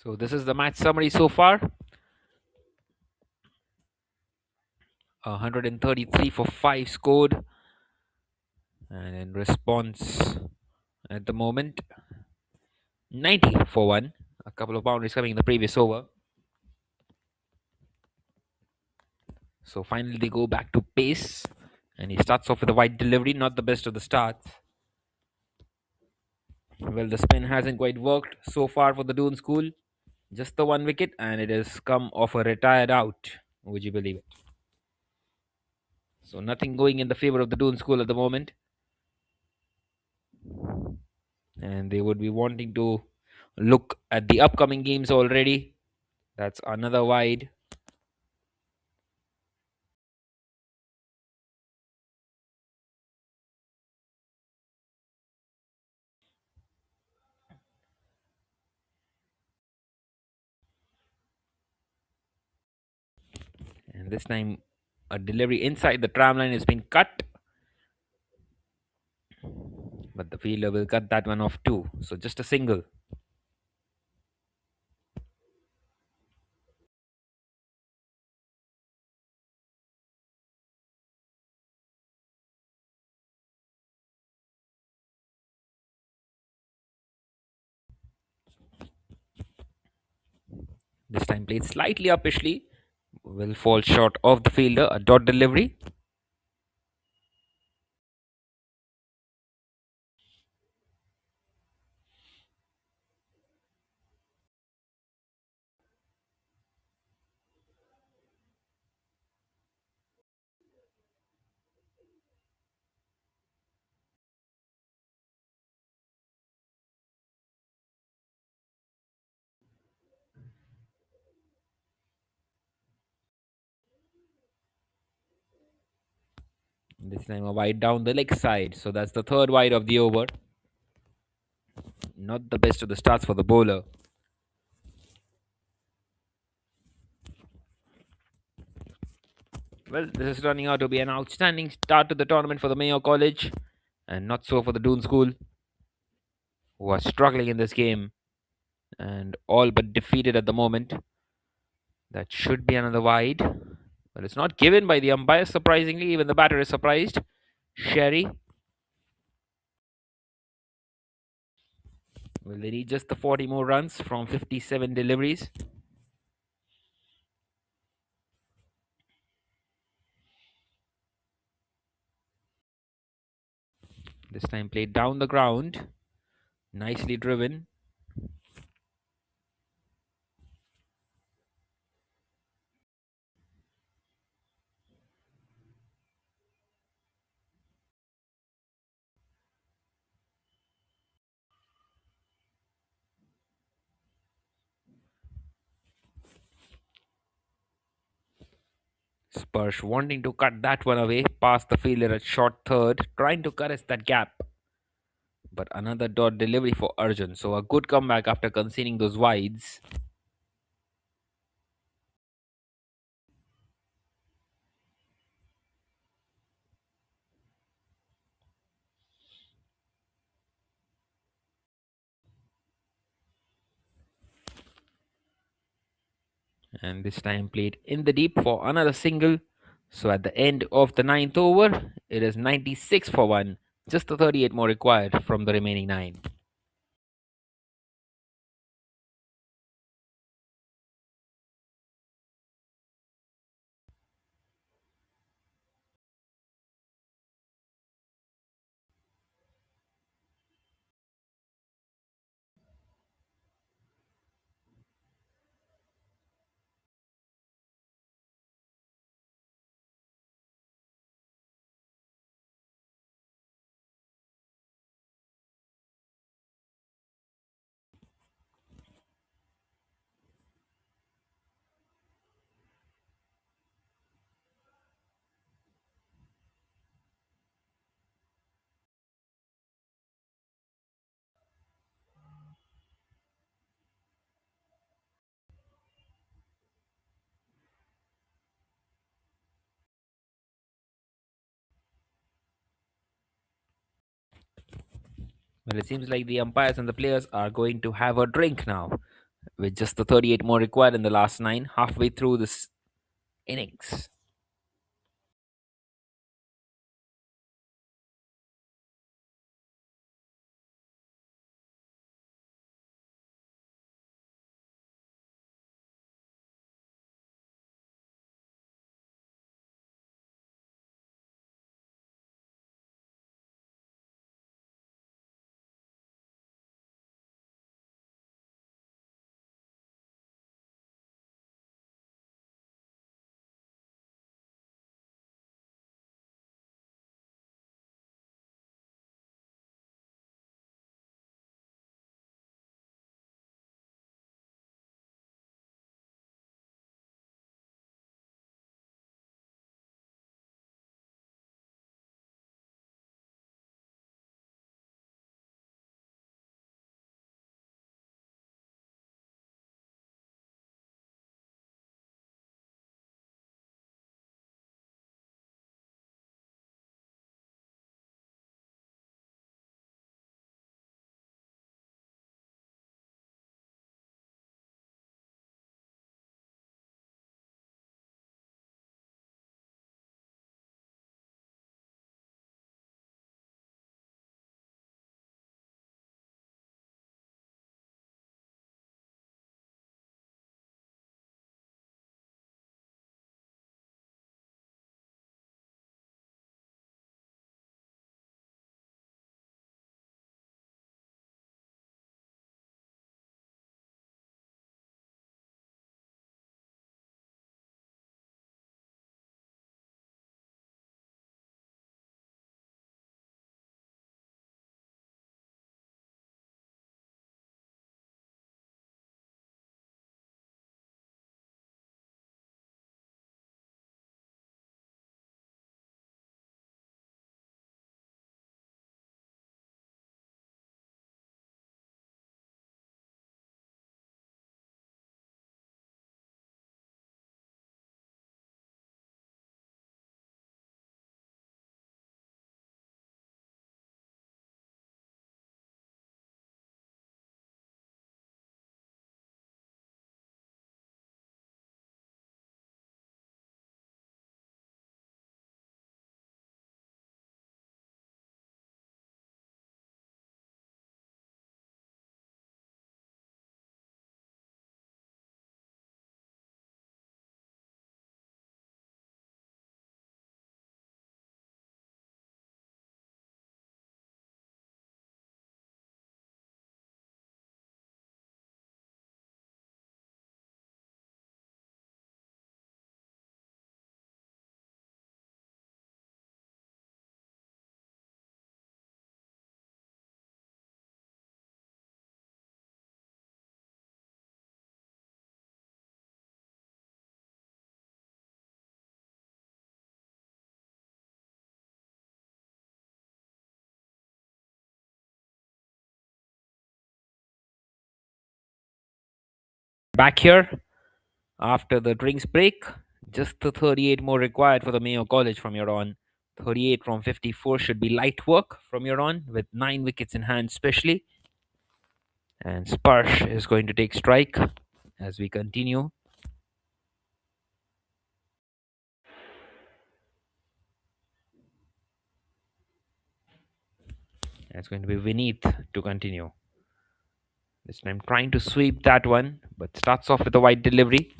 So this is the match summary so far. 133 for 5 scored. And in response at the moment, 90 for 1. A couple of boundaries coming in the previous over. So finally they go back to pace. And he starts off with a wide delivery, not the best of the starts. Well, the spin hasn't quite worked so far for the Doon school. Just the one wicket, and it has come off a retired out. Would you believe it? So nothing going in the favor of the Doon school at the moment. And they would be wanting to look at the upcoming games already. That's another wide. And this time, a delivery inside the tram line has been cut. But the fielder will cut that one off too. So just a single. This time played slightly uppishly. Will fall short of the fielder. A dot delivery. This time a wide down the leg side. So that's the third wide of the over. Not the best of the starts for the bowler. Well, this is turning out to be an outstanding start to the tournament for the Mayo College, and not so for the Doon School, who are struggling in this game and all but defeated at the moment. That should be another wide, but it's not given by the umpire. Surprisingly, even the batter is surprised. Sherry. Will they need just the 40 more runs from 57 deliveries? This time played down the ground. Nicely driven. Spursh wanting to cut that one away, past the fielder at short third, trying to caress that gap. But another dot delivery for Arjun. So a good comeback after conceding those wides. And this time played in the deep for another single. So at the end of the ninth over, it is 96 for 1. Just the 38 more required from the remaining 9. Well, it seems like the umpires and the players are going to have a drink now, with just the 38 more required in the last 9, halfway through this innings. back here after the drinks break. Just the 38 more required for the Mayo College from here on. 38 from 54 should be light work from here on, with 9 wickets in hand, especially. And Sparsh is going to take strike as we continue. It's going to be Vineet to continue. This time trying to sweep that one, but starts off with a wide delivery.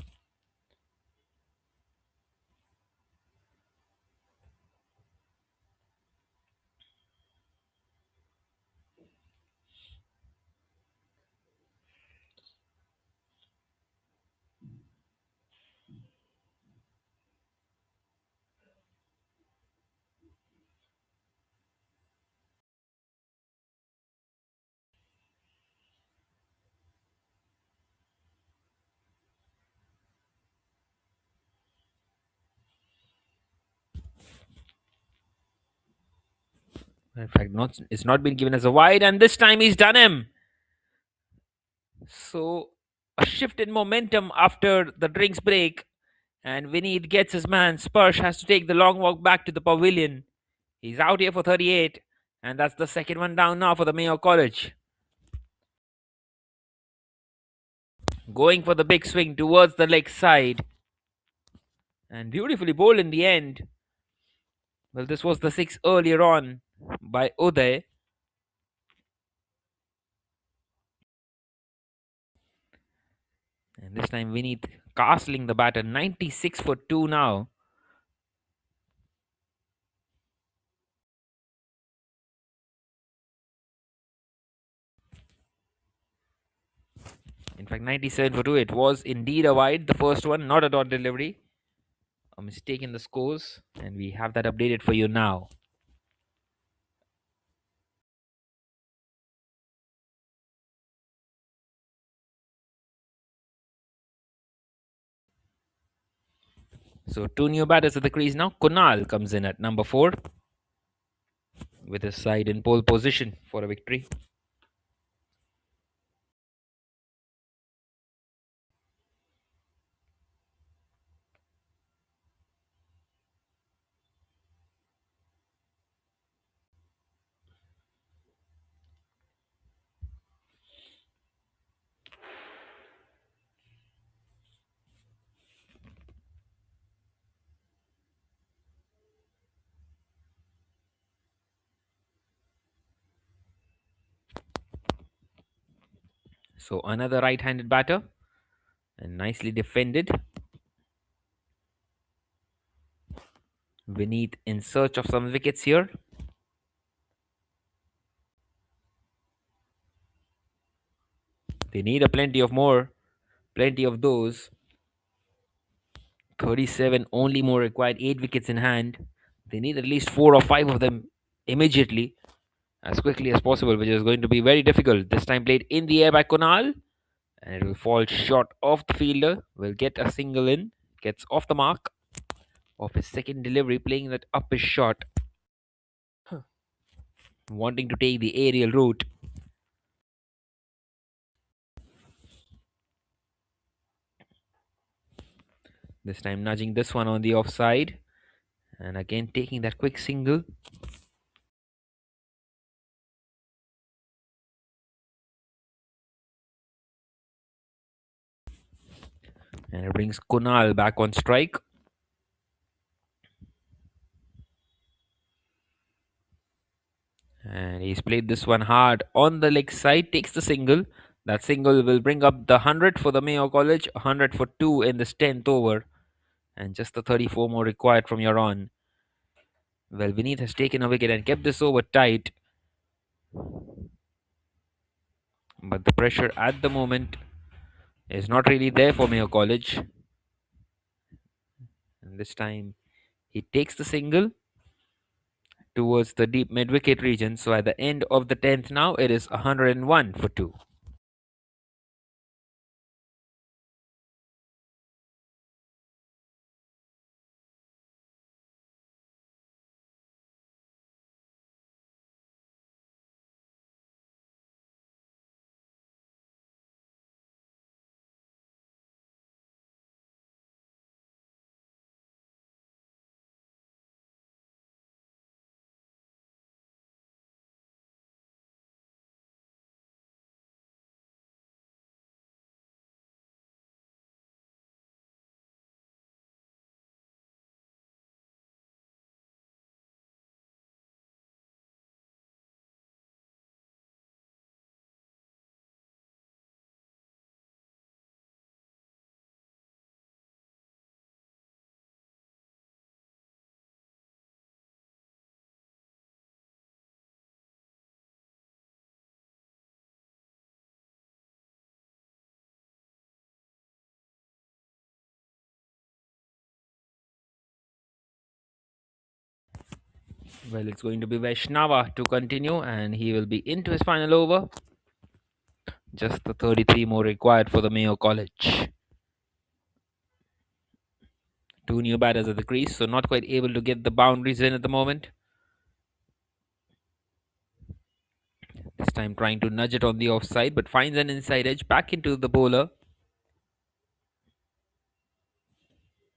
In fact, it's not been given as a wide, and this time he's done him. So a shift in momentum after the drinks break, and Vineet gets his man. Sparsh has to take the long walk back to the pavilion. He's out here for 38, and that's the second one down now for the Mayo College. Going for the big swing towards the leg side, and beautifully bowled in the end. Well, this was the 6 earlier on by Uday. And this time Vineet castling the batter, 96 for 2 now. In fact, 97 for 2. It was indeed a wide, the first one, not a dot delivery. A mistake in the scores, and we have that updated for you now. So 2 new batters at the crease now. Kunal comes in at number 4 with his side in pole position for a victory. So another right-handed batter, and nicely defended. Vineet in search of some wickets here. They need plenty of those. 37 only more required, 8 wickets in hand. They need at least 4 or 5 of them immediately, as quickly as possible, which is going to be very difficult. This time played in the air by Kunal, and it will fall short of the fielder. Will get a single in, gets off the mark of his second delivery, playing that up his shot, wanting to take the aerial route. This time nudging this one on the offside, and again taking that quick single. And it brings Kunal back on strike. And he's played this one hard on the leg side, takes the single. That single will bring up the 100 for the Mayo College, 100 for 2 in this 10th over. And just the 34 more required from here on. Well, Vineet has taken a wicket and kept this over tight. But the pressure at the moment is not really there for Mayo College. And this time he takes the single towards the deep mid-wicket region. So at the end of the 10th now, it is 101 for 2. Well, it's going to be Vaishnava to continue, and he will be into his final over. Just the 33 more required for the Mayo College. Two new batters at the crease, so not quite able to get the boundaries in at the moment. This time trying to nudge it on the offside, but finds an inside edge back into the bowler.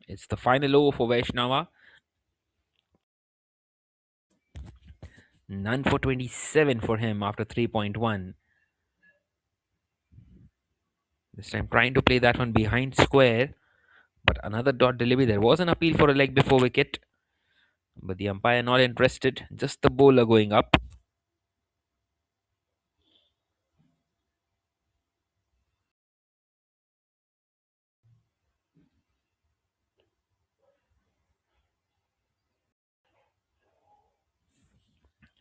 It's the final over for Vaishnava. None for 27 for him after 3.1. This time trying to play that one behind square, but another dot delivery. There was an appeal for a leg before wicket, but the umpire not interested. Just the bowler going up.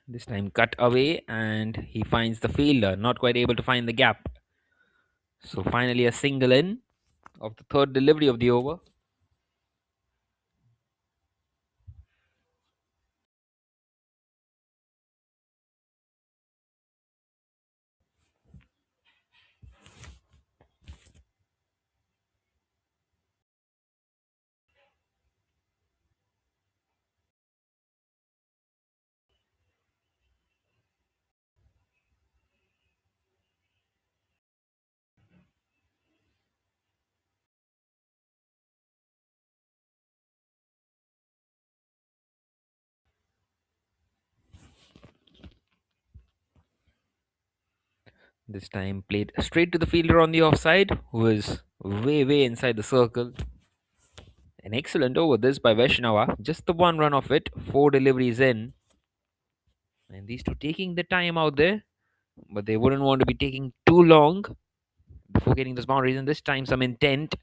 This time cut away, and he finds the fielder, not quite able to find the gap. So finally a single in of the third delivery of the over. This time played straight to the fielder on the offside, who is way inside the circle. An excellent over this by Vaishnava. Just the one run of it. Four deliveries in. And these two taking the time out there. But they wouldn't want to be taking too long before getting those boundaries. And this time some intent.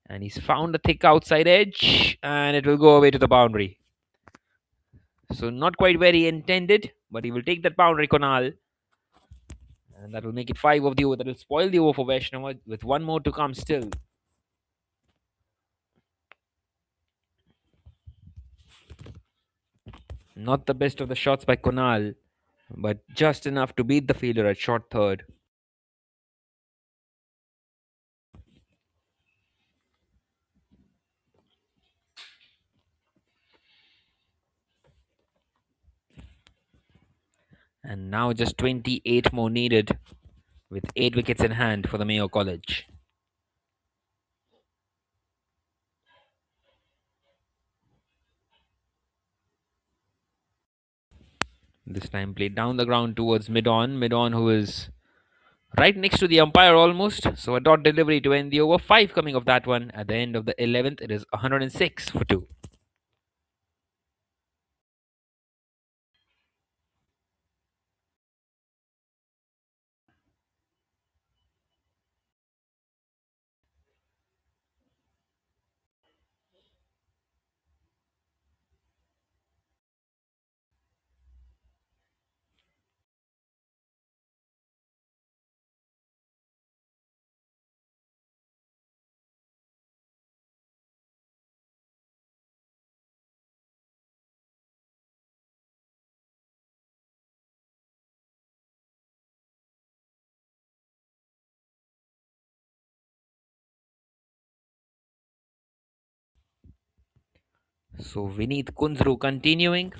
And he's found a thick outside edge. And it will go away to the boundary. So not quite very intended. But he will take that boundary, Konal. And that will make it 5 of the over. That will spoil the over for Vaishnava with one more to come still. Not the best of the shots by Konal, but just enough to beat the fielder at short third. And now just 28 more needed with 8 wickets in hand for the Mayo College. This time played down the ground towards mid-on. Mid-on, who is right next to the umpire almost. So a dot delivery to end the over. 5 coming of that one. At the end of the 11th, it is 106 for 2. So Vineet Kunzru continuing.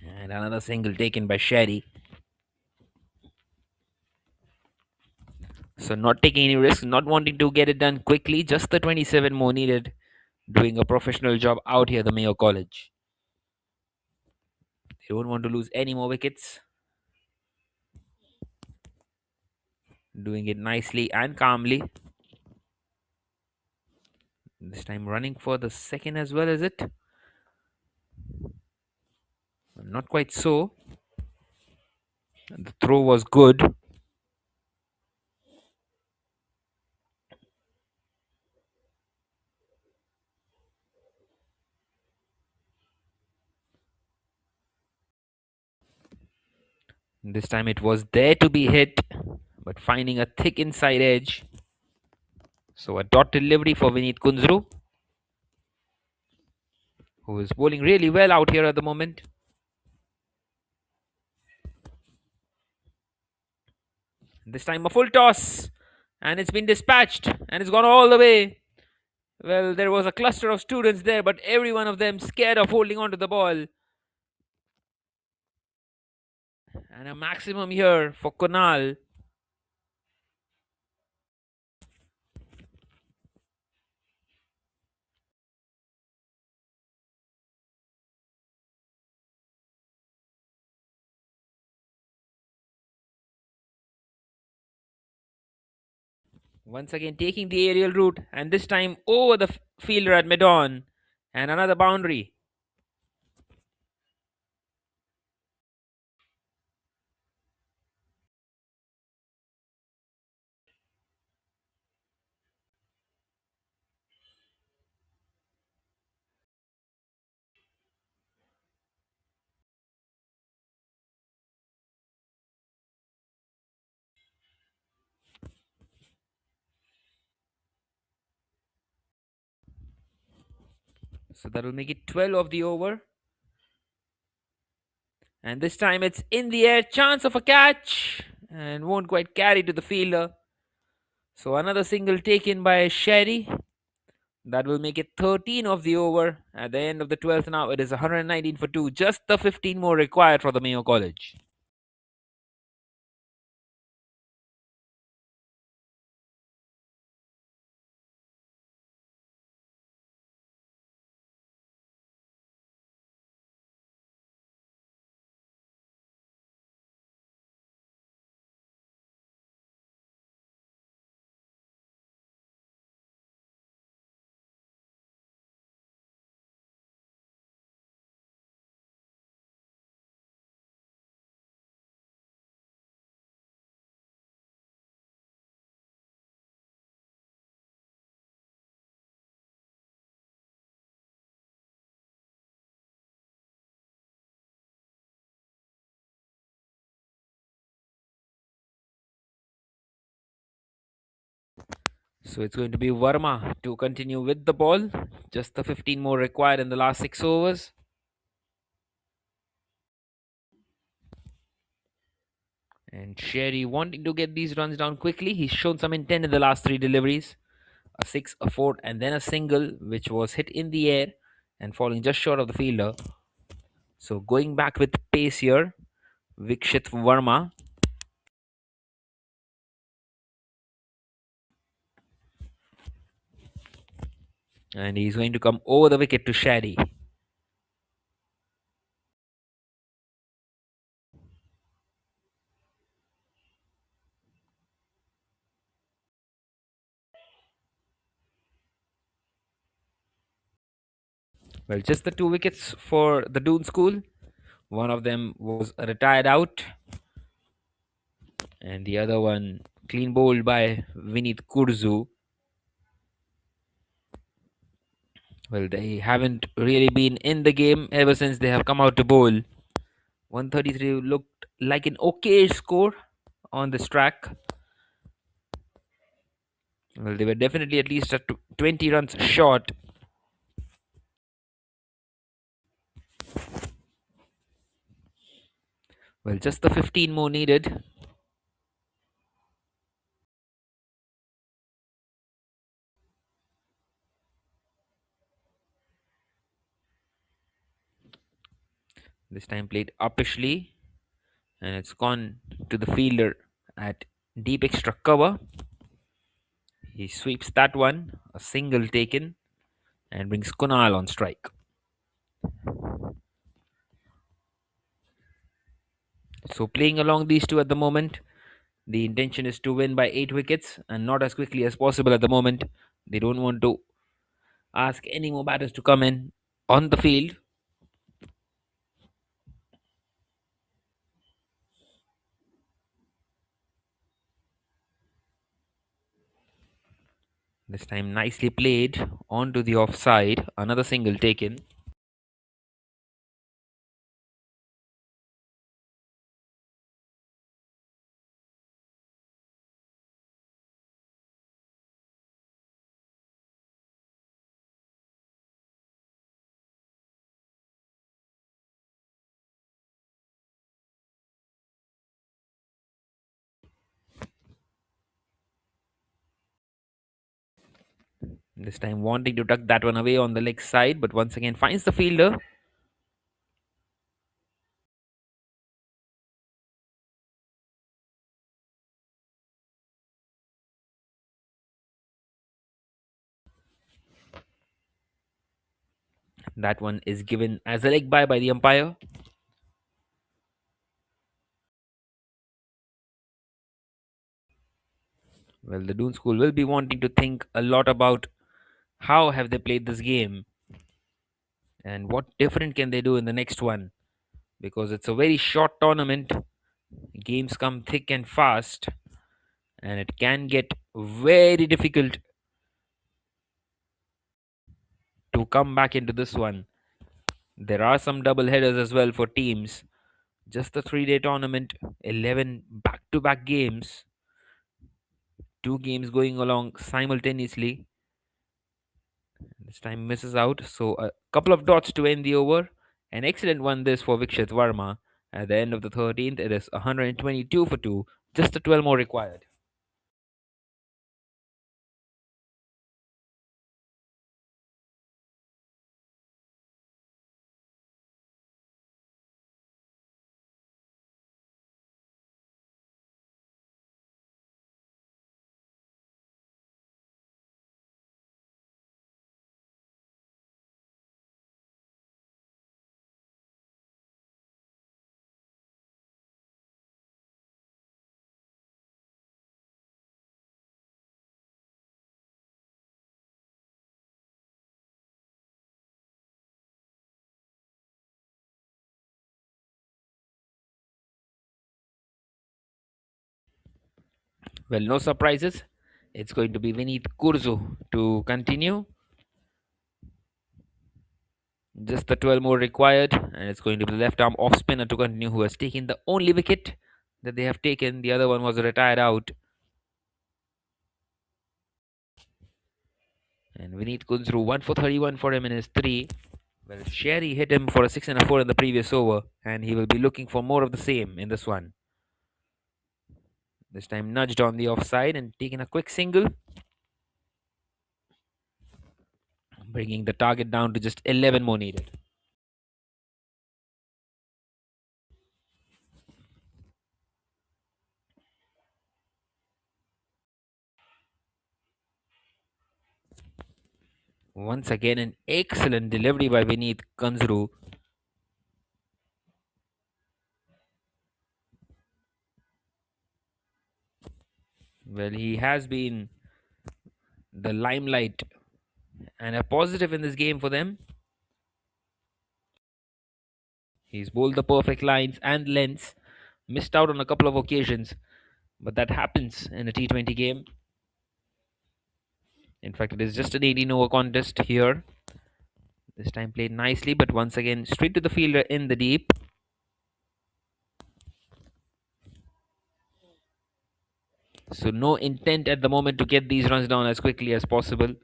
And another single taken by Sherry. So not taking any risks, not wanting to get it done quickly. Just the 27 more needed. Doing a professional job out here, the Mayo College. They don't want to lose any more wickets. Doing it nicely and calmly. This time running for the second as well, is it? Not quite so. The throw was good. This time it was there to be hit, but finding a thick inside edge. So a dot delivery for Vineet Kunzru. who is bowling really well out here at the moment. This time a full toss, and it's been dispatched, and it's gone all the way. Well, there was a cluster of students there, but every one of them scared of holding on to the ball. And a maximum here for Kunal. Once again taking the aerial route, and this time over the fielder at mid-on. And another boundary. So that will make it 12 of the over. And this time it's in the air, chance of a catch, and won't quite carry to the fielder. So another single taken by Sherry. That will make it 13 of the over. At the end of the 12th now, it is 119 for 2. Just the 15 more required for the Mayo College. So it's going to be Verma to continue with the ball. Just the 15 more required in the last 6 overs. And Sherry wanting to get these runs down quickly. He's shown some intent in the last 3 deliveries. A 6, a 4, and then a single, which was hit in the air and falling just short of the fielder. So going back with pace here, Vikshit Verma. And he's going to come over the wicket to Sherry. Well, just the 2 wickets for the Doon school. One of them was retired out, and the other one clean bowled by Vinit Kurzu. Well, they haven't really been in the game ever since they have come out to bowl. 133 looked like an okay score on this track. Well, they were definitely at least at 20 runs short. Well, just the 15 more needed. This time played uppishly, and it's gone to the fielder at deep extra cover. He sweeps that one, a single taken, and brings Kunal on strike. So playing along these two at the moment, the intention is to win by 8 wickets and not as quickly as possible at the moment. They don't want to ask any more batters to come in on the field. This time nicely played onto the offside. Another single taken. This time wanting to tuck that one away on the leg side, but once again finds the fielder. That one is given as a leg by the umpire. Well, the Doon school will be wanting to think a lot about how have they played this game and what different can they do in the next one, because it's a very short tournament. Games come thick and fast, and it can get very difficult to come back into this one. There are some double headers as well for teams. Just the 3-day tournament, 11 back to back games, two games going along simultaneously. This time misses out. So a couple of dots to end the over. An excellent one this for Vikshit Varma. At the end of the 13th, it is 122 for 2. Just the 12 more required. Well, no surprises. It's going to be Vineet Kurzu to continue. Just the 12 more required, and it's going to be the left arm off spinner to continue, who has taken the only wicket that they have taken. The other one was retired out. And Vineet Kunzru 1 for 31 for him in his 3. Well, Sherry hit him for a 6 and a 4 in the previous over, and he will be looking for more of the same in this one. This time nudged on the offside and taken a quick single, bringing the target down to just 11 more needed. Once again, an excellent delivery by Vineet Kunzru. Well, he has been the limelight and a positive in this game for them. He's bowled the perfect lines and lengths, missed out on a couple of occasions, but that happens in a T20 game. In fact, it is just an 18 over contest here. This time played nicely, but once again, straight to the fielder in the deep. So, no intent at the moment to get these runs down as quickly as possible.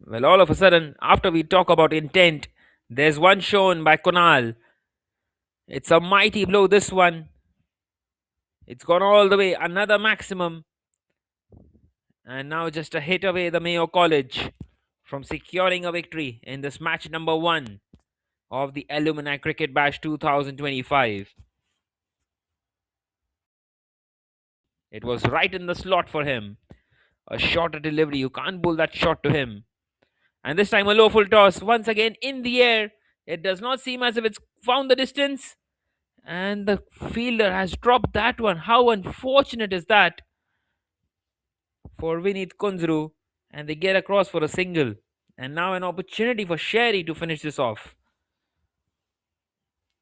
Well, all of a sudden, after we talk about intent, there's one shown by Kunal. It's a mighty blow, this one. It's gone all the way, another maximum. And now just a hit away the Mayo College from securing a victory in this match number 1 of the Alumni Cricket Bash 2025. It was right in the slot for him. A shorter delivery, you can't bowl that shot to him. And this time a low full toss, once again in the air. It does not seem as if it's found the distance. And the fielder has dropped that one. How unfortunate is that for Vineet Kunzru? And they get across for a single. And now an opportunity for Sherry to finish this off.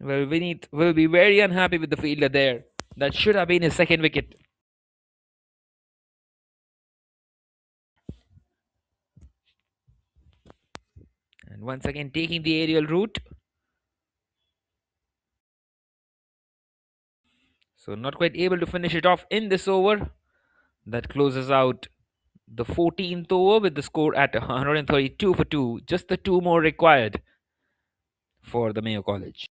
Well, Vineet will be very unhappy with the fielder there. That should have been his second wicket. And once again taking the aerial route. So not quite able to finish it off in this over. That closes out the 14th over with the score at 132 for 2. Just the 2 more required for the Mayo College.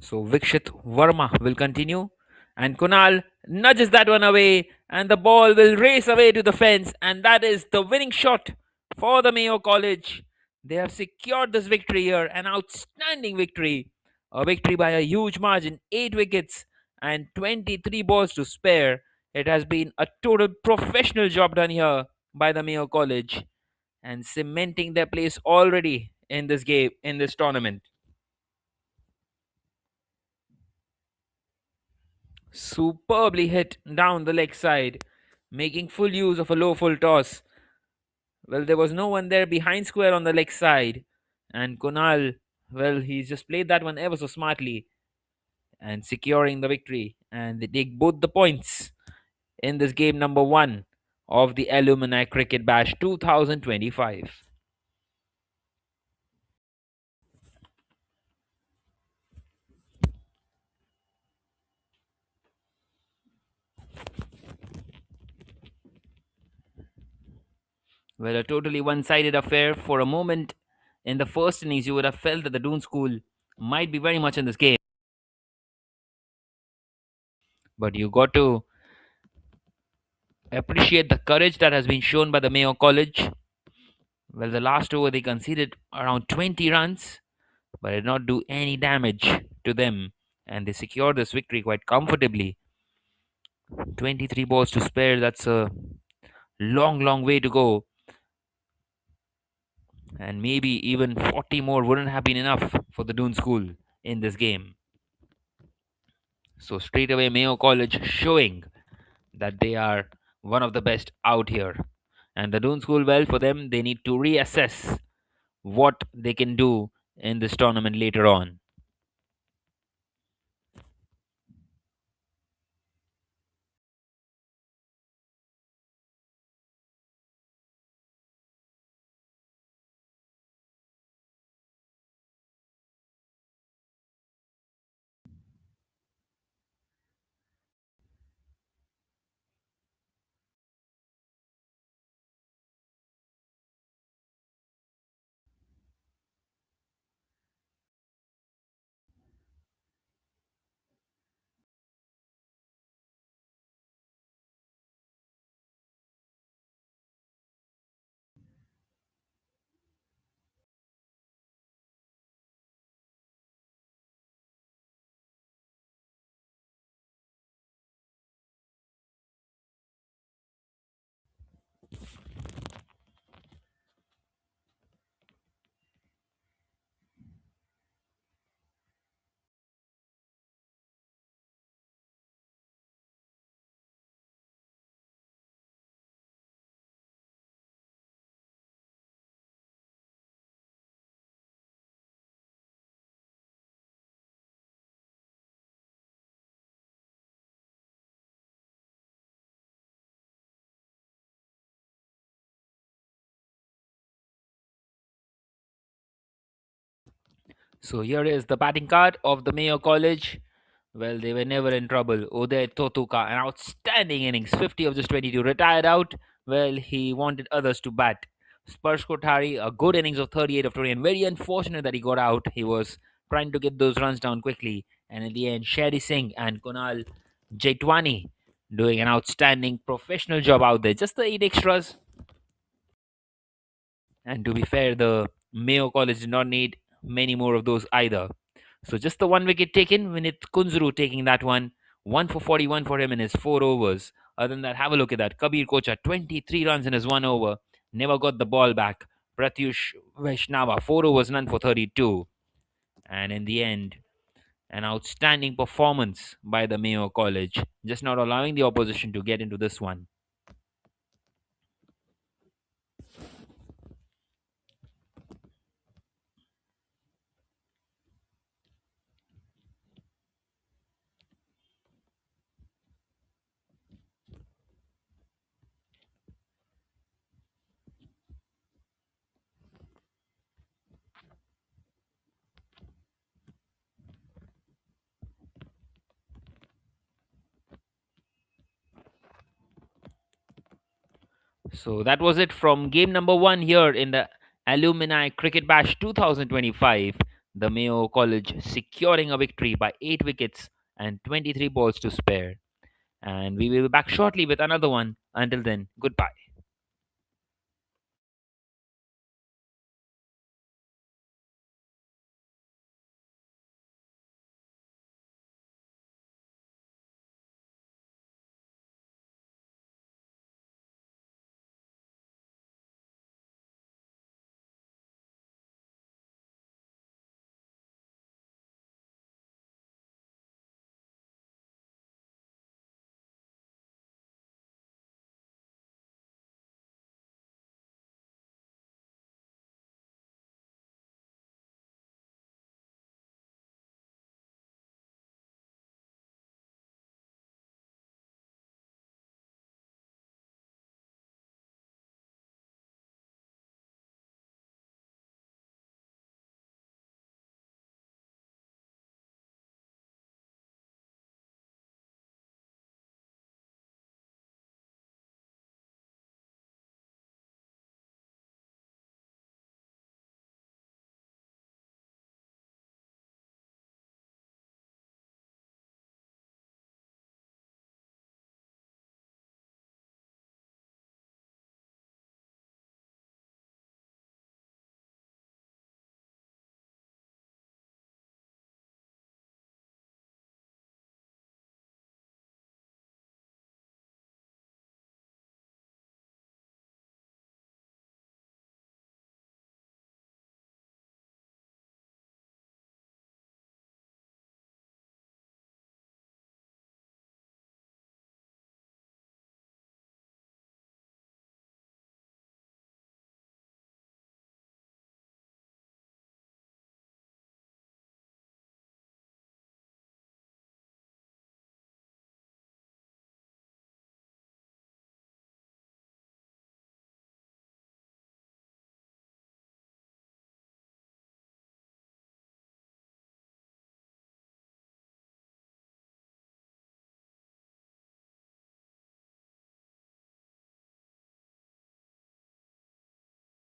So Vikshit Verma will continue, and Kunal nudges that one away, and the ball will race away to the fence, and that is the winning shot for the Mayo College. They have secured this victory here, an outstanding victory, a victory by a huge margin, 8 wickets and 23 balls to spare. It has been a total professional job done here by the Mayo College, and cementing their place already in this game, in this tournament. Superbly hit down the leg side, making full use of a low full toss. Well, there was no one there behind square on the leg side, and Kunal, well, he's just played that one ever so smartly and securing the victory. And they take both the points in this game number one of the Alumni Cricket Bash 2025. Well, a totally one sided affair. For a moment in the first innings, you would have felt that the Doon school might be very much in this game. But you got to appreciate the courage that has been shown by the Mayo College. Well, the last over they conceded around 20 runs, but did not do any damage to them, and they secured this victory quite comfortably. 23 balls to spare, that's a long, long way to go, and maybe even 40 more wouldn't have been enough for the Doon School in this game. So, straight away, Mayo College showing that they are one of the best out here. And the Doon School, well, for them, they need to reassess what they can do in this tournament later on. So here is the batting card of the Mayo College. Well, they were never in trouble. Uday Totuka, an outstanding innings, 50 of just 22, retired out. Well, he wanted others to bat. Spurs Kothari, a good innings of 38 of 20, and very unfortunate that he got out. He was trying to get those runs down quickly. And in the end, Sherry Singh and Kunal Jaitwani doing an outstanding professional job out there. Just the 8 extras. And to be fair, the Mayo College did not need many more of those either. So just the 1 wicket taken, Vinit Kunzru taking that one. 1 for 41 for him in his 4 overs. Other than that, have a look at that. Kabir Kocha, 23 runs in his 1 over. Never got the ball back. Pratyush Vaishnava, 4 overs, none for 32. And in the end, an outstanding performance by the Mayo College, just not allowing the opposition to get into this one. So that was it from game number one here in the Alumni Cricket Bash 2025. the Mayo College securing a victory by 8 wickets and 23 balls to spare. And we will be back shortly with another one. Until then, goodbye.